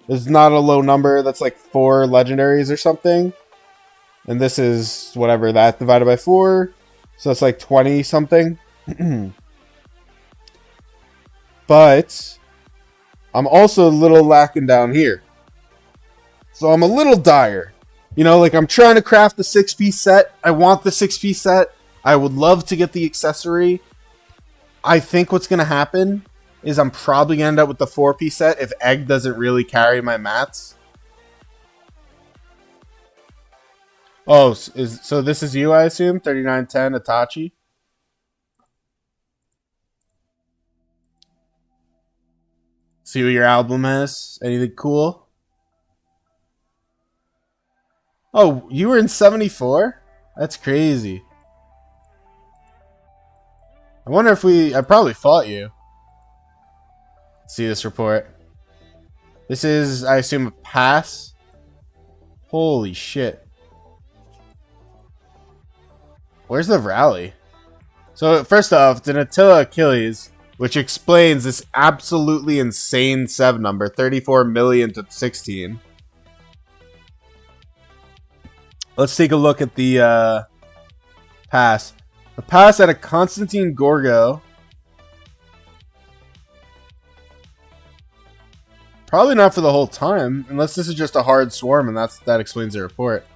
It's not a low number. That's like 4 legendaries or something. And this is whatever, that divided by 4. So that's like 20 something. But I'm also a little lacking down here. So I'm a little dire. You know, like I'm trying to craft the 6-piece set. I want the 6-piece set. I would love to get the accessory. I think what's going to happen is I'm probably going to end up with the 4-piece set if Egg doesn't really carry my mats. Oh, so this is you, I assume? 3910 Itachi? See what your album has. Anything cool? Oh, you were in 74? That's crazy. I wonder if I probably fought you. Let's see this report. This is, I assume, a pass. Holy shit. Where's the rally? So, first off, it's an Attila Achilles, which explains this absolutely insane sev number, 34 million to 16. Let's take a look at the pass. A pass at a Constantine Gorgo. Probably not for the whole time, unless this is just a hard swarm, and that explains the report.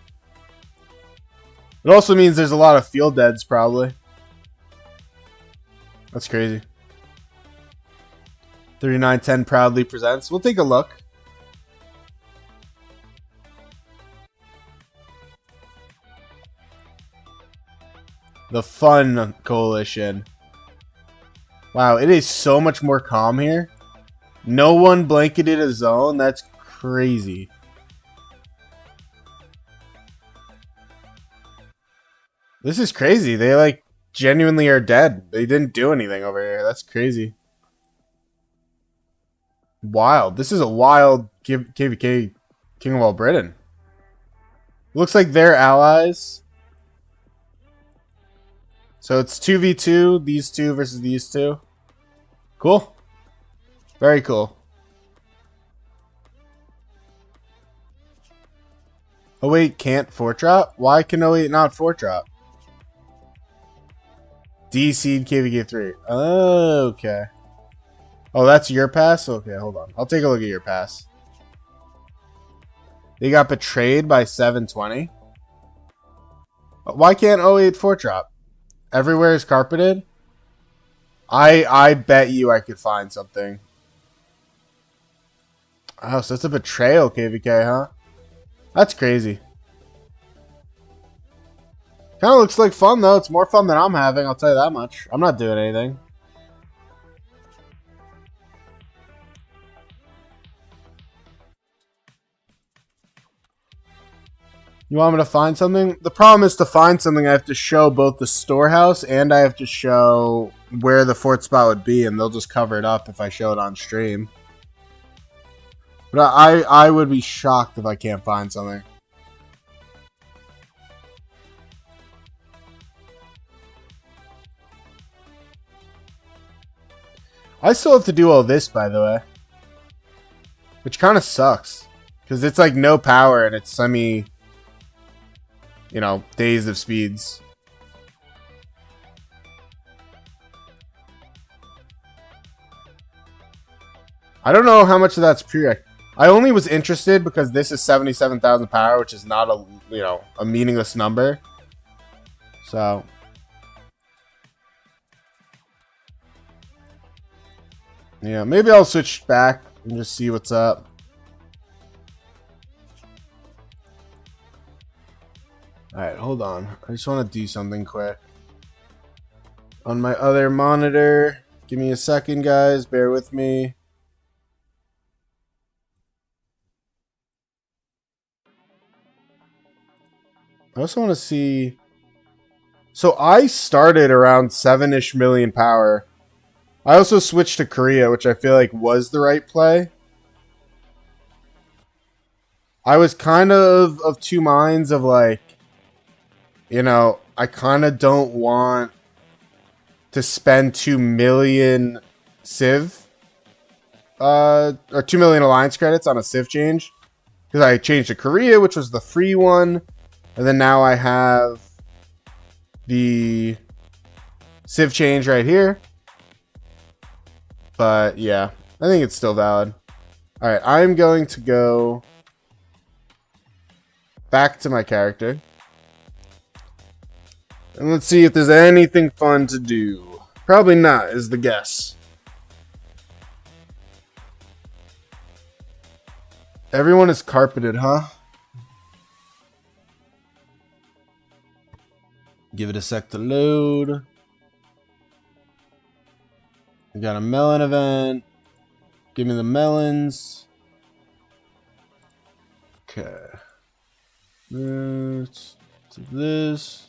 It also means there's a lot of field deads, probably. That's crazy. 3910 proudly presents. We'll take a look. The Fun Coalition. Wow, it is so much more calm here. No one blanketed a zone. That's crazy. This is crazy. They like genuinely are dead. They didn't do anything over here. That's crazy. Wild. This is a wild KVK King of All Britain. Looks like they're allies. So it's 2v2, these two versus these two. Cool. Very cool. Oh wait, can't fort drop? Why can 08 not fort drop? D-seed KVK3. Oh, okay. Oh, that's your pass? Okay, hold on. I'll take a look at your pass. They got betrayed by 720. Why can't 08 fort drop? Everywhere is carpeted? I bet you I could find something. Oh, so it's a betrayal, KVK, huh? That's crazy. Kind of looks like fun, though. It's more fun than I'm having, I'll tell you that much. I'm not doing anything. You want me to find something? The problem is to find something, I have to show both the storehouse and I have to show where the fort spot would be, and they'll just cover it up if I show it on stream. But I would be shocked if I can't find something. I still have to do all this, by the way. Which kind of sucks. Because it's like no power and it's semi... You know, days of speeds. I don't know how much of that's prereq. I only was interested because this is 77,000 power, which is not a, you know, a meaningless number. So... yeah, maybe I'll switch back and just see what's up. Alright, hold on. I just want to do something quick. On my other monitor. Give me a second, guys. Bear with me. I also want to see... so I started around 7-ish million power. I also switched to Korea, which I feel like was the right play. I was kind of two minds of like, you know, I kind of don't want to spend 2 million Civ, or 2 million Alliance credits on a Civ change. Because I changed to Korea, which was the free one. And then now I have the Civ change right here. But yeah, I think it's still valid. Alright, I'm going to go back to my character. And let's see if there's anything fun to do. Probably not, is the guess. Everyone is carpeted, huh? Give it a sec to load. We got a melon event. Give me the melons. Okay. Let's do this.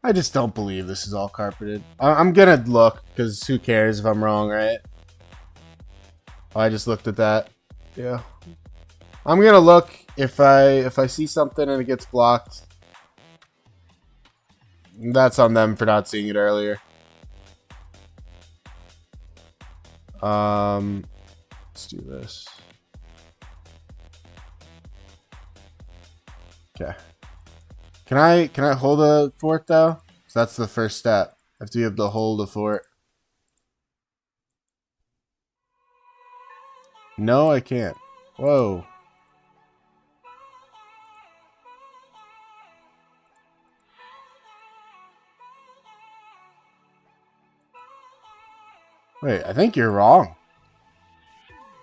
I just don't believe this is all carpeted. I'm gonna look, because who cares if I'm wrong, right? Oh, I just looked at that. Yeah. I'm gonna look if I see something and it gets blocked. That's on them for not seeing it earlier. Let's do this. Okay. Can I hold a fort though? So that's the first step. I have to be able to hold a fort. No, I can't. Whoa. Wait, I think you're wrong.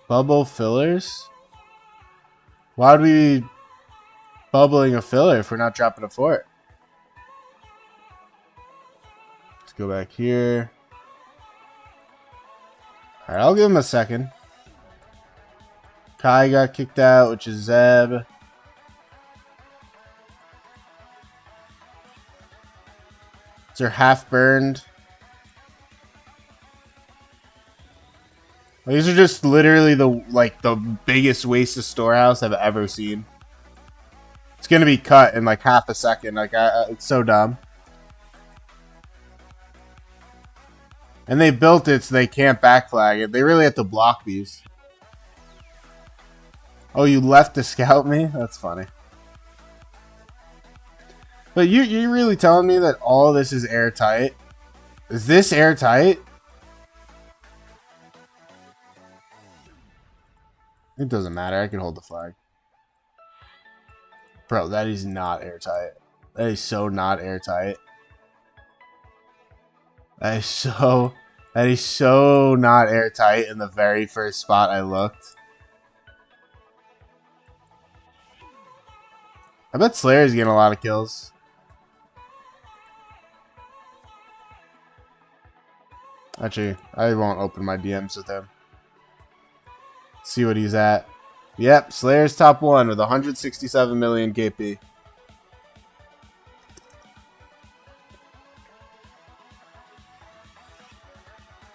Bubble fillers? Why would we be bubbling a filler if we're not dropping a fort? Let's go back here. Alright, I'll give him a second. Kai got kicked out, which is Zeb. They're half burned. These are just literally the biggest waste of storehouse I've ever seen. It's gonna be cut in like half a second. Like it's so dumb. And they built it so they can't backflag it. They really have to block these. Oh, you left to scout me? That's funny. But you're really telling me that all this is airtight? Is this airtight? It doesn't matter. I can hold the flag. Bro, that is not airtight. That is so not airtight. That is so not airtight in the very first spot I looked. I bet Slayer's getting a lot of kills. Actually, I won't open my DMs with him. See what he's at. Yep, Slayer's top 1 with 167 million KP.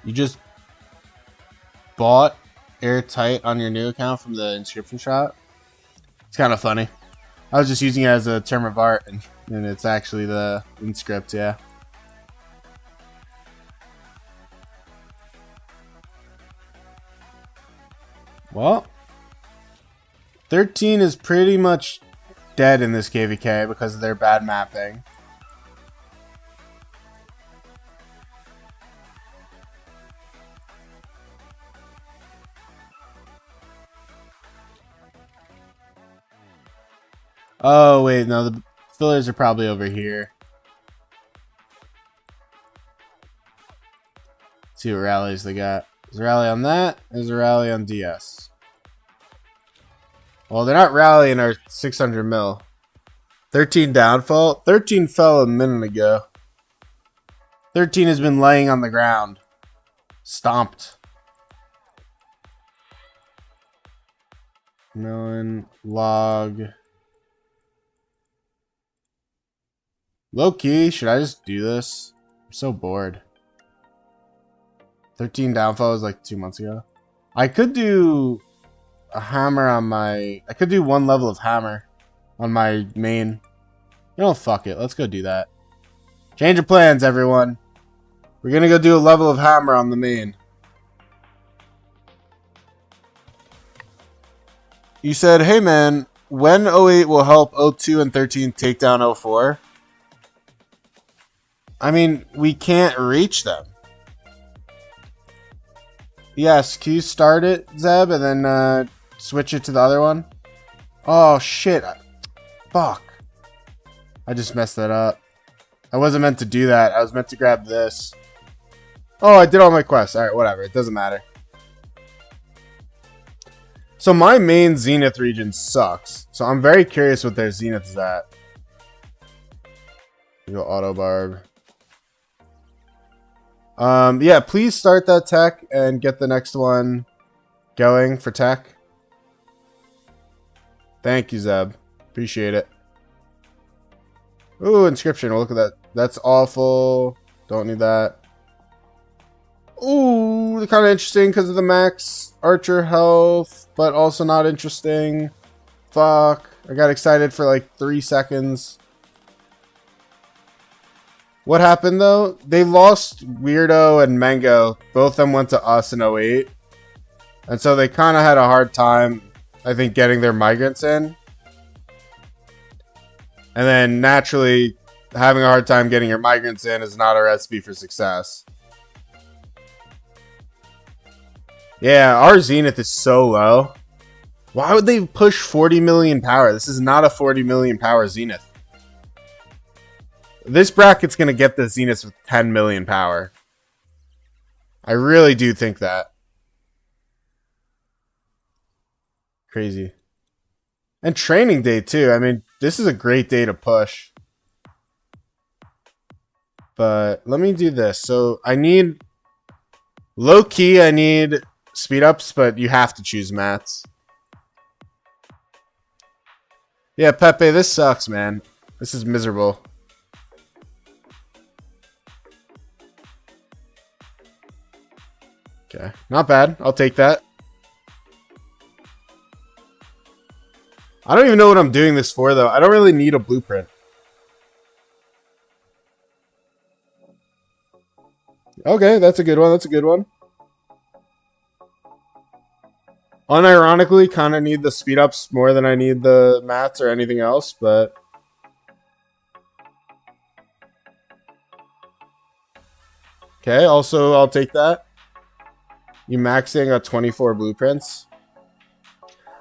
You just bought airtight on your new account from the inscription shop? It's kind of funny. I was just using it as a term of art, and it's actually the inscript, yeah. Well, 13 is pretty much dead in this KVK because of their bad mapping. Oh, wait, no, the fillers are probably over here. Let's see what rallies they got. There's a rally on that. There's a rally on DS. Well, they're not rallying our 600 mil. 13 downfall. 13 fell a minute ago. 13 has been laying on the ground. Stomped. Melon, log. Low key, should I just do this? I'm so bored. 13 downfall was like 2 months ago. I could do a hammer on my... I could do 1 level of hammer on my main. You know, fuck it. Let's go do that. Change of plans, everyone. We're gonna go do a level of hammer on the main. You said, hey man, when 08 will help 02 and 13 take down 04? I mean, we can't reach them. Yes, can you start it, Zeb, and then switch it to the other one? Oh, shit. Fuck. I just messed that up. I wasn't meant to do that. I was meant to grab this. Oh, I did all my quests. Alright, whatever. It doesn't matter. So my main Zenith region sucks. So I'm very curious what their Zenith is at. You go auto barb. Yeah, please start that tech and get the next one going for tech. Thank you, Zeb. Appreciate it. Ooh, inscription. Well, look at that. That's awful. Don't need that. Ooh, they're kind of interesting because of the max archer health, but also not interesting. Fuck. I got excited for like 3 seconds. What happened though? They lost Weirdo and Mango. Both of them went to us in 08. And so they kind of had a hard time, I think, getting their migrants in. And then naturally, having a hard time getting your migrants in is not a recipe for success. Yeah, our Zenith is so low. Why would they push 40 million power? This is not a 40 million power Zenith. This bracket's going to get the Zenith with 10 million power. I really do think that. Crazy. And training day too. I mean, this is a great day to push. But let me do this. So I need... Low key, I need speed ups, but you have to choose mats. Yeah, Pepe, this sucks, man. This is miserable. Okay, not bad. I'll take that. I don't even know what I'm doing this for, though. I don't really need a blueprint. Okay, that's a good one. That's a good one. Unironically, kind of need the speed ups more than I need the mats or anything else, but... Okay, also, I'll take that. You maxing at 24 blueprints.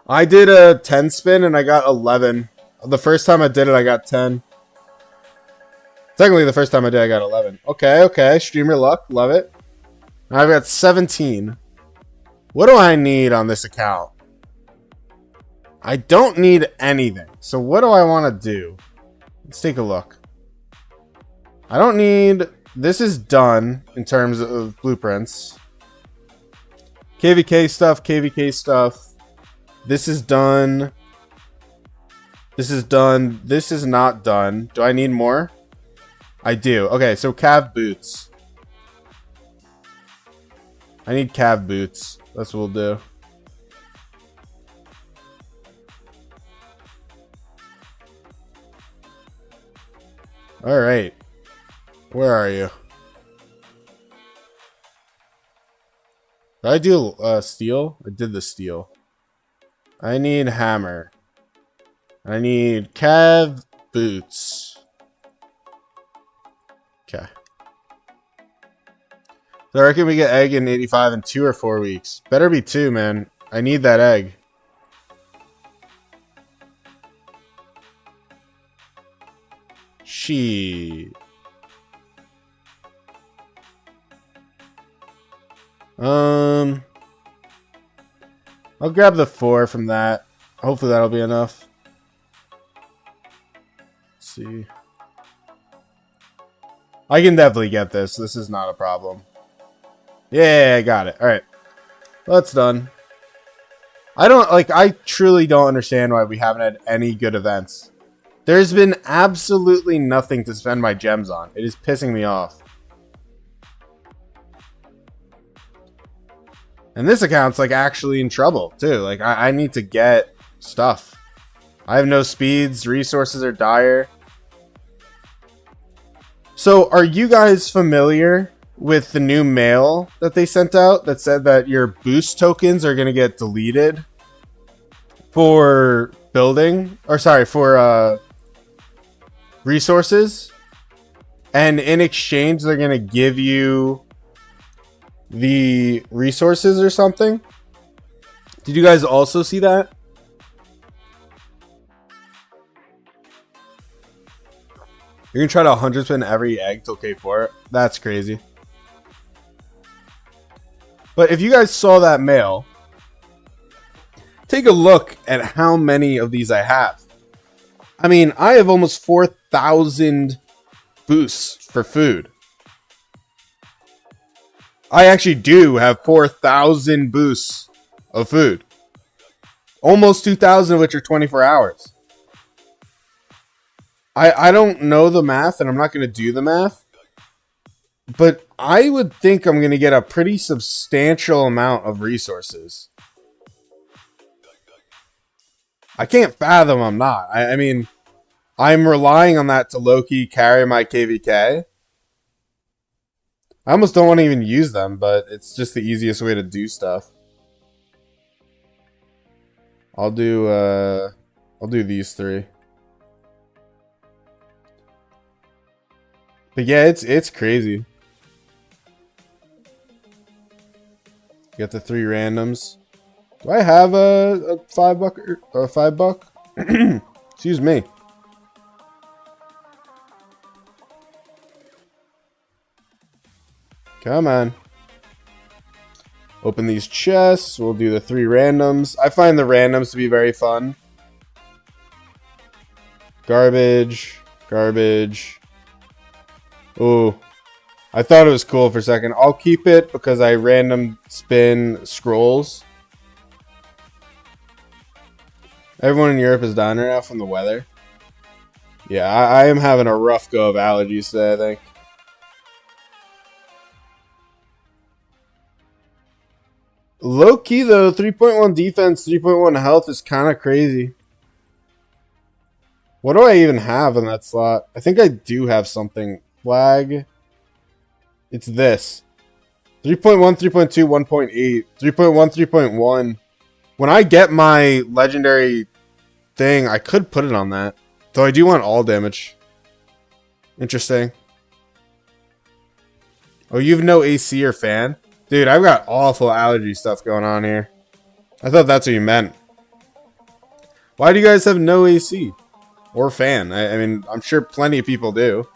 I did a 10 spin and I got 11. The first time I did it, I got 10. Technically, the first time I did, I got 11. Okay, okay. Streamer luck. Love it. I've got 17. What do I need on this account? I don't need anything. So what do I want to do? Let's take a look. I don't need... This is done in terms of blueprints. KVK stuff, KVK stuff. This is done. This is done. This is not done. Do I need more? I do. Okay, so Cav boots. I need Cav boots. That's what we'll do. Alright. Where are you? Did I do steel? I did the steel. I need hammer. I need Cav boots. Okay. So I reckon we get egg in 85 in 2 or 4 weeks. Better be 2, man. I need that egg. Shit. I'll grab the 4 from that. Hopefully that'll be enough. Let's see. I can definitely get this. This is not a problem. Yeah, I got it. Alright. Well, that's done. I truly don't understand why we haven't had any good events. There's been absolutely nothing to spend my gems on. It is pissing me off. And this account's like actually in trouble too. Like I need to get stuff. I have no speeds, resources are dire. So are you guys familiar with the new mail that they sent out that said that your boost tokens are going to get deleted for building, or sorry, for resources, and in exchange they're going to give you the resources or something? Did you guys also see that? You're gonna try to 100 spin every egg till K4? That's crazy. But if you guys saw that mail, take a look at how many of these I have. I mean, I have almost 4,000 boosts for food. I actually do have 4,000 boosts of food. Almost 2,000 of which are 24 hours. I don't know the math, and I'm not going to do the math. But I would think I'm going to get a pretty substantial amount of resources. I can't fathom I'm not. I mean, I'm relying on that to low-key carry my KVK. I almost don't want to even use them, but it's just the easiest way to do stuff. I'll do these three. But yeah, it's crazy. Get the 3 randoms. Do I have a $5 or a $5? Excuse me. Come on. Open these chests. We'll do the 3 randoms. I find the randoms to be very fun. Garbage. Garbage. Ooh. I thought it was cool for a second. I'll keep it because I random spin scrolls. Everyone in Europe is dying right now from the weather. Yeah, I am having a rough go of allergies today, I think. Low key though, 3.1 defense, 3.1 health is kind of crazy. What do I even have in that slot? I think I do have something. Flag. It's this. 3.1, 3.2, 1.8. 3.1, 3.1. When I get my legendary thing, I could put it on that. Though I do want all damage. Interesting. Oh, you have no AC or fan? Dude, I've got awful allergy stuff going on here. I thought that's what you meant. Why do you guys have no AC? Or fan? I mean, I'm sure plenty of people do.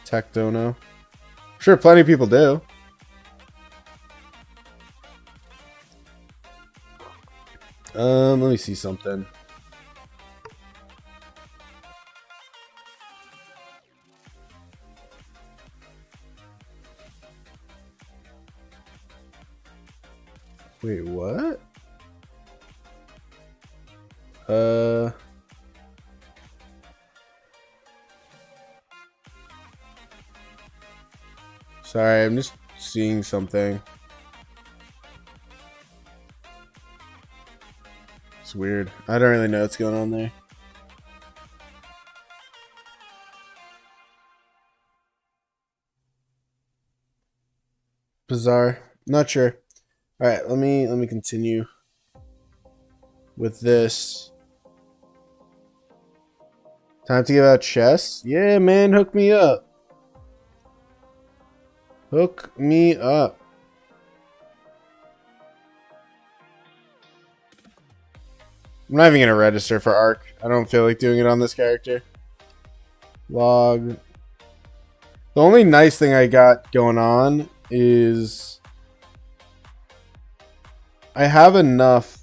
Tech dono. Sure, plenty of people do. Let me see something. Wait, what? Sorry, I'm just seeing something. It's weird. I don't really know what's going on there. Bizarre. Not sure. All right, let me continue with this. Time to give out chests. Yeah, man, hook me up. Hook me up. I'm not even gonna register for ARC. I don't feel like doing it on this character. Log. The only nice thing I got going on is I have enough.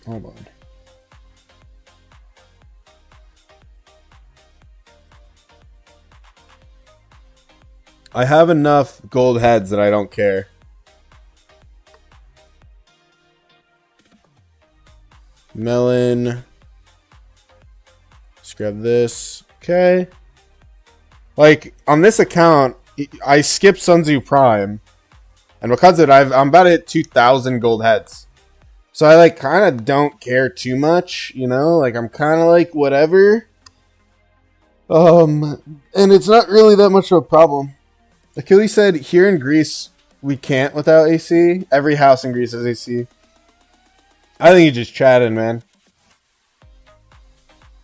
Hold on. I have enough gold heads that I don't care. Melon. Let's grab this. Okay. Like, on this account, I skipped Sun Tzu Prime. And because of it, I'm about to hit 2,000 gold heads. So I, like, kind of don't care too much, you know? Like, I'm kind of like, whatever. And it's not really that much of a problem. Achilles said, here in Greece, we can't without AC. Every house in Greece has AC. I think he's just chatting, man.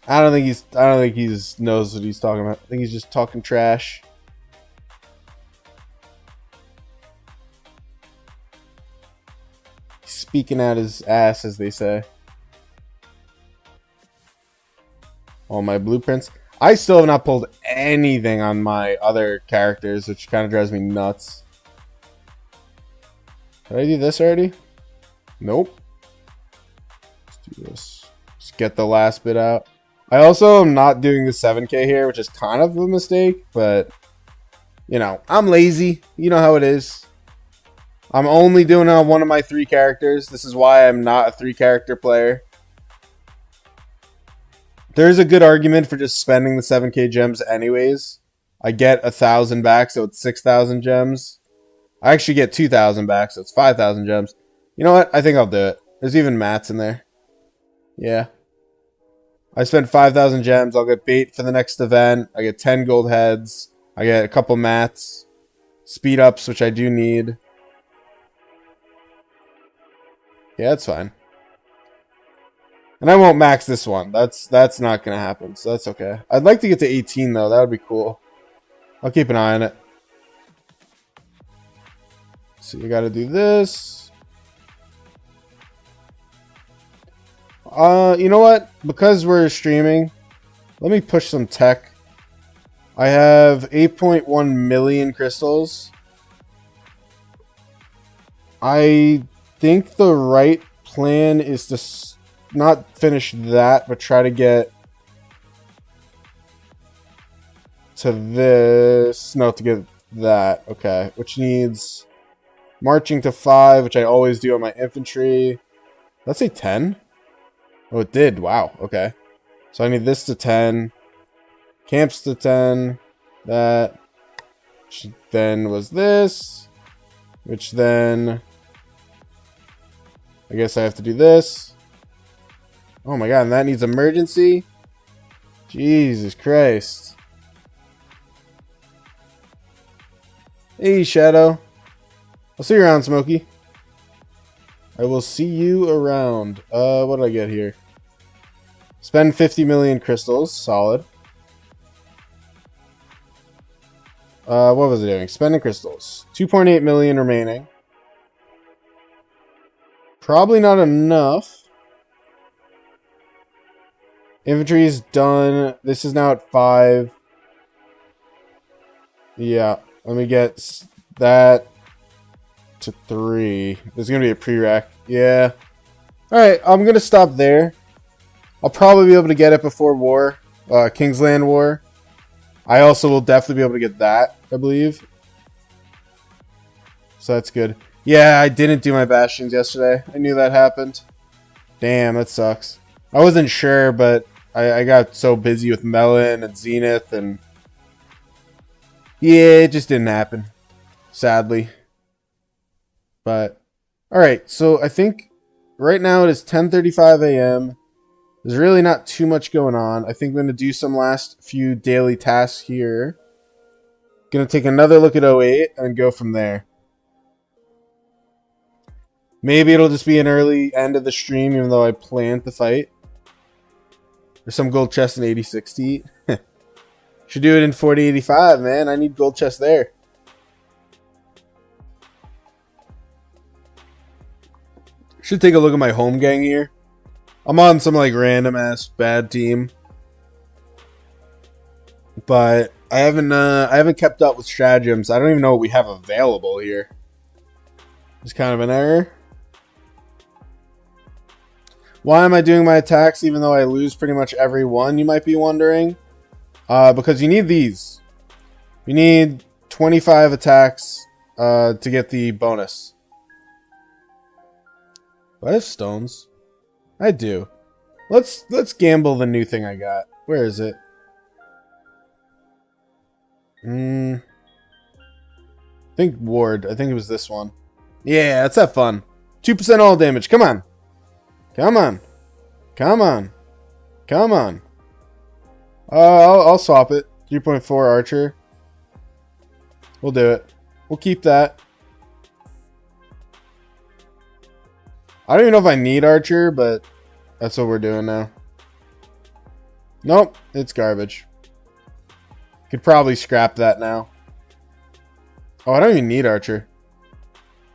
I don't think he knows what he's talking about. I think he's just talking trash. He's speaking out his ass, as they say. All my blueprints. I still have not pulled anything on my other characters, which kind of drives me nuts. Did I do this already? Nope. Let's do this. Just get the last bit out. I also am not doing the 7K here, which is kind of a mistake, but, you know, I'm lazy. You know how it is. I'm only doing it on one of my 3 characters. This is why I'm not a 3-character player. There's a good argument for just spending the 7K gems anyways. I get 1,000 back, so it's 6,000 gems. I actually get 2,000 back, so it's 5,000 gems. You know what? I think I'll do it. There's even mats in there. Yeah. I spent 5,000 gems. I'll get bait for the next event. I get 10 gold heads. I get a couple mats. Speed ups, which I do need. Yeah, that's fine. And I won't max this one. That's not going to happen, so that's okay. I'd like to get to 18, though. That would be cool. I'll keep an eye on it. So you got to do this. You know what? Because we're streaming, let me push some tech. I have 8.1 million crystals. I think the right plan is to not finish that, but try to get to this. No, to get that. Okay. Which needs marching to 5, which I always do on my infantry. Let's say 10. Oh, it did. Wow. Okay. So I need this to 10. Camps to 10. That. Which then was this. Which then, I guess I have to do this. Oh my god, and that needs emergency? Jesus Christ. Hey, Shadow. I'll see you around, Smokey. I will see you around. What did I get here? Spend 50 million crystals. Solid. What was it doing? Spending crystals. 2.8 million remaining. Probably not enough. Infantry is done. This is now at 5. Yeah. Let me get that to 3. There's going to be a prereq. Yeah. Alright, I'm going to stop there. I'll probably be able to get it before war. Kingsland War. I also will definitely be able to get that, I believe. So that's good. Yeah, I didn't do my bastions yesterday. I knew that happened. Damn, that sucks. I wasn't sure, but I got so busy with Melon and Zenith, and yeah, it just didn't happen, sadly. But, alright, so I think right now it is 10:35 a.m. There's really not too much going on. I think I'm going to do some last few daily tasks here. Going to take another look at 08 and go from there. Maybe it'll just be an early end of the stream, even though I planned to fight. There's some gold chest in 8060. Should do it in 4085, man. I need gold chest there. Should take a look at my home gang here. I'm on some like random ass bad team, but I haven't kept up with stratagems. I don't even know what we have available here. It's kind of an error. Why am I doing my attacks even though I lose pretty much every one, you might be wondering? Because you need these. You need 25 attacks to get the bonus. Do I have stones? I do. Let's gamble the new thing I got. Where is it? I think ward. I think it was this one. Yeah, let's have fun. 2% all damage. Come on. Come on. Come on. Come on. I'll swap it. 3.4 archer. We'll do it. We'll keep that. I don't even know if I need archer, but that's what we're doing now. Nope, it's garbage. Could probably scrap that now. Oh, I don't even need archer.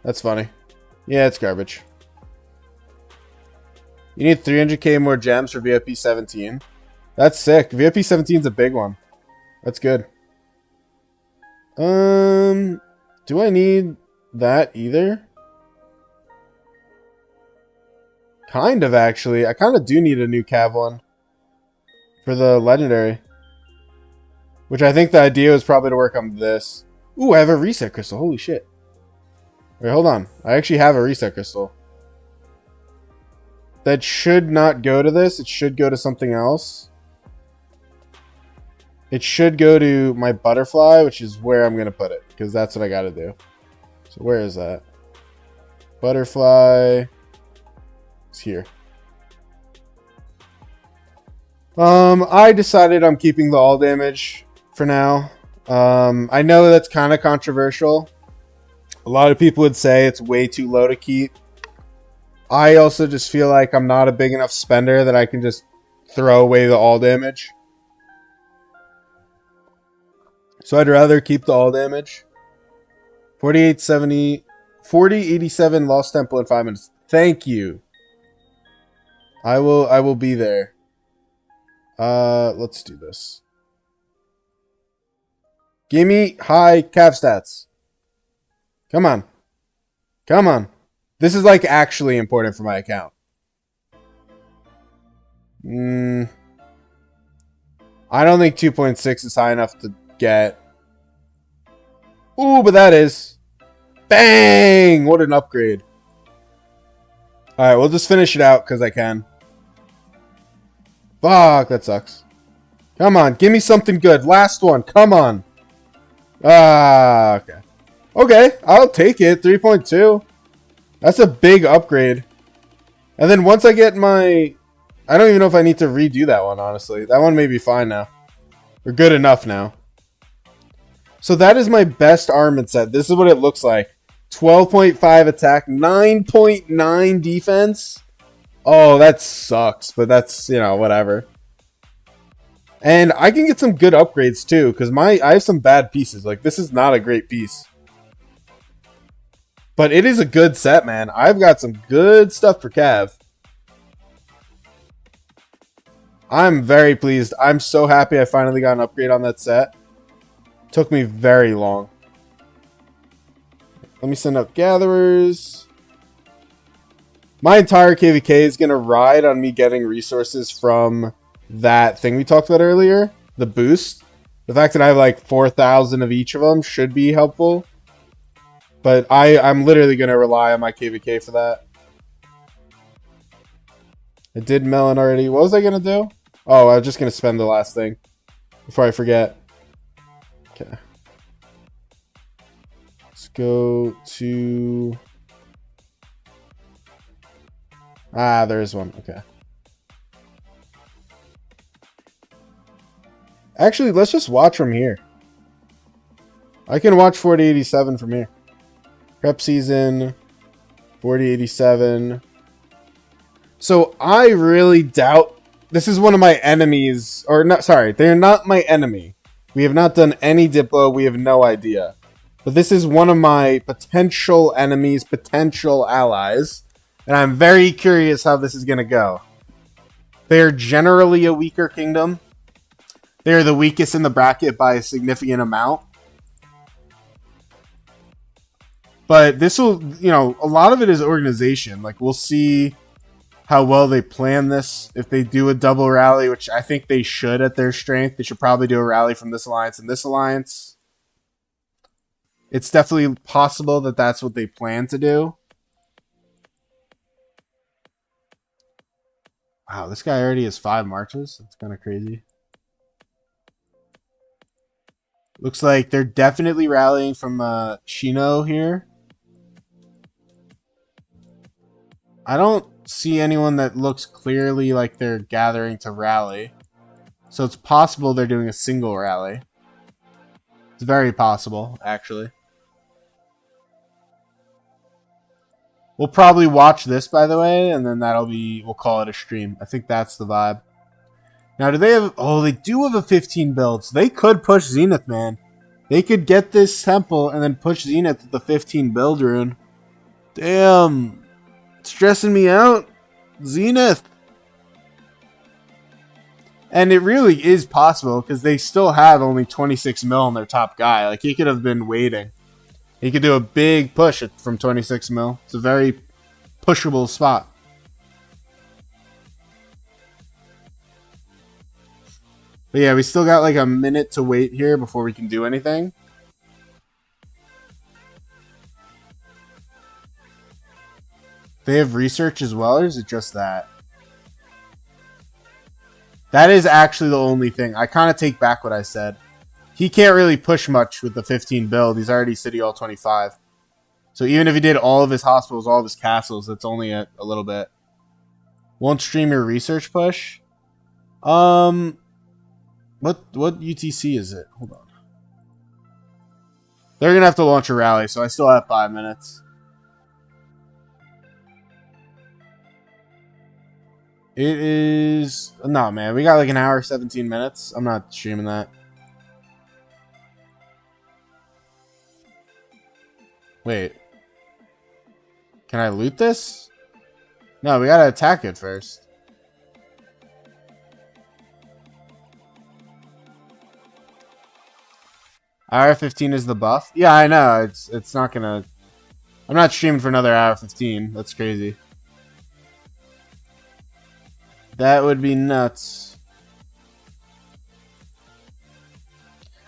That's funny. Yeah, it's garbage. You need 300k more gems for VIP 17. That's sick. VIP 17 is a big one. That's good. Do I need that either? Kind of, actually. I kind of do need a new Cav one for the legendary. Which I think the idea was probably to work on this. Ooh, I have a reset crystal. Holy shit. Wait, hold on. I actually have a reset crystal. That should not go to this. It should go to something else. It should go to my butterfly, which is where I'm going to put it. Because that's what I got to do. So where is that? Butterfly. It's here. I decided I'm keeping the all damage for now. I know that's kind of controversial. A lot of people would say it's way too low to keep. I also just feel like I'm not a big enough spender that I can just throw away the all damage. So I'd rather keep the all damage. 4870, 4087 lost temple in 5 minutes. Thank you. I will be there. Let's do this. Give me high Cav stats. Come on. Come on. This is like actually important for my account. I don't think 2.6 is high enough to get. Ooh, but that is. Bang! What an upgrade. Alright, we'll just finish it out because I can. Fuck, that sucks. Come on, give me something good. Last one, come on. Okay. Okay, I'll take it. 3.2. That's a big upgrade. And then once I get my... I don't even know if I need to redo that one, honestly. That one may be fine now. Or good enough now. So that is my best armament set. This is what it looks like. 12.5 attack, 9.9 defense. Oh, that sucks. But that's, you know, whatever. And I can get some good upgrades too. Because I have some bad pieces. Like, this is not a great piece. But it is a good set, man. I've got some good stuff for Cav. I'm very pleased. I'm so happy I finally got an upgrade on that set. Took me very long. Let me send up gatherers. My entire KVK is going to ride on me getting resources from that thing we talked about earlier. The boost. The fact that I have like 4,000 of each of them should be helpful. But I'm literally going to rely on my KVK for that. I did melon already. What was I going to do? Oh, I was just going to spend the last thing before I forget. Okay. Let's go to... Ah, there is one. Okay. Actually, let's just watch from here. I can watch 4087 from here. Prep season, 4087. So I really doubt this is one of my enemies, or not. Sorry, they're not my enemy. We have not done any Diplo. We have no idea. But this is one of my potential enemies, potential allies, and I'm very curious how this is going to go. They're generally a weaker kingdom. They're the weakest in the bracket by a significant amount. But this will, you know, a lot of it is organization. Like, we'll see how well they plan this. If they do a double rally, which I think they should at their strength. They should probably do a rally from this alliance and this alliance. It's definitely possible that that's what they plan to do. Wow, this guy already has 5 marches. That's kind of crazy. Looks like they're definitely rallying from Shino here. I don't see anyone that looks clearly like they're gathering to rally. So it's possible they're doing a single rally. It's very possible, actually. We'll probably watch this, by the way, and then that'll be, we'll call it a stream. I think that's the vibe. Now, do they have, oh, they do have a 15 build, so they could push Zenith, man. They could get this temple and then push Zenith with the 15 build rune. Damn. Stressing me out. Zenith. And it really is possible because they still have only 26 mil on their top guy. Like, he could have been waiting. He could do a big push from 26 mil. It's a very pushable spot. But yeah, we still got like a minute to wait here before we can do anything. They have research as well, or is it just that? That is actually the only thing. I kind of take back what I said. He can't really push much with the 15 build. He's already City Hall 25. So even if he did all of his hospitals, all of his castles, that's only a little bit. Won't stream your research push? What UTC is it? Hold on. They're going to have to launch a rally, so I still have 5 minutes. It is... No, man. We got like an hour, 17 minutes. I'm not streaming that. Wait. Can I loot this? No, we gotta attack it first. Hour 15 is the buff? Yeah, I know. It's not gonna... I'm not streaming for another hour 15. That's crazy. That would be nuts.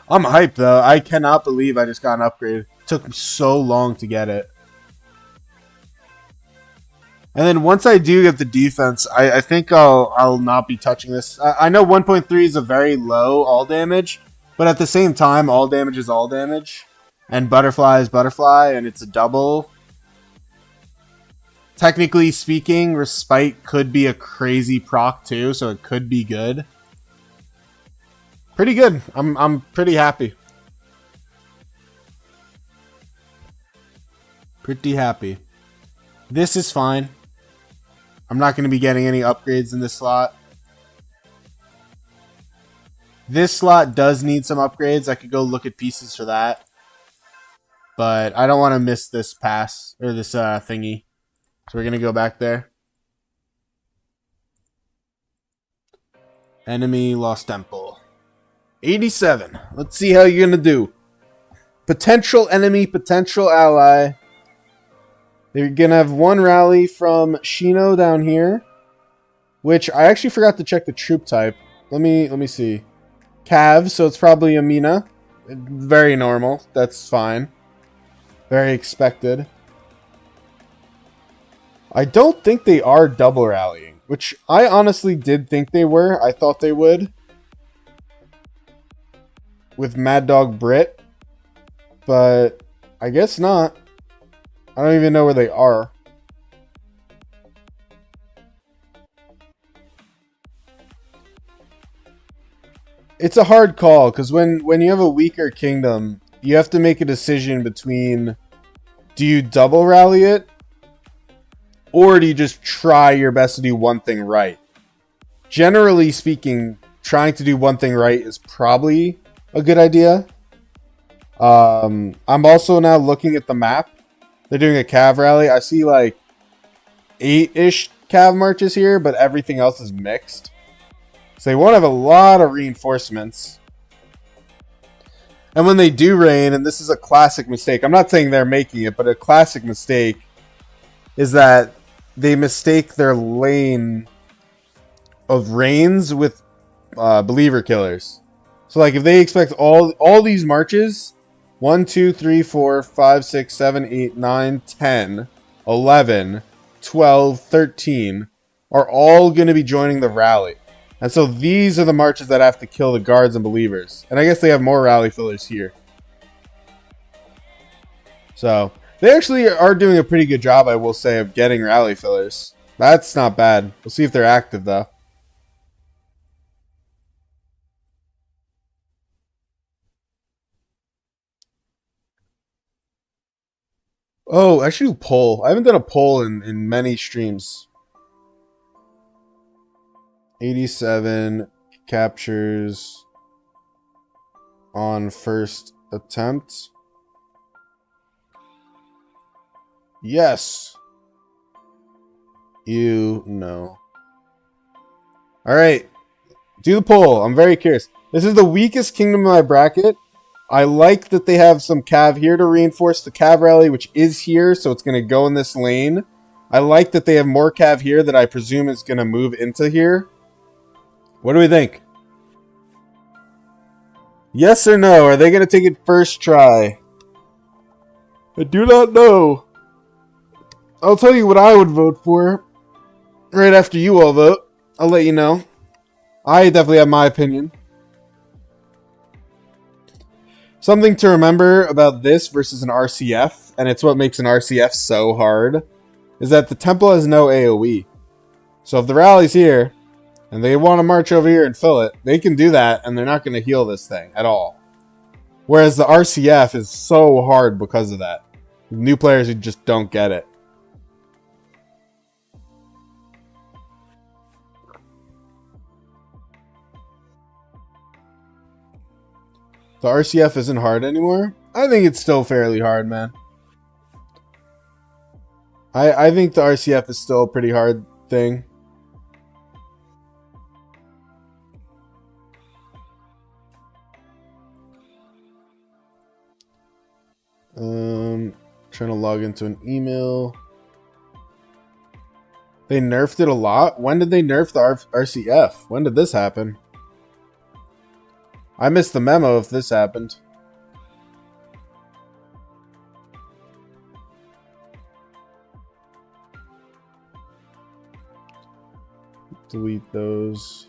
I'm hyped, though. I cannot believe I just got an upgrade. It took me so long to get it. And then once I do get the defense, I think I'll not be touching this. I know 1.3 is a very low all damage, but at the same time, all damage is all damage. And butterfly is butterfly, and it's a double. Technically speaking, Respite could be a crazy proc too, so it could be good. Pretty good. I'm pretty happy. Pretty happy. This is fine. I'm not going to be getting any upgrades in this slot. This slot does need some upgrades. I could go look at pieces for that. But I don't want to miss this pass, or this thingy. So we're going to go back there. Enemy Lost Temple. 87. Let's see how you're going to do. Potential enemy, potential ally. They're going to have one rally from Shino down here. Which I actually forgot to check the troop type. Let me see. Cav, so it's probably Amina. Very normal. That's fine. Very expected. I don't think they are double rallying, which I honestly did think they were. I thought they would. With Mad Dog Brit. But I guess not. I don't even know where they are. It's a hard call, because when you have a weaker kingdom, you have to make a decision between, do you double rally it? Or do you just try your best to do one thing right? Generally speaking, trying to do one thing right is probably a good idea. I'm also now looking at the map. They're doing a Cav rally. I see like 8-ish Cav marches here, but everything else is mixed. So they won't have a lot of reinforcements. And when they do rain, and this is a classic mistake, I'm not saying they're making it, but a classic mistake is that they mistake their lane of rains with believer killers. So like if they expect all these marches, 1, 2, 3, 4, 5, 6, 7, 8, 9, 10, 11, 12, 13 are all going to be joining the rally. And so these are the marches that have to kill the guards and believers. And I guess they have more rally fillers here. So they actually are doing a pretty good job, I will say, of getting rally fillers. That's not bad. We'll see if they're active, though. Oh, I should do poll. I haven't done a poll in many streams. 87 captures on first attempt. Yes. You know. All right. Do the poll. I'm very curious. This is the weakest kingdom in my bracket. I like that they have some cav here to reinforce the cav rally, which is here, so it's going to go in this lane. I like that they have more cav here that I presume is going to move into here. What do we think? Yes or no? Are they going to take it first try? I do not know. I'll tell you what I would vote for right after you all vote. I'll let you know. I definitely have my opinion. Something to remember about this versus an RCF, and it's what makes an RCF so hard, is that the temple has no AoE. So if the rally's here, and they want to march over here and fill it, they can do that, and they're not going to heal this thing at all. Whereas the RCF is so hard because of that. New players who just don't get it. The RCF isn't hard anymore? I think it's still fairly hard, man. I think the RCF is still a pretty hard thing. Trying to log into an email. They nerfed it a lot? When did they nerf the RCF? When did this happen? I missed the memo if this happened. Delete those.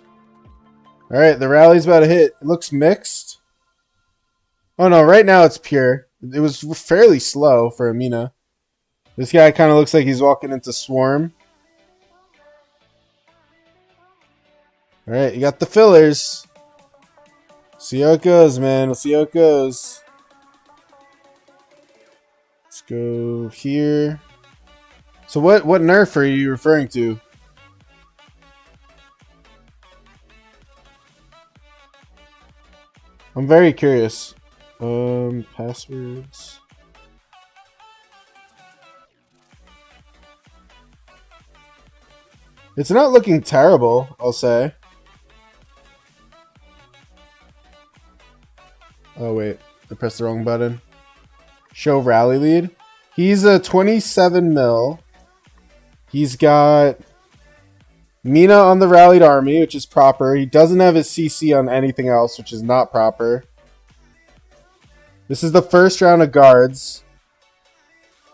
Alright, the rally's about to hit. It looks mixed. Oh no, right now it's pure. It was fairly slow for Amina. This guy kind of looks like he's walking into Swarm. Alright, you got the fillers. See how it goes, man. We'll see how it goes. Let's go here. So what nerf are you referring to? I'm very curious. Passwords. It's not looking terrible, I'll say. Oh wait, I pressed the wrong button. Show rally lead. He's a 27 mil. He's got Mina on the rallied army, which is proper. He doesn't have his CC on anything else, which is not proper. This is the first round of guards,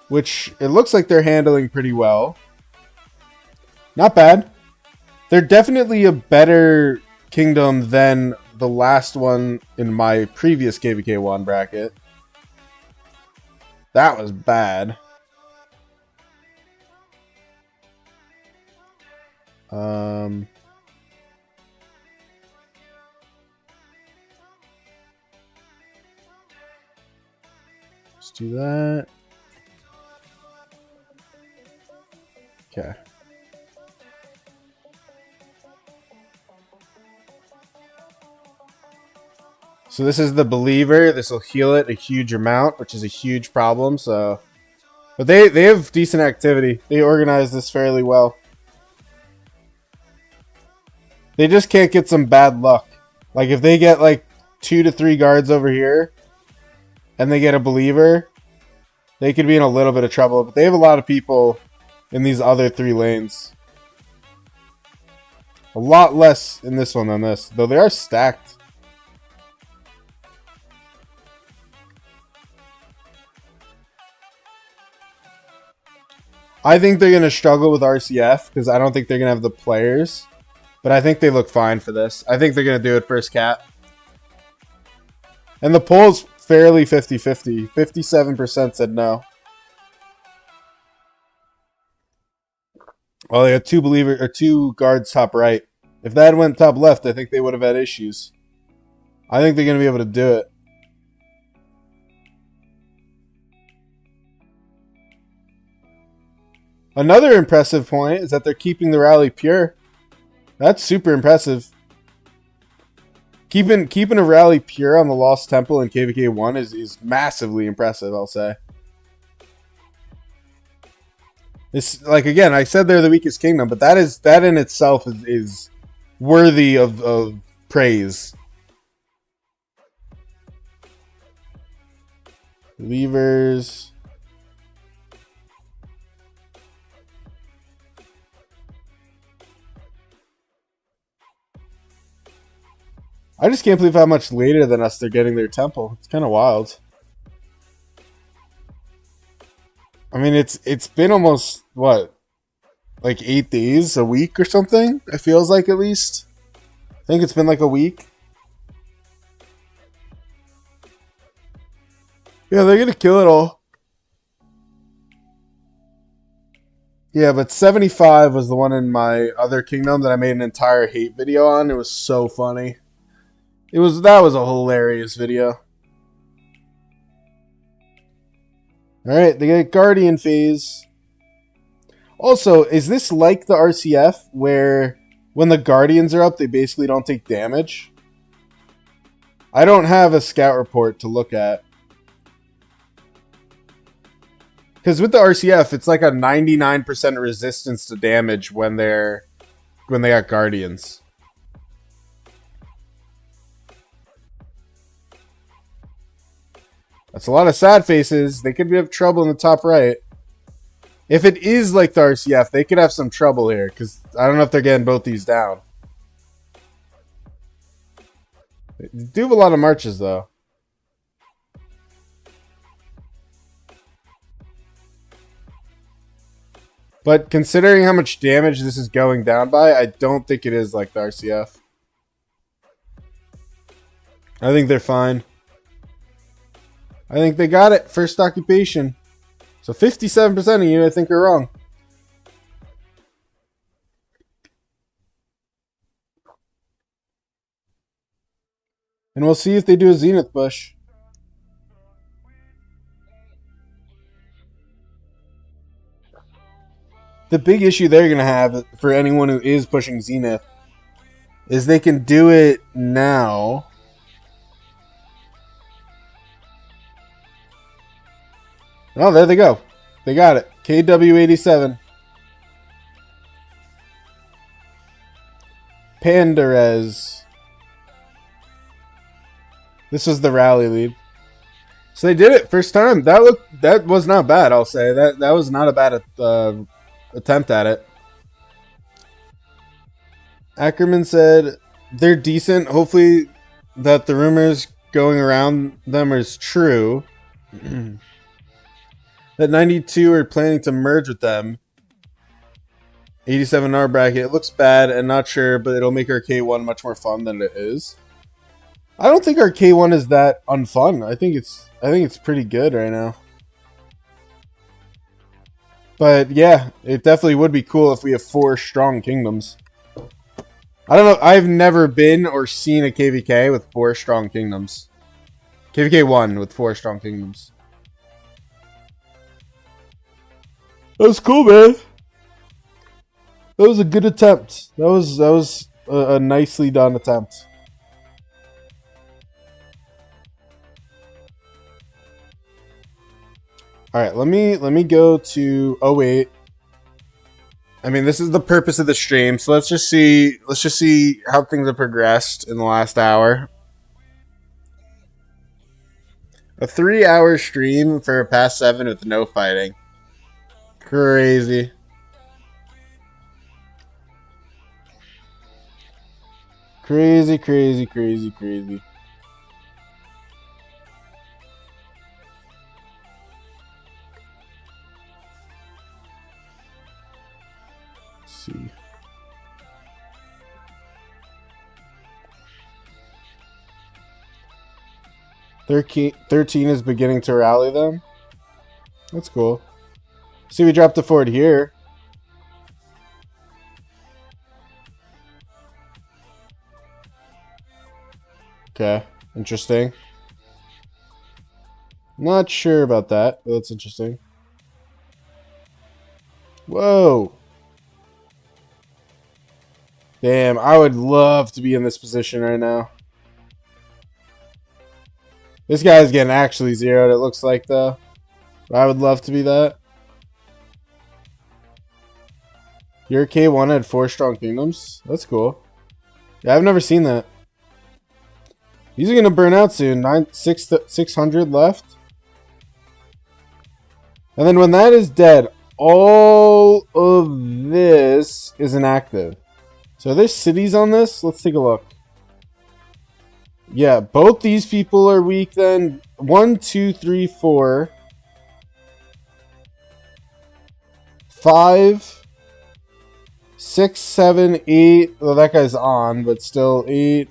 which it looks like they're handling pretty well. Not bad. They're definitely a better kingdom than the last one in my previous KVK1 bracket. That was bad. Let's do that. Okay. So this is the believer. This will heal it a huge amount, which is a huge problem. So, but they have decent activity. They organize this fairly well. They just can't get some bad luck. Like if they get like 2 to 3 guards over here, and they get a believer, they could be in a little bit of trouble. But they have a lot of people in these other 3 lanes. A lot less in this one than this, though they are stacked. I think they're going to struggle with RCF because I don't think they're going to have the players. But I think they look fine for this. I think they're going to do it first cap. And the poll's fairly 50-50. 57% said no. Oh, they got 2 guards top right. If that went top left, I think they would have had issues. I think they're going to be able to do it. Another impressive point is that they're keeping the rally pure. That's super impressive. Keeping a rally pure on the Lost Temple in KVK 1 is massively impressive, I'll say. This, like, again, I said they're the weakest kingdom, but that in itself is worthy of praise. Levers. I just can't believe how much later than us they're getting their temple. It's kind of wild. I mean, it's been almost, what, like 8 days, a week or something? It feels like, at least. I think it's been like a week. Yeah, they're gonna kill it all. Yeah, but 75 was the one in my other kingdom that I made an entire hate video on. It was so funny. That was a hilarious video. Alright, they get Guardian phase. Also, is this like the RCF where when the Guardians are up, they basically don't take damage? I don't have a scout report to look at. Because with the RCF, it's like a 99% resistance to damage when they got Guardians. That's a lot of sad faces. They could have trouble in the top right. If it is like the RCF, they could have some trouble here. Because I don't know if they're getting both these down. They do have a lot of marches, though. But considering how much damage this is going down by, I don't think it is like the RCF. I think they're fine. I think they got it. First occupation. So 57% of you, I think, are wrong. And we'll see if they do a Zenith Bush. The big issue they're going to have for anyone who is pushing Zenith is they can do it now. Oh, there they go. They got it. KW87. Pandarez. This was the rally lead. So they did it first time. That was not bad, I'll say. That was not a bad attempt at it. Ackerman said they're decent. Hopefully that the rumors going around them is true. That 92 are planning to merge with them. 87 in our bracket. It looks bad and not sure, but it'll make our K1 much more fun than it is. I don't think our K1 is that unfun. I think it's pretty good right now. But yeah, it definitely would be cool if we have 4 strong kingdoms. I don't know. I've never been or seen a KVK with 4 strong kingdoms. KVK 1 with 4 strong kingdoms. That was cool, man. That was a good attempt. That was a nicely done attempt. All right, let me go to 08. I mean, this is the purpose of the stream, so let's just see how things have progressed in the last hour. A 3-hour stream for a past 7 with no fighting. Crazy. Crazy, crazy, crazy, crazy. Let's see. Thirteen is beginning to rally them. That's cool. See, we dropped the fort here. Okay, interesting. Not sure about that, but that's interesting. Whoa. Damn, I would love to be in this position right now. This guy's getting actually zeroed, it looks like, though. I would love to be that. Your K1 had 4 strong kingdoms? That's cool. Yeah, I've never seen that. These are gonna burn out soon. 600 left. And then when that is dead, all of this is inactive. So are there cities on this? Let's take a look. Yeah, both these people are weak then. 1, 2, 3, 4. 5. 6, 7, 8. Well, that guy's on, but still 8.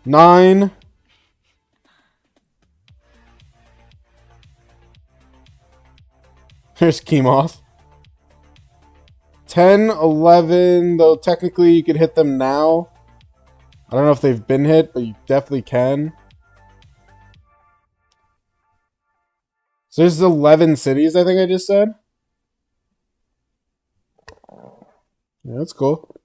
9. There's Kemoth. 10, 11, though technically you could hit them now. I don't know if they've been hit, but you definitely can. So there's 11 cities, I think I just said. Yeah, that's cool.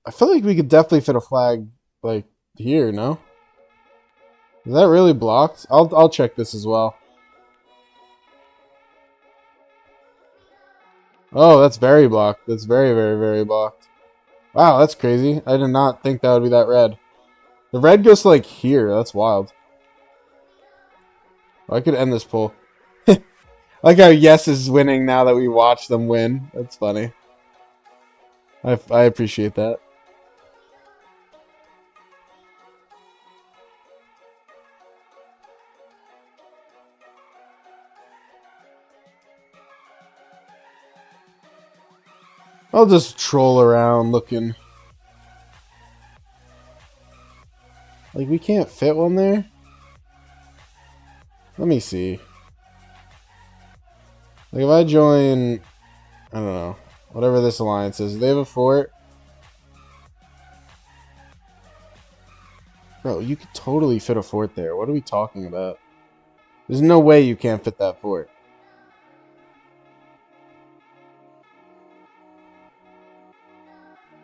I feel like we could definitely fit a flag, like, here, no? Is that really blocked? I'll check this as well. Oh, that's very blocked. That's very, very, very blocked. Wow, that's crazy. I did not think that would be that red. The red goes to, like, here. That's wild. I could end this poll. Like how Yes is winning now that we watch them win. That's funny. I appreciate that. I'll just troll around looking. Like, we can't fit one there? Let me see. Like, if I join... I don't know. Whatever this alliance is. Do they have a fort? Bro, you could totally fit a fort there. What are we talking about? There's no way you can't fit that fort.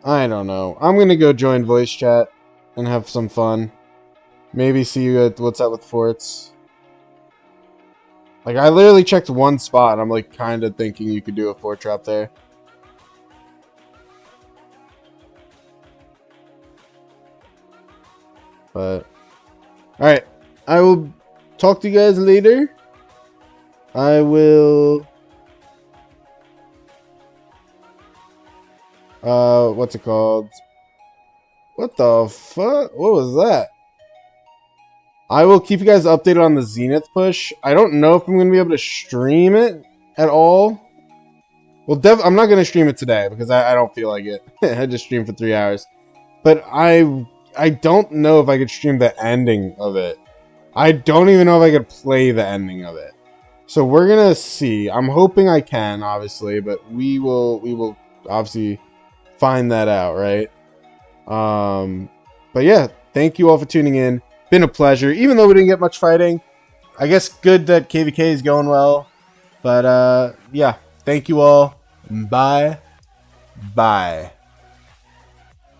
I don't know. I'm gonna go join voice chat and have some fun. Maybe see you at what's up with forts. Like, I literally checked one spot and I'm like kind of thinking you could do a fort trap there. But alright. I will talk to you guys later. I will what's it called? What the fuck? What was that? I will keep you guys updated on the Zenith push. I don't know if I'm going to be able to stream it at all. Well, I'm not going to stream it today because I don't feel like it. I just streamed for 3 hours. But I don't know if I could stream the ending of it. I don't even know if I could play the ending of it. So we're going to see. I'm hoping I can, obviously, but we will obviously find that out, right? But yeah, thank you all for tuning in. Been a pleasure, even though we didn't get much fighting. I guess good that KVK is going well. But yeah, thank you all. Bye. Bye.